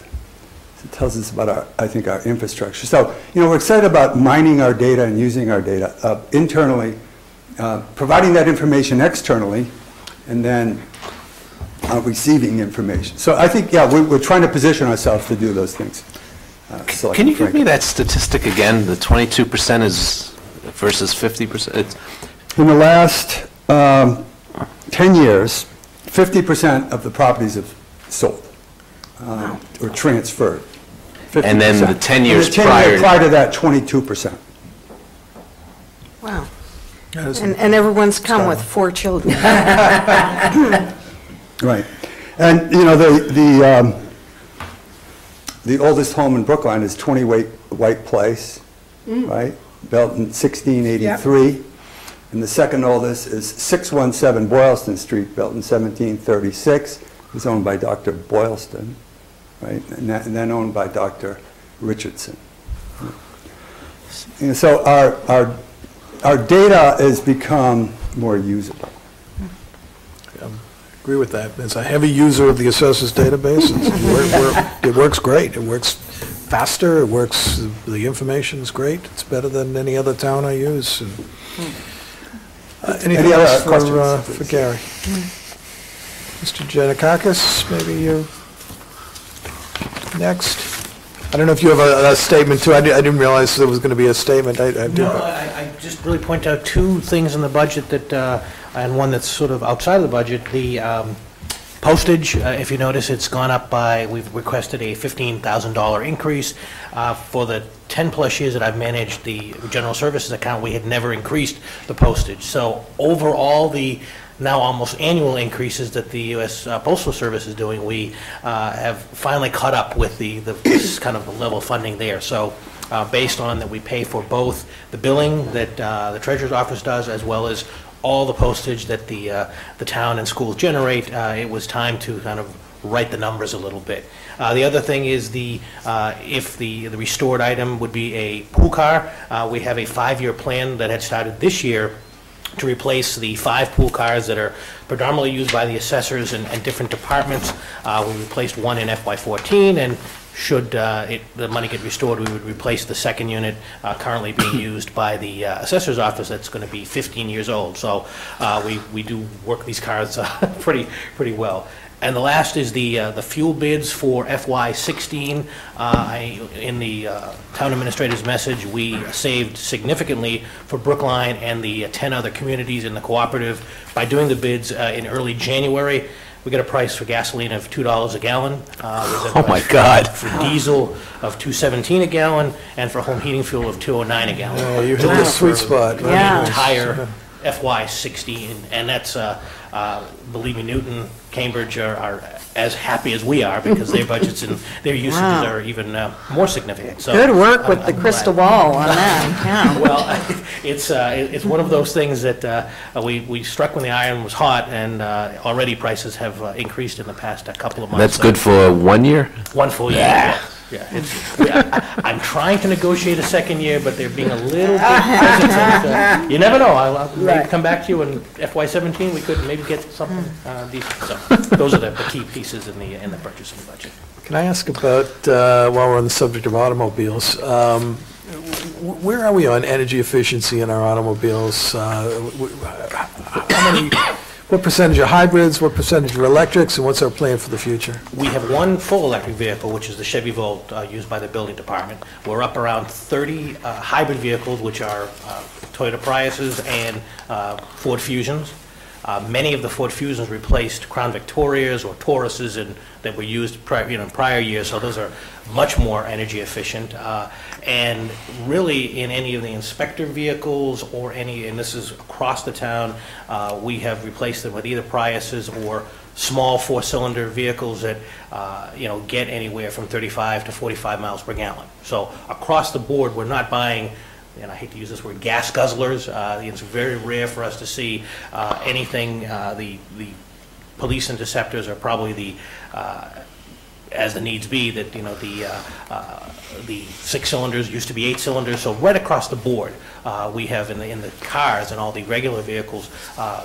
It tells us about our, I think, our infrastructure. So, you know, we're excited about mining our data and using our data internally, providing that information externally, and then receiving information. So I think, yeah, we're trying to position ourselves to do those things. Can you give me that statistic again? The 22% is versus 50%? In the last 10 years, 50% of the properties have sold or transferred. 50%. And then the 10 years and the 10 years prior to that, 22%. Wow. And everyone's come with 4 children. Right. And, you know, the oldest home in Brookline is 20 White Place, right? Built in 1683. Yep. And the second oldest is 617 Boylston Street, built in 1736. It was owned by Dr. Boylston, right? And then owned by Dr. Richardson. And so our data has become more usable. Agree with that. As a heavy user of the assessors database, it works great. It works faster. It works. The information is great. It's better than any other town I use. And, anything else for Gary? Mr. Janikakis, maybe you next. I don't know if you have a statement too. I didn't realize there was going to be a statement. I just really point out 2 things in the budget that. And one that's sort of outside of the budget, the postage, if you notice, it's gone up by, we've requested a $15,000 increase. For the 10-plus years that I've managed the general services account, we had never increased the postage. So overall, the now almost annual increases that the U.S. Postal Service is doing, we have finally caught up with this kind of level of funding there. So based on that, we pay for both the billing that the Treasurer's Office does, as well as all the postage that the town and schools generate. It was time to kind of write the numbers a little bit. The other thing is if the restored item would be a pool car. We have a 5-year plan that had started this year to replace the 5 pool cars that are predominantly used by the assessors and different departments. We replaced one in FY14, and should the money get restored, we would replace the second unit currently being used by the assessor's office that's going to be 15 years old. So we do work these cars pretty well. And the last is the fuel bids for FY16. In the town administrator's message, we saved significantly for Brookline and the 10 other communities in the cooperative by doing the bids in early January. We got a price for gasoline of $2 a gallon. Oh my God! For diesel of $2.17 a gallon, and for home heating fuel of $2.09 a gallon. Oh, you hit the sweet spot. Yeah. The entire FY16, and that's believe me, Newton, Cambridge are as happy as we are because their budgets and their usages are even more significant. So good work with the crystal ball on that. Yeah. Well, it's one of those things that we struck when the iron was hot, and already prices have increased in the past couple of months. That's good for 1 year? 1 full year. Yeah. I'm trying to negotiate a second year, but they're being a little bit hesitant. You never know. I'll maybe come back to you in FY17. We could maybe get something decent. So those are the key pieces in the purchasing budget. Can I ask about, while we're on the subject of automobiles, where are we on energy efficiency in our automobiles? What percentage are hybrids, what percentage are electrics, and what's our plan for the future? We have one full electric vehicle, which is the Chevy Volt used by the building department. We're up around 30 hybrid vehicles, which are Toyota Priuses and Ford Fusions. Many of the Ford Fusions replaced Crown Victorias or Tauruses that were used in prior years, so those are much more energy efficient. And really, in any of the inspector vehicles or any, and this is across the town, we have replaced them with either Priuses or small four-cylinder vehicles that, get anywhere from 35 to 45 miles per gallon. So across the board, we're not buying, and I hate to use this word, gas guzzlers. It's very rare for us to see anything. The police interceptors are probably the, as the needs be, that, the 6 cylinders used to be 8 cylinders. So right across the board, we have in the cars and all the regular vehicles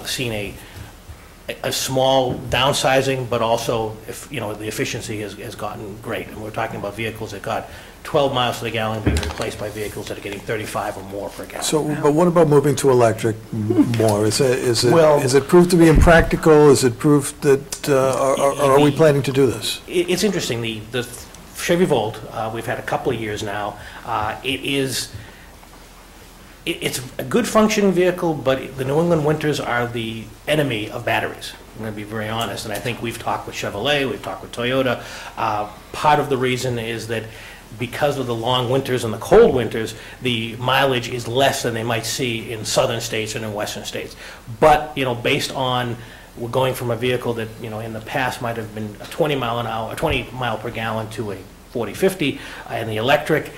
seen a small downsizing, but also, the efficiency has gotten great. And we're talking about vehicles that got 12 miles to the gallon being replaced by vehicles that are getting 35 or more per gallon. So, but what about moving to electric more? Is it proved to be impractical? Is it proved that, or are we planning to do this? It's interesting. The Chevy Volt, we've had a couple of years now. It's a good functioning vehicle, but the New England winters are the enemy of batteries. I'm going to be very honest, and I think we've talked with Chevrolet, we've talked with Toyota. Part of the reason is that because of the long winters and the cold winters, the mileage is less than they might see in southern states and in western states. But, based on, we're going from a vehicle that, in the past might have been a 20 mile per gallon to a 40, 50, and the electric,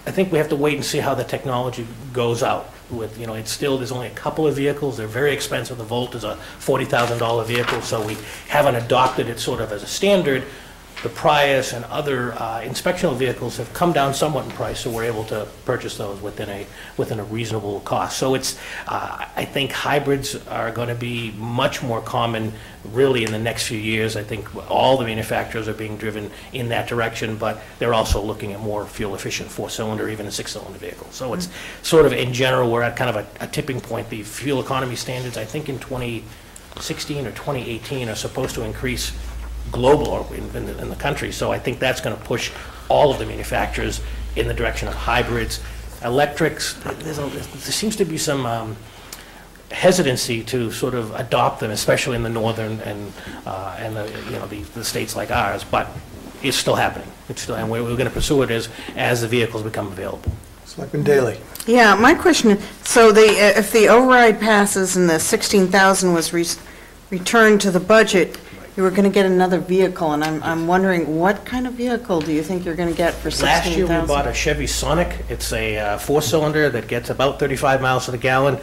I think we have to wait and see how the technology goes out. With, there's only a couple of vehicles. They're very expensive. The Volt is a $40,000 vehicle, so we haven't adopted it sort of as a standard. The Prius and other inspectional vehicles have come down somewhat in price, so we're able to purchase those within a reasonable cost. So I think hybrids are going to be much more common really in the next few years. I think all the manufacturers are being driven in that direction, but they're also looking at more fuel-efficient four-cylinder, even a six-cylinder vehicle. So it's sort of, in general, we're at kind of a tipping point. The fuel economy standards, I think in 2016 or 2018, are supposed to increase global or in the country. So I think that's going to push all of the manufacturers in the direction of hybrids. Electrics, there seems to be some hesitancy to sort of adopt them, especially in the northern and the states like ours, but it's still happening. And we're going to pursue it as the vehicles become available. Selectman Daley. Yeah, my question, so if the override passes and the 16,000 was returned to the budget, you were going to get another vehicle, and I'm wondering, what kind of vehicle do you think you're going to get for 16,000? Last year we bought a Chevy Sonic. It's a four-cylinder that gets about 35 miles to the gallon.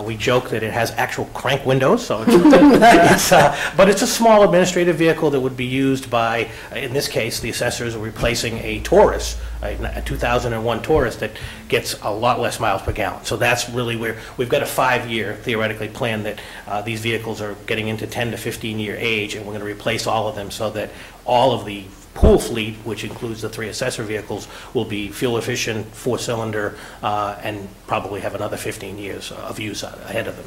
We joke that it has actual crank windows, so but it's a small administrative vehicle that would be used by, in this case, the assessors are replacing a Taurus, a 2001 Taurus that gets a lot less miles per gallon. So that's really where we've got a 5-year theoretically plan that these vehicles are getting into 10 to 15-year age, and we're going to replace all of them so that all of the pool fleet, which includes the 3 assessor vehicles, will be fuel efficient, four-cylinder, and probably have another 15 years of use ahead of them.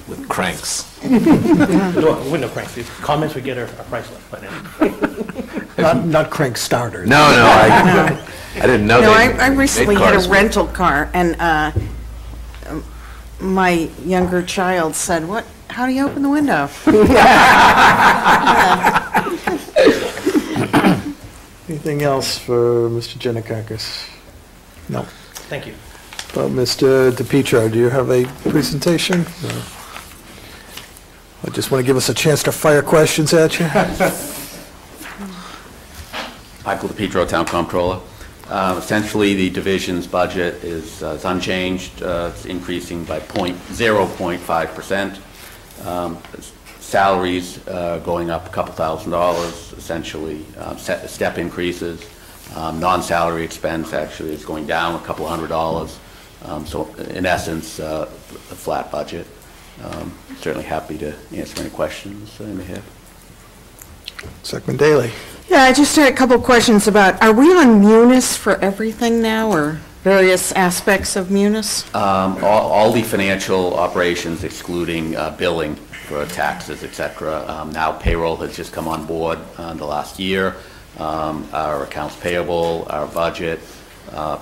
With cranks. Window cranks. The comments we get are priceless. But not crank starters. No, I didn't know that. I recently had a rental car, and my younger child said, how do you open the window? Anything else for Mr. Janikakis? No. Thank you. Mr. DePietro, do you have a presentation? No. I just want to give us a chance to fire questions at you. Michael DePietro, Town Comptroller. Essentially, the division's budget is unchanged. It's increasing by 0.5%. Salaries going up a couple $1,000, essentially step increases. Non-salary expense actually is going down a couple $100. So in essence, a flat budget. Certainly happy to answer any questions you may have. Selectman Daley. Yeah, I just had a couple questions about, are we on Munis for everything now, or various aspects of Munis? All the financial operations excluding billing for taxes, et cetera. Now payroll has just come on board the last year. Our accounts payable, our budget,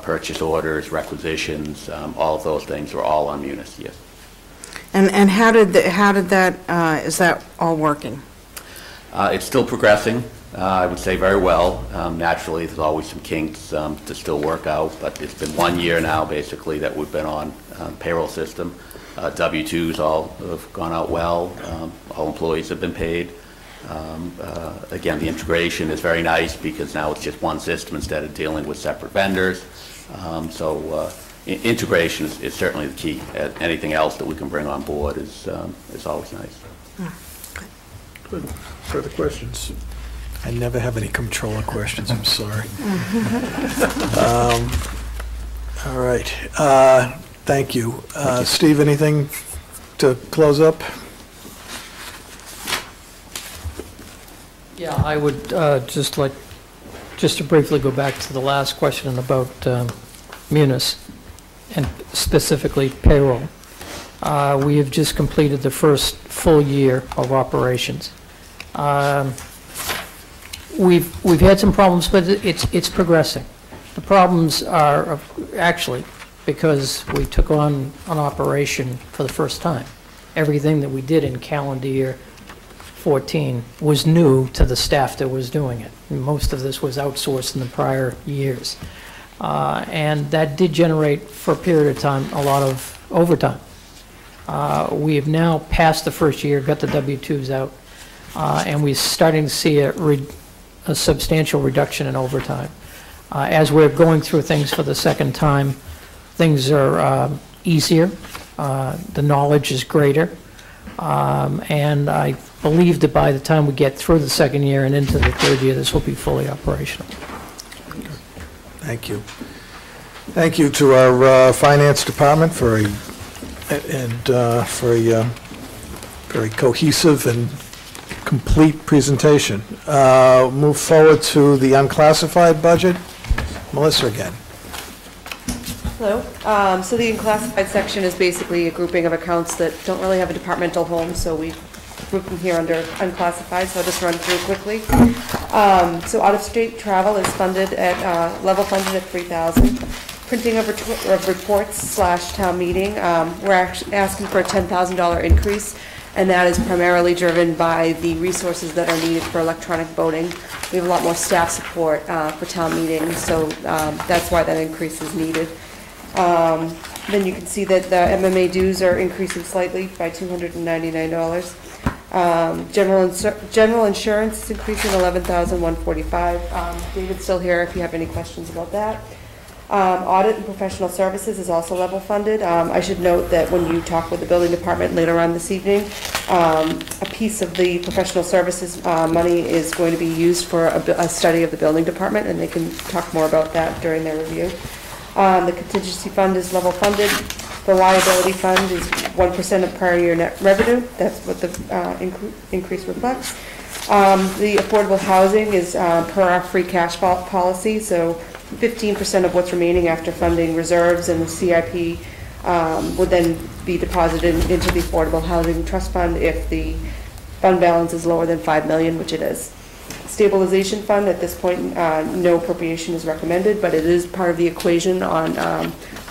purchase orders, requisitions, all of those things are all on Munis, yes. And how did that, is that all working? It's still progressing. I would say very well. Naturally, there's always some kinks to still work out, but it's been 1 year now, basically, that we've been on payroll system. W-2s all have gone out well. All employees have been paid. Again, the integration is very nice because now it's just one system instead of dealing with separate vendors. Integration is certainly the key. Anything else that we can bring on board is always nice. Good. Further questions? I never have any controller questions, I'm sorry. All right. Thank you. Steve, anything to close up? Yeah, I would just to briefly go back to the last question about Munis, and specifically payroll. We have just completed the first full year of operations. We've had some problems, but it's progressing. The problems are actually because we took on an operation for the first time. Everything that we did in calendar year 14 was new to the staff that was doing it. Most of this was outsourced in the prior years. And that did generate, for a period of time, a lot of overtime. We have now passed the first year, got the W-2s out, and we're starting to see a substantial reduction in overtime. As we're going through things for the second time, things are easier, the knowledge is greater, and I believe that by the time we get through the second year and into the third year, this will be fully operational. Thank you. Thank you to our finance department for a very cohesive and complete presentation. Move forward to the unclassified budget. Melissa again. Hello. So the unclassified section is basically a grouping of accounts that don't really have a departmental home, so we group them here under unclassified, so I'll just run through quickly. So out-of-state travel is funded at, level funded at $3,000. Printing of reports / town meeting, we're actually asking for a $10,000 increase, and that is primarily driven by the resources that are needed for electronic voting. We have a lot more staff support for town meetings, so that's why that increase is needed. Then you can see that the MMA dues are increasing slightly by $299. General insurance is increasing $11,145. David's still here if you have any questions about that. Audit and professional services is also level funded. I should note that when you talk with the building department later on this evening, a piece of the professional services money is going to be used for a study of the building department, and they can talk more about that during their review. The contingency fund is level funded. The liability fund is 1% of prior year net revenue. That's what the increase reflects. The affordable housing is per our free cash policy, so 15% of what's remaining after funding reserves and the CIP would then be deposited into the Affordable Housing Trust Fund if the fund balance is lower than $5 million, which it is. Stabilization fund, at this point, no appropriation is recommended, but it is part of the equation on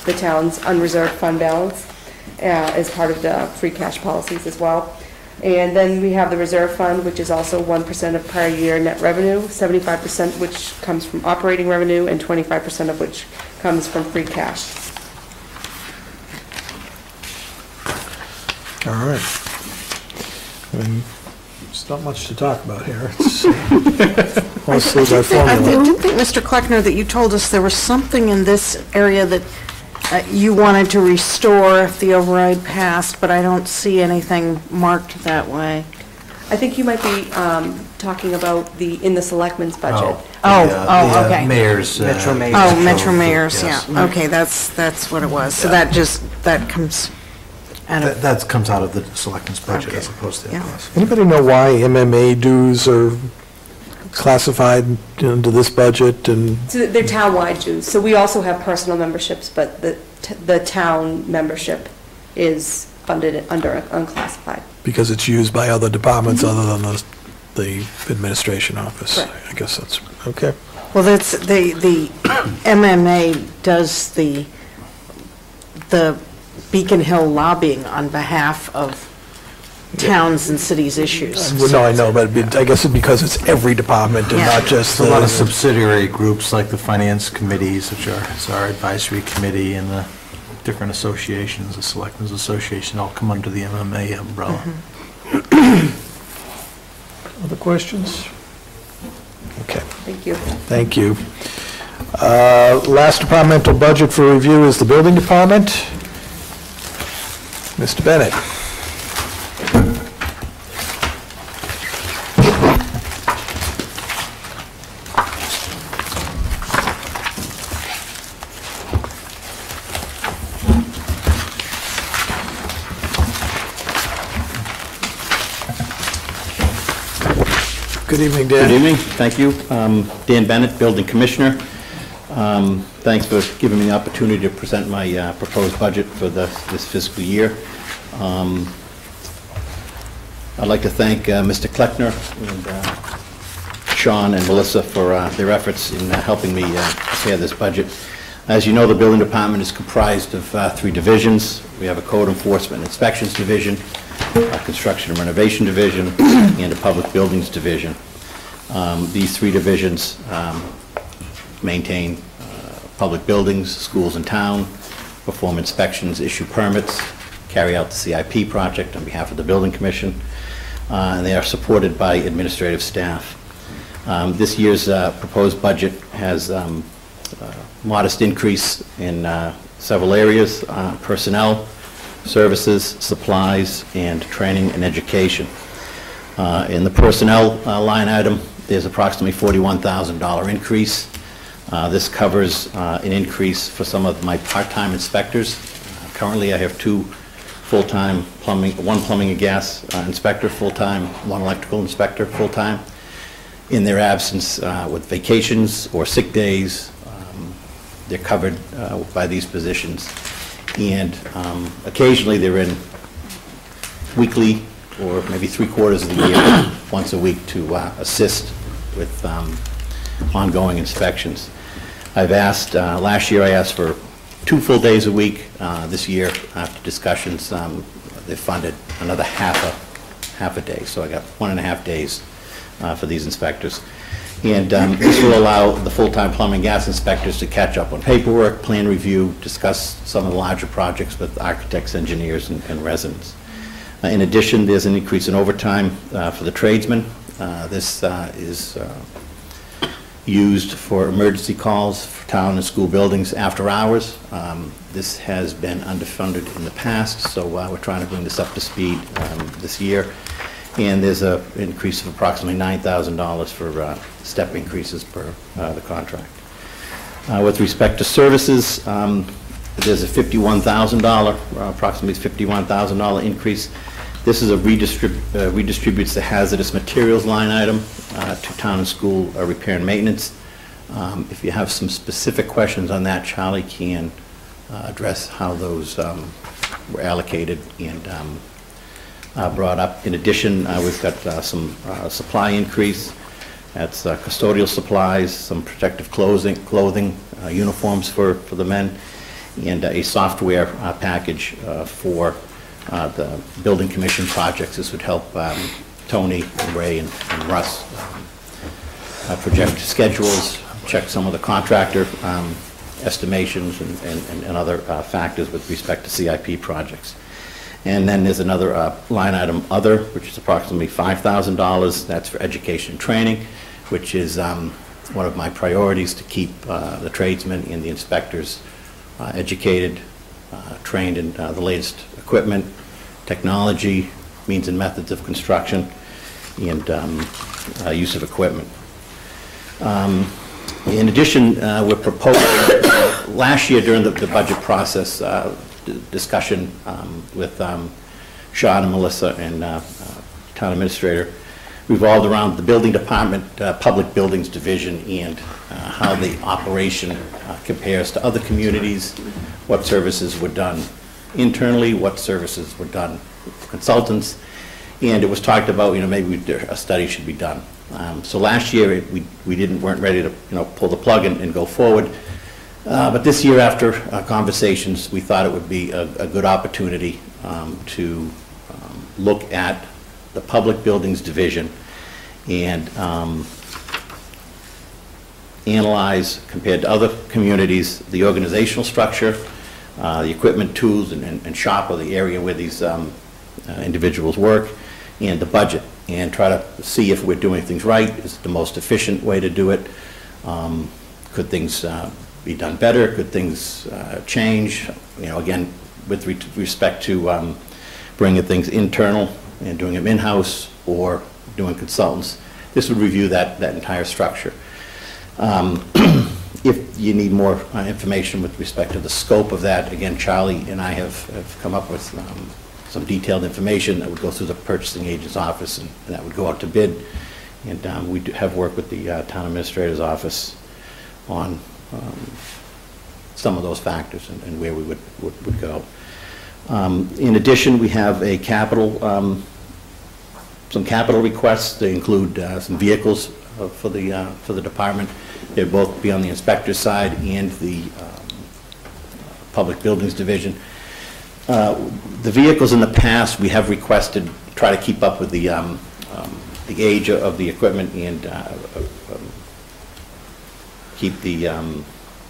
the town's unreserved fund balance as part of the free cash policies as well. And then we have the reserve fund, which is also 1% of prior year net revenue, 75% which comes from operating revenue, and 25% of which comes from free cash. All right. There's not much to talk about here. It's mostly by formula. I did think, Mr. Kleckner, that you told us there was something in this area that you wanted to restore if the override passed, but I don't see anything marked that way. I think you might be talking about in the Selectmen's budget. Okay. Mayor's. Metro Mayor's. Metro Mayor's, yeah. Okay, that's what it was. So that comes out of... That comes out of the Selectmen's budget as opposed to... Anybody know why MMA dues are classified into this budget? And so they're town-wide dues. So we also have personal memberships, but the town membership is funded under unclassified. Because it's used by other departments other than the administration office. Correct. I guess that's okay. Well, that's the MMA does the Beacon Hill lobbying on behalf of towns and cities' issues. Well, no, I know, but I guess it's because it's every department and not just... There's a lot of subsidiary groups like the finance committees, which is our advisory committee, and the different associations, the Selectmen's Association, all come under the MMA umbrella. Other questions? Okay. Thank you. Thank you. Last departmental budget for review is the building department. Mr. Bennett. Good evening, Dan. Good evening. Thank you. Dan Bennett, Building Commissioner. Thanks for giving me the opportunity to present my proposed budget for this fiscal year. I'd like to thank Mr. Kleckner and Sean and Melissa for their efforts in helping me prepare this budget. As you know, the building department is comprised of 3 divisions. We have a code enforcement and inspections division, a construction and renovation division, and a public buildings division. These 3 divisions maintain public buildings, schools in town, perform inspections, issue permits, carry out the CIP project on behalf of the Building Commission, and they are supported by administrative staff. This year's proposed budget has a modest increase in several areas, personnel, services, supplies, and training and education. In the personnel line item, there's approximately $41,000 increase. This covers an increase for some of my part-time inspectors. Currently, I have 2 full-time plumbing, 1 plumbing and gas inspector full-time, 1 electrical inspector full-time. In their absence with vacations or sick days, they're covered by these positions. And occasionally they're in weekly or maybe 3/4 of the year, once a week, to assist with ongoing inspections. I've asked, last year I asked for 2 full days a week. This year, after discussions, they funded another half a day, so I got 1.5 days for these inspectors. And this will allow the full-time plumbing gas inspectors to catch up on paperwork, plan review, discuss some of the larger projects with architects, engineers, and residents. In addition, there's an increase in overtime for the tradesmen. This is used for emergency calls for town and school buildings after hours. This has been underfunded in the past, so we're trying to bring this up to speed this year. And there's an increase of approximately $9,000 for step increases per the contract. With respect to services, there's a $51,000, approximately $51,000 increase. This is redistributes the hazardous materials line item to town and school repair and maintenance. If you have some specific questions on that, Charlie can address how those were allocated and brought up. In addition, we've got some supply increase. That's custodial supplies, some protective clothing, uniforms for the men, and a software package for the building commission projects. This would help Tony, and Ray, and Russ project schedules, check some of the contractor estimations and other factors with respect to CIP projects. And then there's another line item, other, which is approximately $5,000. That's for education and training, which is one of my priorities, to keep the tradesmen and the inspectors educated, trained in the latest equipment, technology, means and methods of construction, and use of equipment. In addition, we're proposing, last year during the budget process, discussion with Sean and Melissa and Town Administrator revolved around the building department, public buildings division, and how the operation compares to other communities, what services were done internally, what services were done for consultants, and it was talked about, maybe a study should be done. So last year we weren't ready to pull the plug and go forward. But this year, after conversations, we thought it would be a good opportunity to look at the Public Buildings Division and analyze, compared to other communities, the organizational structure, the equipment, tools, and shop, or the area where these individuals work, and the budget, and try to see if we're doing things right. Is it the most efficient way to do it? Could things be done better? Could things change? You know, again, with respect to bringing things internal and doing them in-house or doing consultants. This would review that entire structure. If you need more information with respect to the scope of that, again, Charlie and I have come up with some detailed information that would go through the purchasing agent's office, and that would go out to bid. And we do have worked with the town administrator's office on some of those factors and where we would go. In addition, we have a some capital requests. They include some vehicles for the department. They'd both be on the inspector's side and the Public Buildings Division. The vehicles in the past, we have requested, try to keep up with the age of the equipment and keep the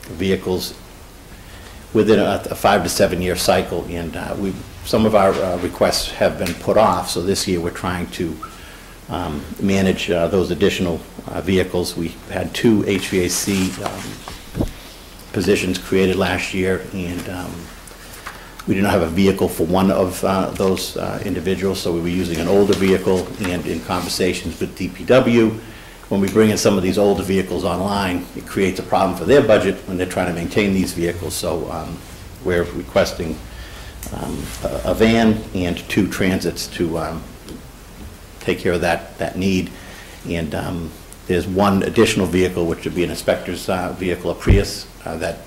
vehicles within a 5 to 7 year cycle. And some of our requests have been put off, so this year we're trying to manage those additional vehicles. We had 2 HVAC positions created last year, and we did not have a vehicle for one of those individuals, so we were using an older vehicle. And in conversations with DPW, when we bring in some of these older vehicles online, it creates a problem for their budget when they're trying to maintain these vehicles. So we're requesting a van and 2 transits to take care of that need. And there's one additional vehicle, which would be an inspector's vehicle, a Prius, that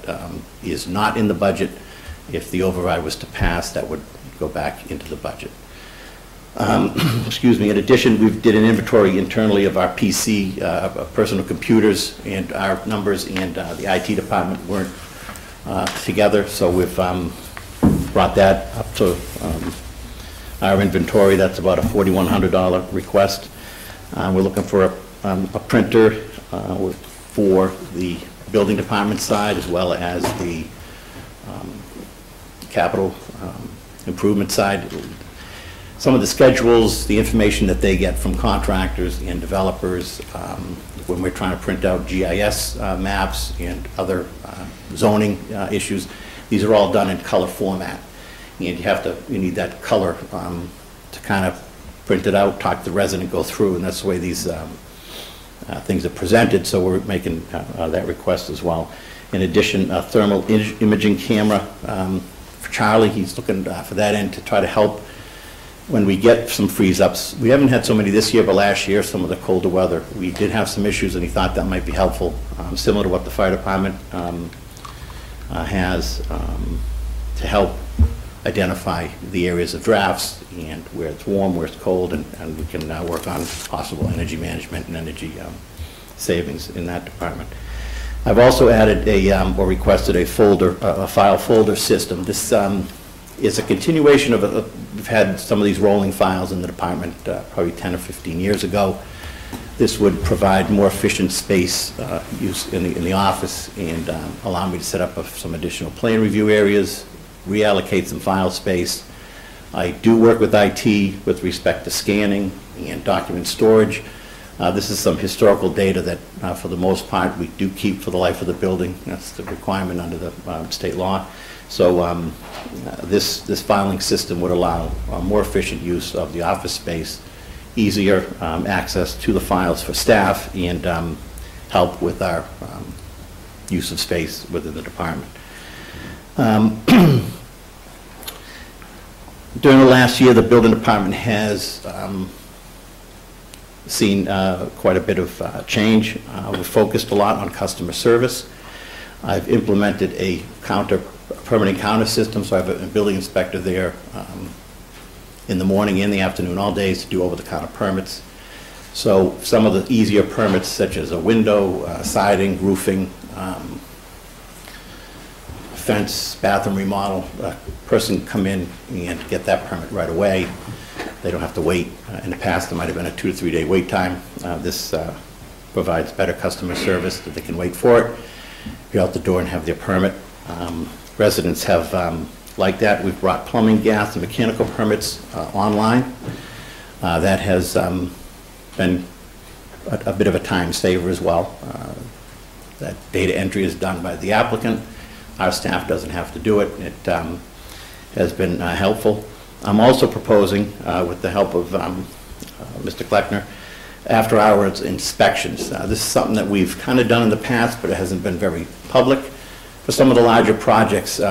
is not in the budget. If the override was to pass, that would go back into the budget. Excuse me. In addition, we did an inventory internally of our PC, personal computers, and our numbers and the IT department weren't together, so we've brought that up to our inventory. That's about a $4,100 request. We're looking for a printer for the building department side, as well as the capital improvement side. Some of the schedules, the information that they get from contractors and developers, when we're trying to print out GIS maps and other zoning issues, these are all done in color format. And you need that color to kind of print it out, talk to the resident, go through, and that's the way these things are presented, so we're making that request as well. In addition, a thermal imaging camera for Charlie. He's looking for that end to try to help when we get some freeze-ups. We haven't had so many this year, but last year, some of the colder weather, we did have some issues, and he thought that might be helpful, similar to what the fire department has, to help identify the areas of drafts and where it's warm, where it's cold, and we can work on possible energy management and energy savings in that department. I've also added or requested a file folder system. This is a continuation of we've had some of these rolling files in the department probably 10 or 15 years ago. This would provide more efficient space use in the office and allow me to set up some additional plan review areas, reallocate some file space. I do work with IT with respect to scanning and document storage. This is some historical data that, for the most part, we do keep for the life of the building. That's the requirement under the state law. So this filing system would allow more efficient use of the office space, easier access to the files for staff, and help with our use of space within the department. During the last year, the building department has seen quite a bit of change. We've focused a lot on customer service. I've implemented a permanent counter system, so I have a building inspector there in the morning and the afternoon, all days, to do over-the-counter permits. So some of the easier permits, such as a window, siding, roofing, fence, bathroom remodel, a person come in and get that permit right away. they don't have to wait. In the past, there might have been a 2 to 3 day wait time. This provides better customer service, that they can wait for it, be out the door and have their permit. Residents have liked that. We've brought plumbing, gas, and mechanical permits online. That has been a bit of a time saver as well. That data entry is done by the applicant. Our staff doesn't have to do it. It has been helpful. I'm also proposing, with the help of Mr. Kleckner, after-hours inspections. This is something that we've kind of done in the past, but it hasn't been very public. For some of the larger projects,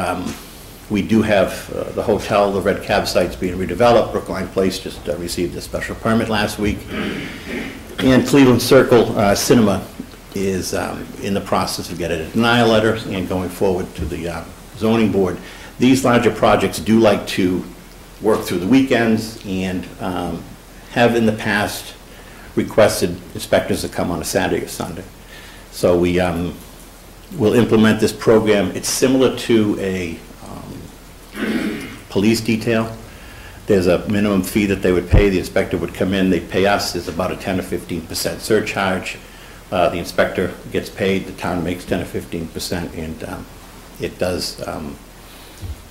we do have the hotel, the Red Cab site's being redeveloped. Brookline Place just received a special permit last week. And Cleveland Circle Cinema is in the process of getting a denial letter and going forward to the zoning board. These larger projects do like to work through the weekends and have in the past requested inspectors to come on a Saturday or Sunday. So we will implement this program. It's similar to a police detail. There's a minimum fee that they would pay. The inspector would come in, they'd pay us. There's about a 10 or 15% surcharge. The inspector gets paid, the town makes 10 or 15%, and it does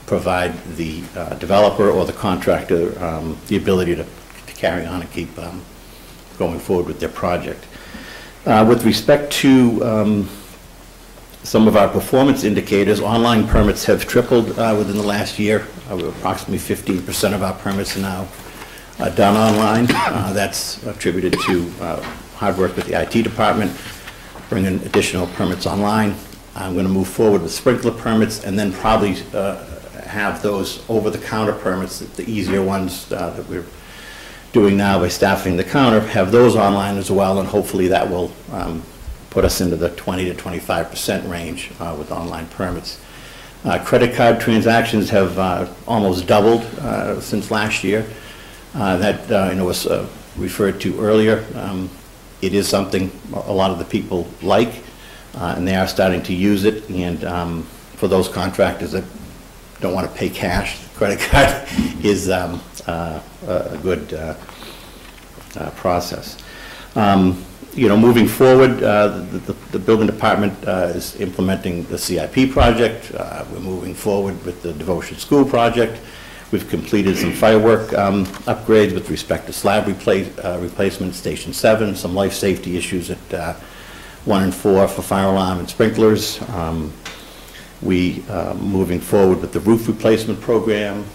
provide the developer or the contractor the ability to carry on and keep going forward with their project. With respect to some of our performance indicators, online permits have tripled within the last year. Approximately 15% of our permits are now done online. That's attributed to hard work with the IT department, bringing additional permits online. I'm going to move forward with sprinkler permits and then probably have those over-the-counter permits, the easier ones that we're doing now by staffing the counter, have those online as well, and hopefully that will put us into the 20 to 25% range with online permits. Credit card transactions have almost doubled since last year. That was referred to earlier. It is something a lot of the people like, and they are starting to use it. And for those contractors that don't want to pay cash, the credit card is a good process. Moving forward, the building department is implementing the CIP project. We're moving forward with the Devotion School project. We've completed some firework upgrades with respect to slab replacement, Station 7, some life safety issues at 1 and 4 for fire alarm and sprinklers. We moving forward with the roof replacement program,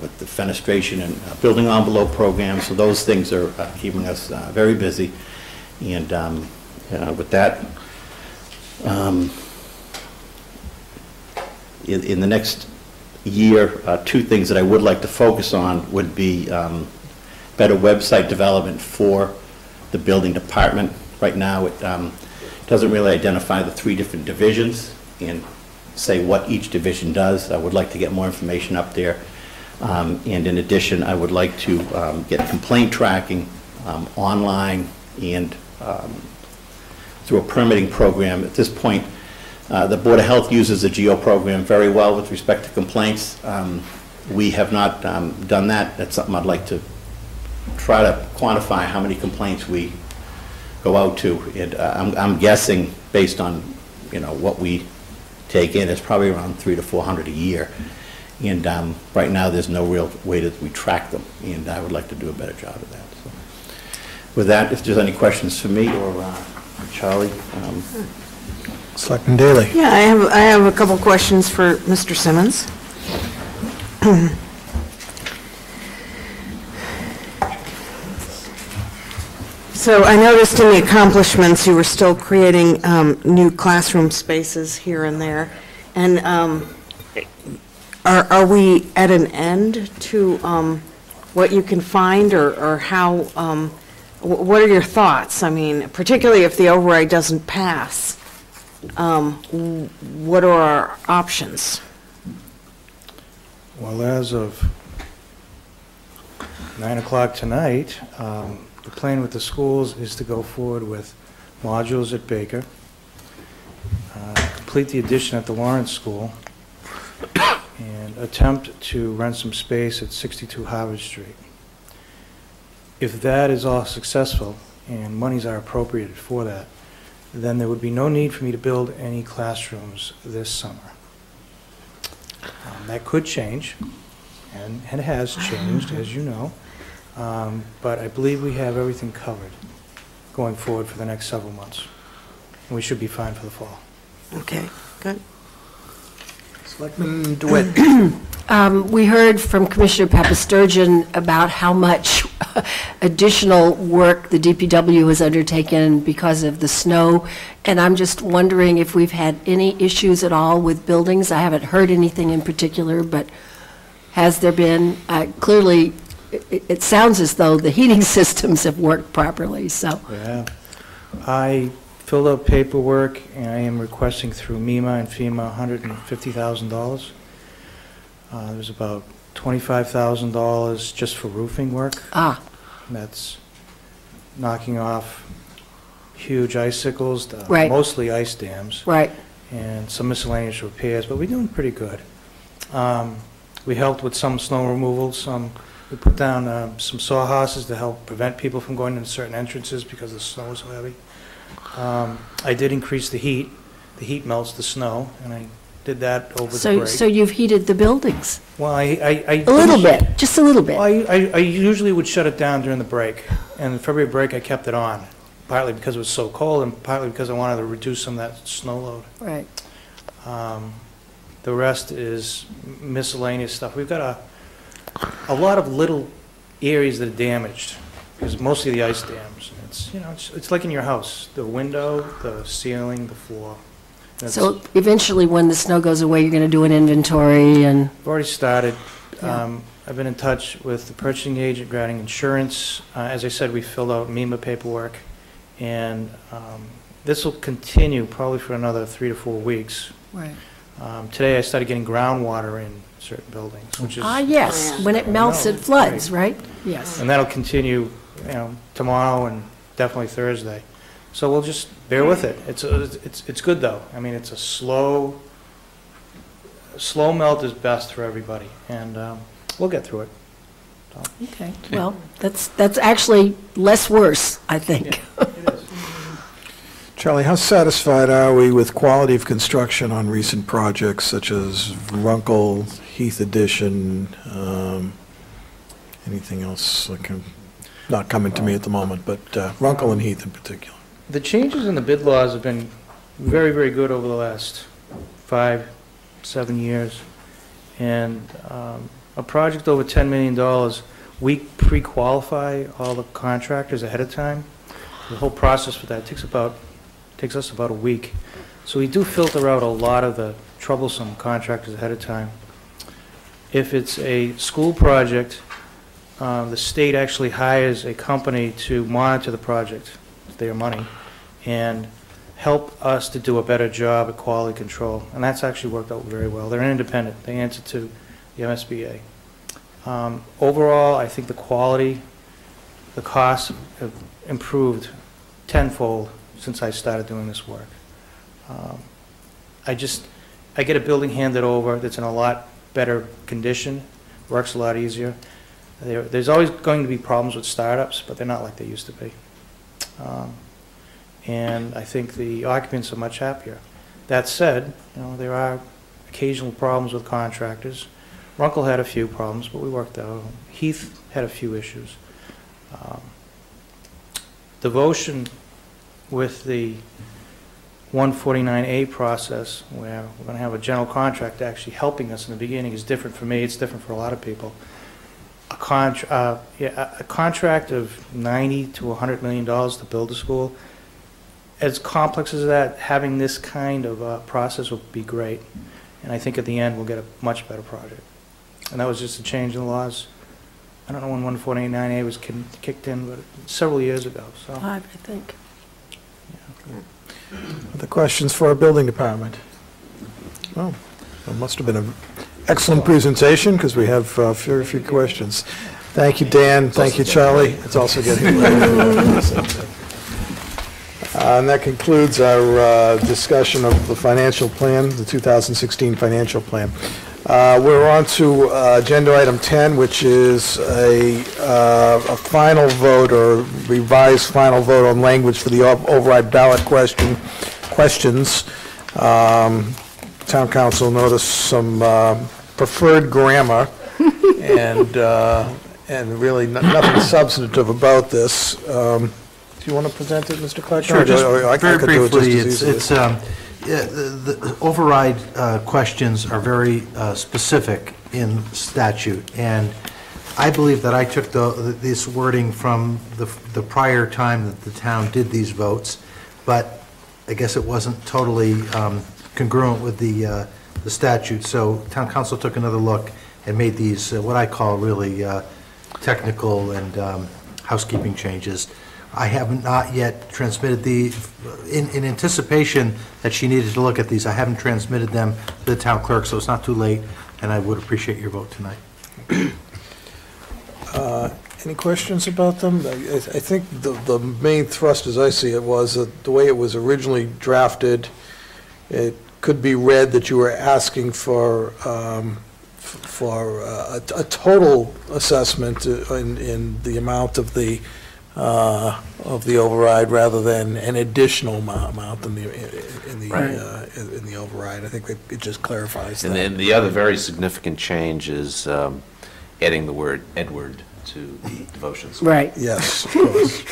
with the fenestration and building envelope program. So those things are keeping us very busy. And with that, in the next year, 2 things that I would like to focus on would be better website development for the building department. Right now, it doesn't really identify the 3 different divisions and say what each division does. I would like to get more information up there. And in addition, I would like to get complaint tracking online and through a permitting program. At this point, the Board of Health uses the GEO program very well with respect to complaints. We have not done that. That's something I'd like to try to quantify how many complaints we go out to. And I'm guessing, based on what we take in, it's probably around 300 to 400 a year. And right now, there's no real way that we track them, and I would like to do a better job of that. So, with that, if there's any questions for me or Charlie. Selectman Daley. Yeah, I have a couple questions for Mr. Simmons. So I noticed in the accomplishments you were still creating new classroom spaces here and there. And are we at an end to what you can find, or how, what are your thoughts? I mean, particularly if the override doesn't pass, what are our options? Well, as of 9 o'clock tonight, the plan with the schools is to go forward with modules at Baker, complete the addition at the Lawrence School, and attempt to rent some space at 62 Harvard Street. If that is all successful and monies are appropriated for that, then there would be no need for me to build any classrooms this summer. That could change, and it has changed, as you know, but I believe we have everything covered going forward for the next several months. And we should be fine for the fall. Okay, good. Selectman DeWitt. We heard from Commissioner Papasturgeon about how much additional work the DPW has undertaken because of the snow, and I'm just wondering if we've had any issues at all with buildings. I haven't heard anything in particular, but has there been? Clearly, it sounds as though the heating systems have worked properly, so. Yeah. I filled out paperwork, and I am requesting through MEMA and FEMA $150,000. There's about $25,000 just for roofing work. Ah. That's knocking off huge icicles, Right. mostly ice dams. Right. And some miscellaneous repairs, but we're doing pretty good. We helped with some snow removal, we put down some sawhorses to help prevent people from going into certain entrances because the snow is so heavy. I did increase the heat. The heat melts the snow, and I did that over the break. So you've heated the buildings? Well, a little bit, just a little bit. Well, I usually would shut it down during the break, and the February break I kept it on, partly because it was so cold and partly because I wanted to reduce some of that snow load. Right. The rest is miscellaneous stuff. We've got a lot of little areas that are damaged, because mostly the ice dams. It's like in your house, the window, the ceiling, the floor. So eventually, when the snow goes away, you're going to do an inventory and... I've already started. Yeah. I've been in touch with the purchasing agent regarding insurance. As I said, we filled out MEMA paperwork, and this will continue probably for another 3 to 4 weeks. Right. Today, I started getting groundwater in certain buildings, which is... yes. When it melts, it floods, right? Yes. And that'll continue, tomorrow and definitely Thursday. So we'll just bear with it. It's good, though. I mean, it's a slow melt is best for everybody, and we'll get through it. So. Okay. Well, that's actually less worse, I think. Yeah, it is. Charlie, how satisfied are we with quality of construction on recent projects such as Runkle, Heath Addition, anything else not coming to me at the moment, but Runkle and Heath in particular? The changes in the bid laws have been very, very good over the last 5-7 years. And a project over $10 million, we pre-qualify all the contractors ahead of time. The whole process for that takes us about a week. So we do filter out a lot of the troublesome contractors ahead of time. If it's a school project, the state actually hires a company to monitor the project, their money, and help us to do a better job at quality control. And that's actually worked out very well. They're independent. They answer to the MSBA. Overall, I think the quality, the costs have improved tenfold since I started doing this work. I get a building handed over that's in a lot better condition, works a lot easier. There's always going to be problems with startups, but they're not like they used to be. And I think the occupants are much happier. That said, there are occasional problems with contractors. Runkle had a few problems, but we worked out. Heath had a few issues. Devotion with the 149A process, where we're going to have a general contractor actually helping us in the beginning, is different for me. It's different for a lot of people. A contract of $90 to $100 million to build a school, as complex as that, having this kind of process would be great. And I think at the end we'll get a much better project. And that was just a change in the laws. I don't know when 149A was kicked in, but several years ago. So. 5, I think. Other questions for our building department? Well, it must have been an excellent presentation, because we have very few questions. Thank you, Dan. Thank you, Charlie. It's also getting late. And that concludes our discussion of the financial plan, the 2016 financial plan. We're on to agenda item 10, which is a final vote or revised final vote on language for the override ballot questions. Town council noticed some preferred grammar and really nothing substantive about this. Do you want to present it, Mr. Clark? Sure, just very briefly, The override questions are very specific in statute, and I believe that I took this wording from the prior time that the town did these votes, but I guess it wasn't totally congruent with the statute, so town council took another look and made these what I call really technical and housekeeping changes. I have not yet transmitted in anticipation that she needed to look at these, I haven't transmitted them to the town clerk, so it's not too late, and I would appreciate your vote tonight. Any questions about them? I think the main thrust, as I see it, was that the way it was originally drafted, it could be read that you were asking for a total assessment in the amount of the override rather than an additional amount in the override. I think that it just clarifies that. And then the other very significant change is adding the word Edward to the devotions. Right. Yes, of course.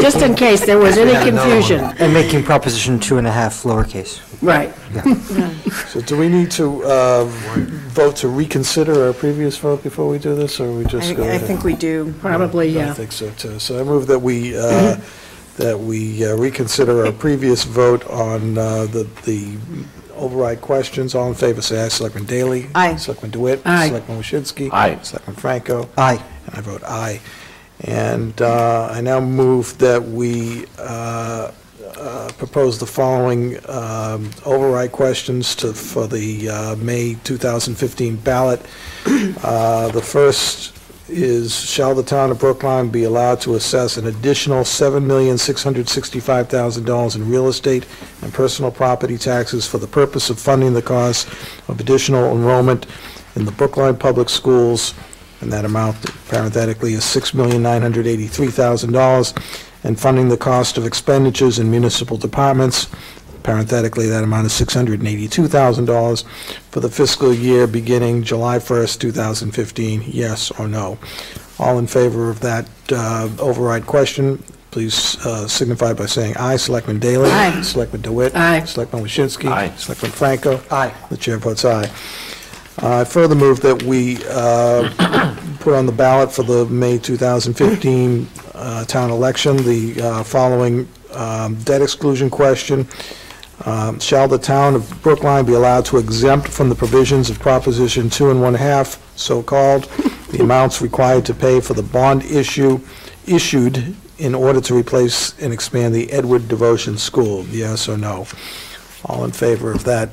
Just in case there was any confusion. And making Proposition 2.5 lowercase. Right. So do we need to vote to reconsider our previous vote before we do this, or we just go ahead? I think we do. Probably, yeah. I think so, too. So I move that we reconsider our previous vote on the override questions. All in favor, say aye. Selectman Daley? Aye. Selectman DeWitt? Aye. Selectman Waschinsky? Aye. Selectman Franco? Aye. And I vote aye. And I now move that we propose the following override questions for the May 2015 ballot. The first is, shall the town of Brookline be allowed to assess an additional $7,665,000 in real estate and personal property taxes for the purpose of funding the cost of additional enrollment in the Brookline Public Schools, and that amount parenthetically is $6,983,000, and funding the cost of expenditures in municipal departments, parenthetically that amount is $682,000, for the fiscal year beginning July 1st, 2015, yes or no. All in favor of that override question, please signify by saying aye. Selectman Daley? Aye. Selectman DeWitt? Aye. Selectman Waschinsky? Aye. Selectman Franco? Aye. The chair votes aye. I further move that we put on the ballot for the May 2015 town election the following debt exclusion question. Shall the town of Brookline be allowed to exempt from the provisions of Proposition 2 1/2, so-called, the amounts required to pay for the bond issued in order to replace and expand the Edward Devotion School, yes or no? All in favor of that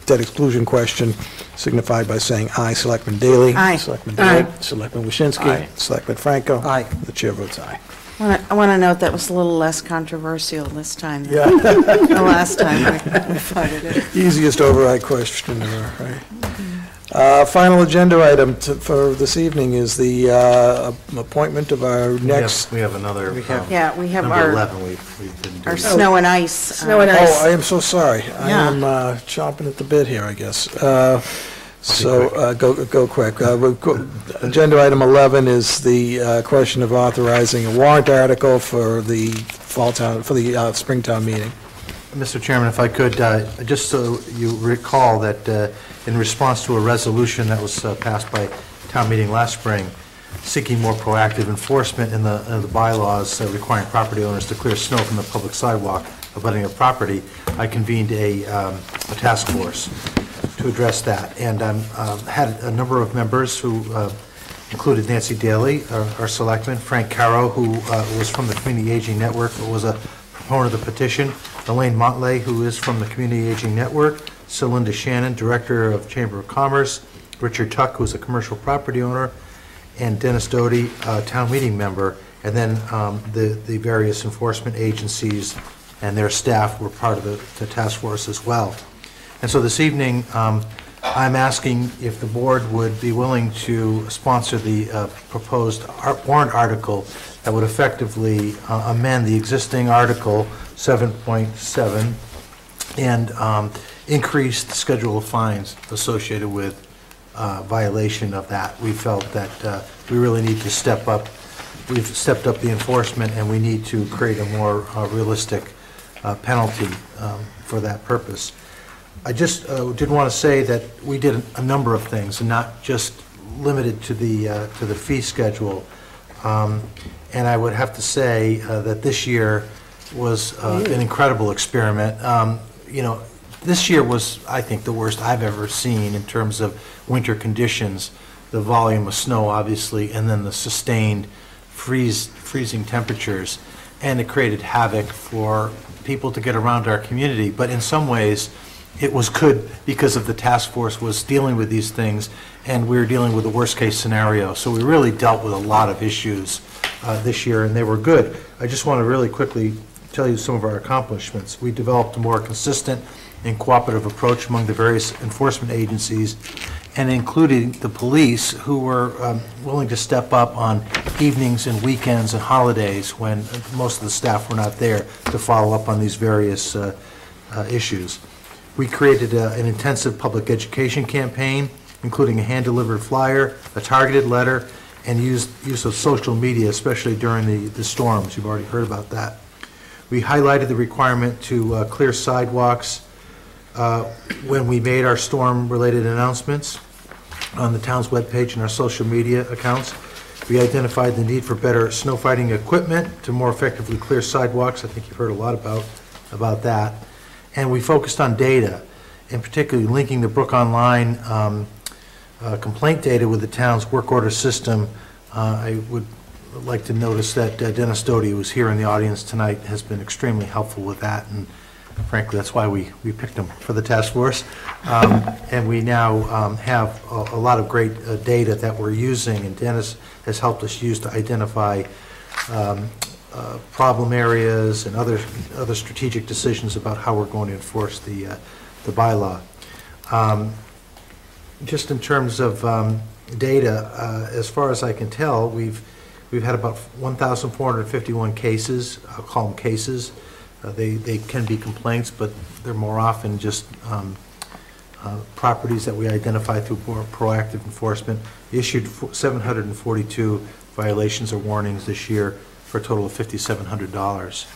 debt exclusion question signify by saying aye. Selectman Daley? Aye. Selectman Aye. DeWitt? Selectman Waschinsky? Aye. Selectman Franco? Aye. The chair votes aye. I want to note that was a little less controversial this time than Yeah. the last time we voted it. Easiest override question ever, right? Final agenda item for this evening is the appointment of our next... We have another, Yeah, we have number our 11, we didn't do our that. snow and ice. Snow and ice. Oh, I am so sorry. I Yeah. am chomping at the bit here, I guess. Go quick. Agenda item 11 is the question of authorizing a warrant article for the Springtown meeting. Mr. Chairman, if I could, just so you recall that in response to a resolution that was passed by town meeting last spring, seeking more proactive enforcement in the bylaws requiring property owners to clear snow from the public sidewalk abutting a property, I convened a task force to address that, and had a number of members who included Nancy Daly, our selectman, Frank Caro, who was from the Community Aging Network, but was a proponent of the petition, Elaine Montley, who is from the Community Aging Network, Celinda Shannon, Director of Chamber of Commerce, Richard Tuck, who's a commercial property owner, and Dennis Doty, town meeting member, and then the various enforcement agencies and their staff were part of the task force as well. And so this evening, I'm asking if the board would be willing to sponsor the proposed warrant article that would effectively amend the existing Article 7.7 and increase the schedule of fines associated with violation of that. We felt that we really need to step up. We've stepped up the enforcement, and we need to create a more realistic penalty for that purpose. I just did want to say that we did a number of things, and not just limited to the fee schedule. And I would have to say that this year was an incredible experiment. You know, this year was, I think, the worst I've ever seen in terms of winter conditions, the volume of snow, obviously, and then the sustained freezing temperatures. And it created havoc for people to get around our community. But in some ways, it was good because of the task force was dealing with these things, and we were dealing with the worst-case scenario. So we really dealt with a lot of issues this year, and they were good. I just want to really quickly tell you some of our accomplishments. We developed a more consistent and cooperative approach among the various enforcement agencies, and including the police, who were willing to step up on evenings and weekends and holidays when most of the staff were not there to follow up on these various issues. We created an intensive public education campaign, including a hand-delivered flyer, a targeted letter, and use of social media, especially during the storms. You've already heard about that. We highlighted the requirement to clear sidewalks when we made our storm-related announcements on the town's webpage and our social media accounts. We identified the need for better snow fighting equipment to more effectively clear sidewalks. I think you've heard a lot about that. And we focused on data, and particularly linking the Brook Online complaint data with the town's work order system. I would like to notice that Dennis Doty, who was here in the audience tonight, has been extremely helpful with that, and frankly, that's why we picked him for the task force. And we now have a lot of great data that we're using, and Dennis has helped us use to identify problem areas and other strategic decisions about how we're going to enforce the bylaw. Just in terms of data, as far as I can tell, we've had about 1,451 cases. I'll call them cases. They can be complaints, but they're more often just properties that we identify through more proactive enforcement. We issued 742 violations or warnings this year for a total of $5,700.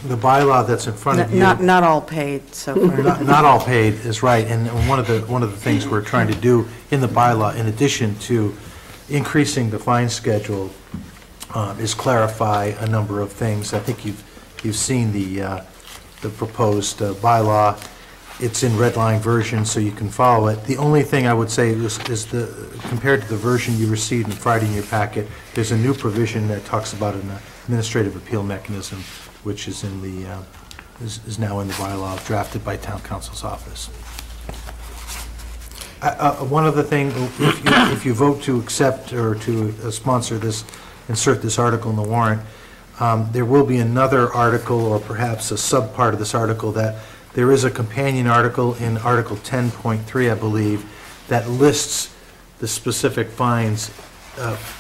The bylaw that's in front of you... Not all paid, so... Not all paid is right, and one of the things we're trying to do in the bylaw, in addition to increasing the fine schedule, is clarify a number of things. I think you've seen the proposed bylaw. It's in red line version, so you can follow it. The only thing I would say is compared to the version you received on Friday in your packet, there's a new provision that talks about an administrative appeal mechanism, which is in the is now in the bylaw drafted by Town Council's office. One other thing, if you vote to accept or to sponsor this, insert this article in the warrant, there will be another article, or perhaps a subpart of this article, that there is a companion article in Article 10.3, I believe, that lists the specific fines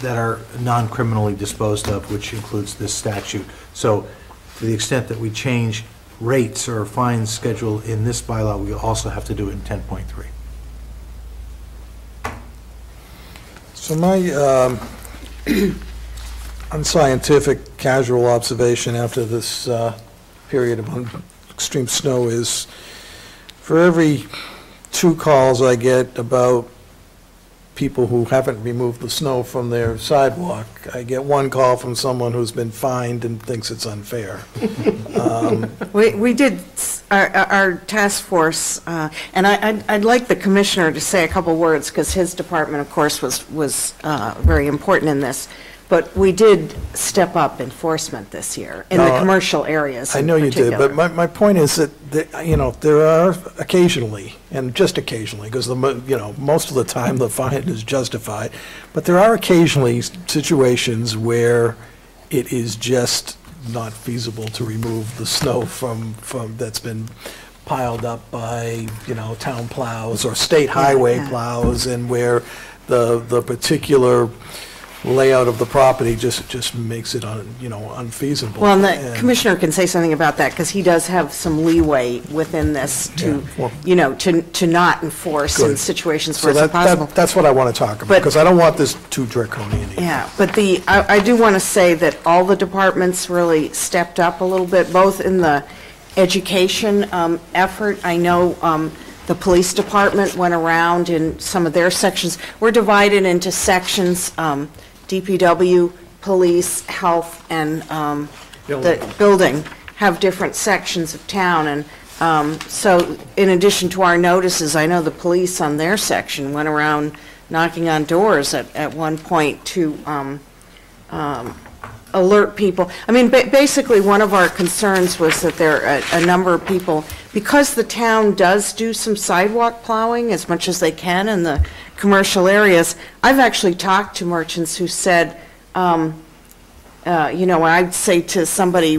that are non-criminally disposed of, which includes this statute. So to the extent that we change rates or fines schedule in this bylaw, we also have to do it in 10.3. So my unscientific casual observation after this period of extreme snow is, for every 2 calls I get about people who haven't removed the snow from their sidewalk, I get 1 call from someone who's been fined and thinks it's unfair. We did our task force, and I'd like the commissioner to say a couple words, because his department, of course, was very important in this. But we did step up enforcement this year in the commercial areas. I know you did, but my point is that there are occasionally, and just occasionally, because most of the time the fine is justified, but there are occasionally situations where it is just not feasible to remove the snow from that's been piled up by, town plows or state highway plows, and where the particular layout of the property just makes it unfeasible. Well, and the commissioner can say something about that, because he does have some leeway within this to, to not enforce in situations where it's impossible. That's what I want to talk about, because I don't want this too draconian. Yeah, but I do want to say that all the departments really stepped up a little bit, both in the education effort. I know the police department went around in some of their sections. We're divided into sections, DPW, police, health, and the building have different sections of town. And so in addition to our notices, I know the police on their section went around knocking on doors at one point to alert people. I mean, basically, one of our concerns was that there are a number of people, because the town does do some sidewalk plowing as much as they can in the commercial areas. I've actually talked to merchants who said, I'd say to somebody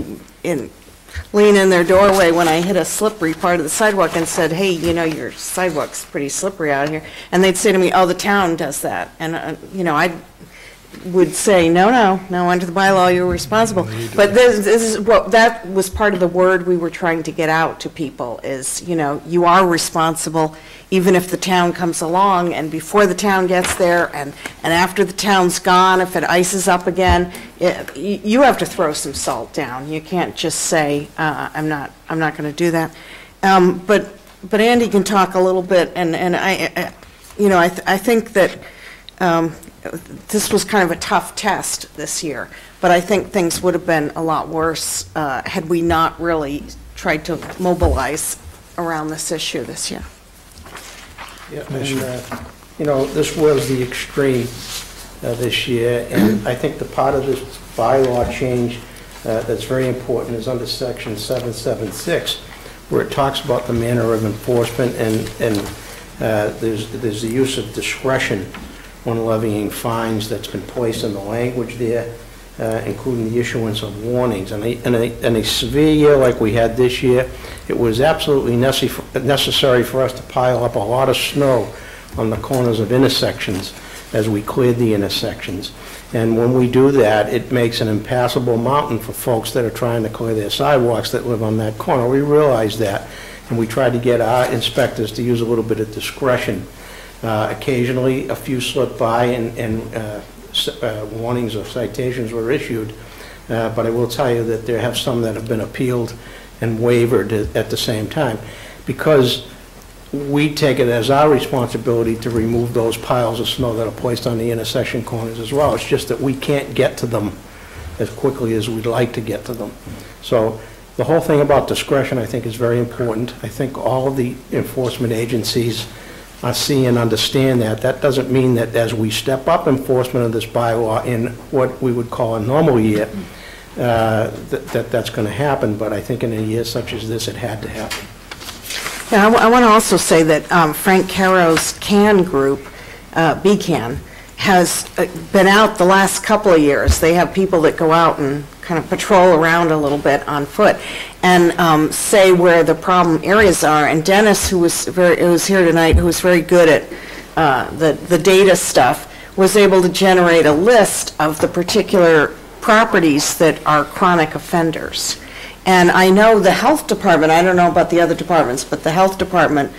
lean in their doorway when I hit a slippery part of the sidewalk and said, hey, your sidewalk's pretty slippery out here. And they'd say to me, oh, the town does that. And, I would say, no, under the bylaw, you're responsible. But this is what, that was part of the word we were trying to get out to people is, you are responsible, even if the town comes along, and before the town gets there, and after the town's gone, if it ices up again, you have to throw some salt down. You can't just say, I'm not going to do that. But Andy can talk a little bit, and I think that this was kind of a tough test this year, but I think things would have been a lot worse had we not really tried to mobilize around this issue this year. Yeah, and, this was the extreme this year, and I think the part of this bylaw change that's very important is under section 776, where it talks about the manner of enforcement, and there's the use of discretion when levying fines that's been placed in the language there, including the issuance of warnings. And in a severe year like we had this year, it was absolutely necessary for us to pile up a lot of snow on the corners of intersections as we cleared the intersections. And when we do that, it makes an impassable mountain for folks that are trying to clear their sidewalks that live on that corner. We realize that, and we tried to get our inspectors to use a little bit of discretion. Occasionally, a few slipped by and warnings or citations were issued, but I will tell you that there have some that have been appealed and wavered at the same time, because we take it as our responsibility to remove those piles of snow that are placed on the intersection corners as well. It's just that we can't get to them as quickly as we'd like to get to them. So the whole thing about discretion, I think, is very important. I think all of the enforcement agencies see and understand that. That doesn't mean that as we step up enforcement of this bylaw in what we would call a normal year, that's going to happen, but I think in a year such as this, it had to happen. Yeah, I want to also say that Frank Caro's CAN group, BCAN, has been out the last couple of years. They have people that go out and kind of patrol around a little bit on foot and say where the problem areas are. And Dennis, who was here tonight, who was very good at the data stuff, was able to generate a list of the particular properties that are chronic offenders. And I know the health department, I don't know about the other departments, but the health department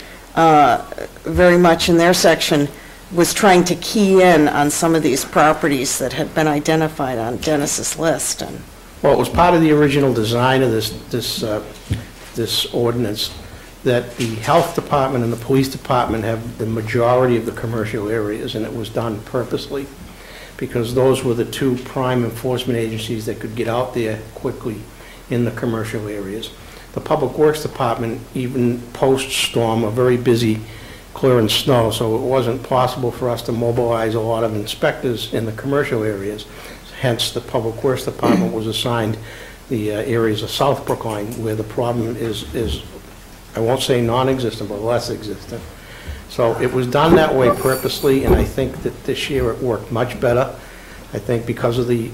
very much in their section was trying to key in on some of these properties that had been identified on Dennis's list. And well, it was part of the original design of this ordinance that the health department and the police department have the majority of the commercial areas, and it was done purposely because those were the two prime enforcement agencies that could get out there quickly in the commercial areas. The Public Works Department, even post-storm, are very busy clearing snow, so it wasn't possible for us to mobilize a lot of inspectors in the commercial areas. Hence, the Public Works Department was assigned the areas of South Brookline where the problem is I won't say non-existent, but less existent. So it was done that way purposely, and I think that this year it worked much better. I think because of the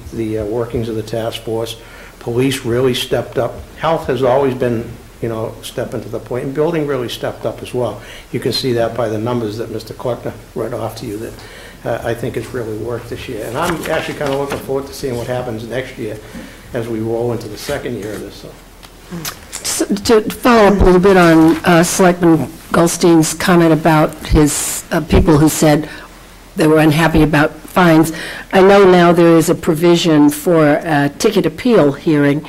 workings of the task force, police really stepped up. Health has always been stepping to the plate. And building really stepped up as well. You can see that by the numbers that Mr. Kleckner read off to you that I think it's really worked this year. And I'm actually kind of looking forward to seeing what happens next year as we roll into the second year of this. So, to follow up a little bit on Selectman Goldstein's comment about his people who said they were unhappy about fines, I know now there is a provision for a ticket appeal hearing.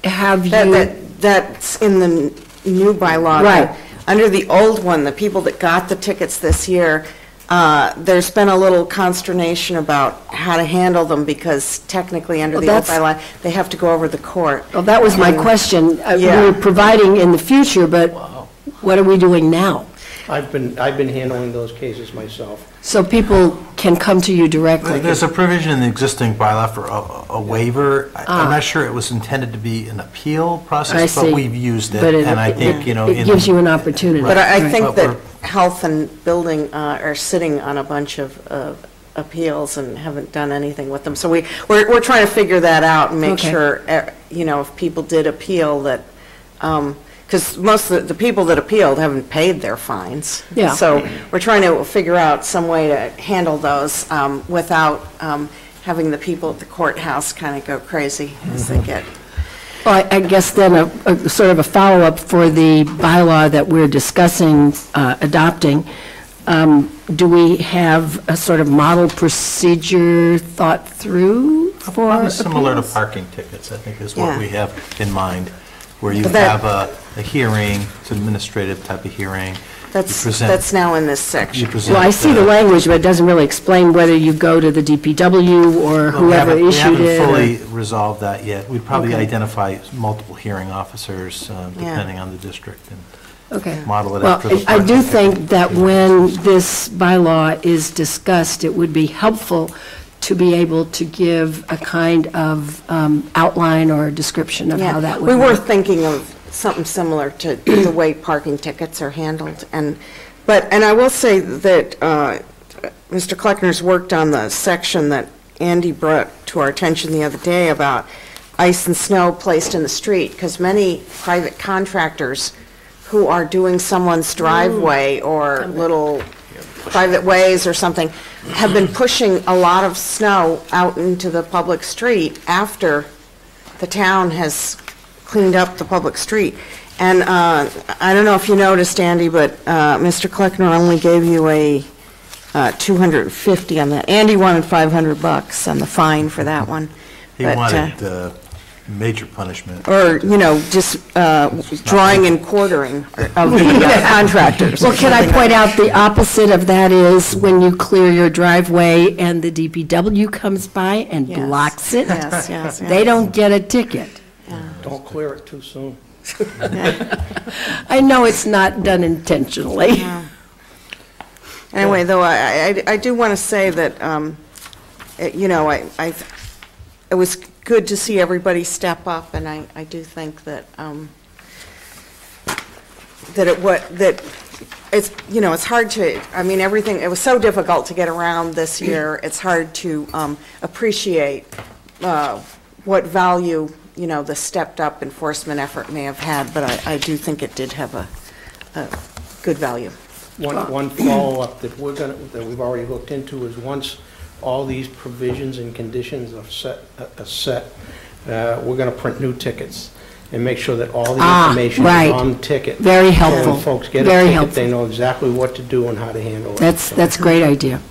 Have you... That's in the new bylaw. Right. Under the old one, the people that got the tickets this year, there's been a little consternation about how to handle them because technically under the old bylaw, they have to go over the court. Well, that was my question. We're providing in the future, but what are we doing now? I've been handling those cases myself. So people can come to you directly? There's a provision in the existing bylaw for a waiver. I'm not sure it was intended to be an appeal process, but we've used it. And I think, it gives you an opportunity. But I think that health and building are sitting on a bunch of appeals and haven't done anything with them. So we're trying to figure that out and make sure, if people did appeal that, because most of the people that appealed haven't paid their fines. Yeah. So we're trying to figure out some way to handle those without having the people at the courthouse kind of go crazy as they get. Well, I guess then a sort of a follow-up for the bylaw that we're discussing adopting. Do we have a sort of model procedure thought through for Probably similar to appeals? parking tickets, I think, is what we have in mind, where you have a hearing, it's an administrative type of hearing. That's now in this section. Well, I see the language, but it doesn't really explain whether you go to the DPW or whoever issued it. We haven't fully resolved that yet. We'd probably identify multiple hearing officers, depending on the district, and model it after the I do think that when this bylaw is discussed, it would be helpful to be able to give a kind of outline or description of how that would work. We were thinking of something similar to the way parking tickets are handled. And I will say that Mr. Kleckner's worked on the section that Andy brought to our attention the other day about ice and snow placed in the street, because many private contractors who are doing someone's driveway or little private ways or something have been pushing a lot of snow out into the public street after the town has cleaned up the public street. And I don't know if you noticed, Andy, but Mr. Kleckner only gave you a $250 on that. Andy wanted $500 on the fine for that one. He wanted major punishment. Or, just drawing and quartering of the contractors. Well, can I point out the opposite of that is when you clear your driveway and the DPW comes by and blocks it? Yes. They don't get a ticket. Don't clear it too soon. I know it's not done intentionally. Yeah. Anyway, though, I do want to say that, it was good to see everybody step up, and I do think that it's it's hard to, everything, it was so difficult to get around this year. It's hard to appreciate what value the stepped-up enforcement effort may have had, but I do think it did have a good value. One follow-up that we've already looked into is once all these provisions and conditions are set, we're going to print new tickets and make sure that all the information is on the ticket. Very helpful. So when folks get a ticket, they know exactly what to do and how to handle it. That's a great idea.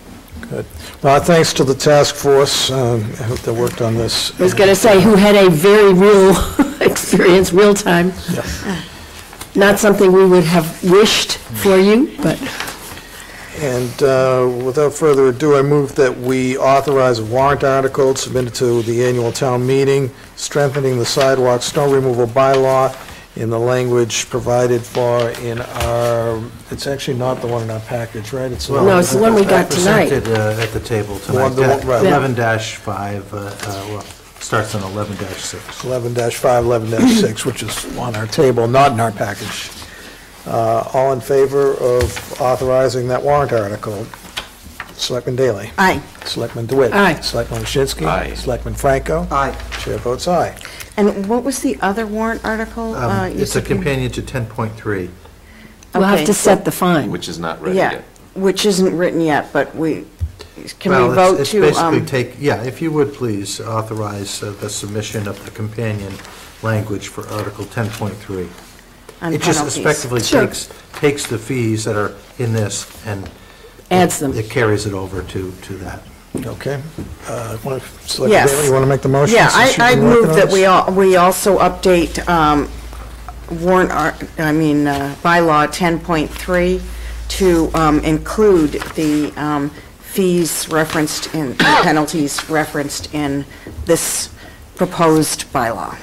Good. Well, thanks to the task force that worked on this. I was going to say, who had a very real experience, real time. Yes. Not something we would have wished for you, but... And without further ado, I move that we authorize a warrant article submitted to the annual town meeting, strengthening the sidewalk snow removal bylaw in the language provided for in our, it's actually not the one in our package, right? No, it's the one we got tonight. Presented at the table tonight. 11-5, well, starts on 11-6. 11-5, 11-6, which is on our table, not in our package. All in favor of authorizing that warrant article? Selectman Daley? Aye. Selectman DeWitt? Aye. Selectman Waschinsky? Aye. Selectman Franco? Aye. Chair votes aye. And what was the other warrant article? You It's a said you- companion to 10.3. We'll have Okay. to set the fine. Which is not ready Yeah, yet. which isn't written yet, but can Well, we vote it's to? basically if you would please authorize the submission of the companion language for Article 10.3. On It just penalties. effectively Sure. takes the fees that are in this and Adds them. it carries it over to that. Okay. Yes. You want to make the motion? Yeah, since you've I been working move on that this? we also update bylaw 10.3 to include the fees referenced in, penalties referenced in this proposed bylaw.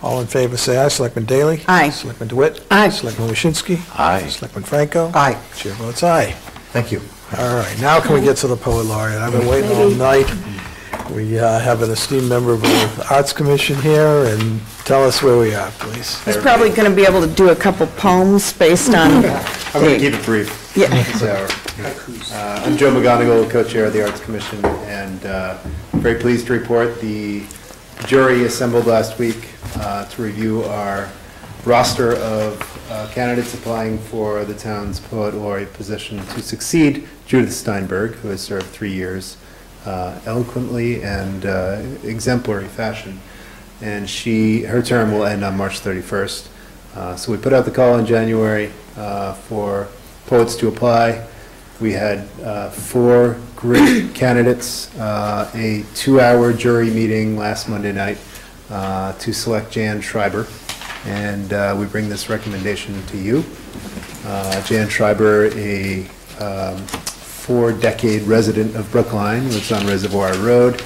All in favor, say aye. Selectman Daley? Aye. Selectman DeWitt? Aye. Selectman Waschinsky? Aye. Selectman Franco? Aye. Chair votes aye. Thank you. All right, now can we get to the poet laureate? I've been waiting all night. We have an esteemed member of the Arts Commission here, and tell us where we are, please. He's probably going to be able to do a couple poems based on... I'm going to keep it brief. Yeah. So, I'm Joe McGonigal, co-chair of the Arts Commission, and very pleased to report the jury assembled last week to review our roster of candidates applying for the town's poet laureate position to succeed Judith Steinberg, who has served 3 years eloquently and exemplary fashion. And her term will end on March 31st. So we put out the call in January for poets to apply. We had 4 great candidates, a 2-hour jury meeting last Monday night to select Jan Schreiber, and we bring this recommendation to you. Jan Schreiber, a 4-decade resident of Brookline, lives on Reservoir Road,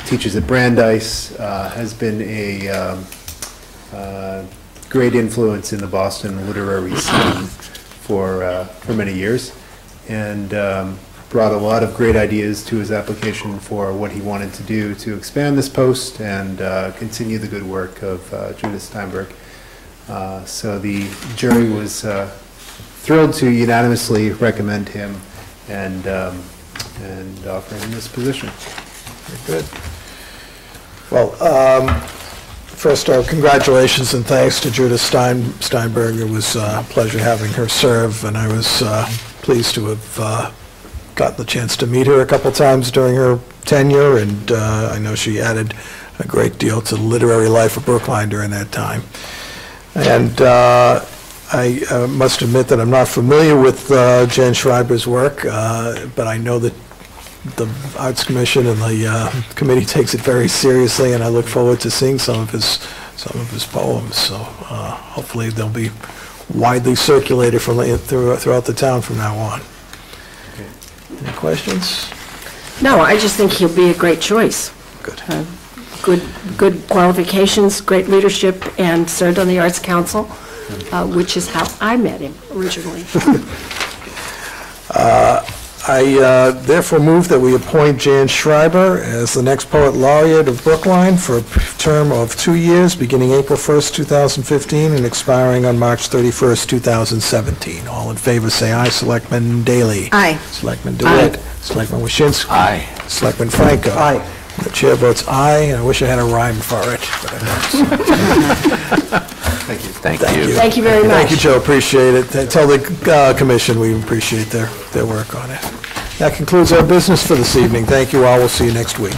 teaches at Brandeis, has been a great influence in the Boston literary scene for many years, and brought a lot of great ideas to his application for what he wanted to do to expand this post and continue the good work of Judith Steinberg. So the jury was thrilled to unanimously recommend him and offer him this position. Very good. Well, first off, congratulations and thanks to Judith Steinberg. It was a pleasure having her serve, and I was pleased to have gotten the chance to meet her a couple times during her tenure, and I know she added a great deal to the literary life of Brookline during that time. And I must admit that I'm not familiar with Jan Schreiber's work, but I know that the Arts Commission and the committee takes it very seriously, and I look forward to seeing some of his poems. So hopefully they'll be widely circulated throughout the town from now on. Any questions? No, I just think he'll be a great choice. Good. Good qualifications, great leadership, and served on the Arts Council, which is how I met him originally. I therefore move that we appoint Jan Schreiber as the next Poet Laureate of Brookline for a term of 2 years, beginning April 1st, 2015, and expiring on March 31st, 2017. All in favor, say aye. Selectman Daley? Aye. Selectman DeWitt? Aye. Selectman Waschinsky? Aye. Selectman Franco? Aye. The chair votes aye, and I wish I had a rhyme for it, but I don't. Thank you. Thank you. Thank you very much. Thank you, Joe, appreciate it. Tell the commission we appreciate their work on it. That concludes our business for this evening. Thank you all, we'll see you next week.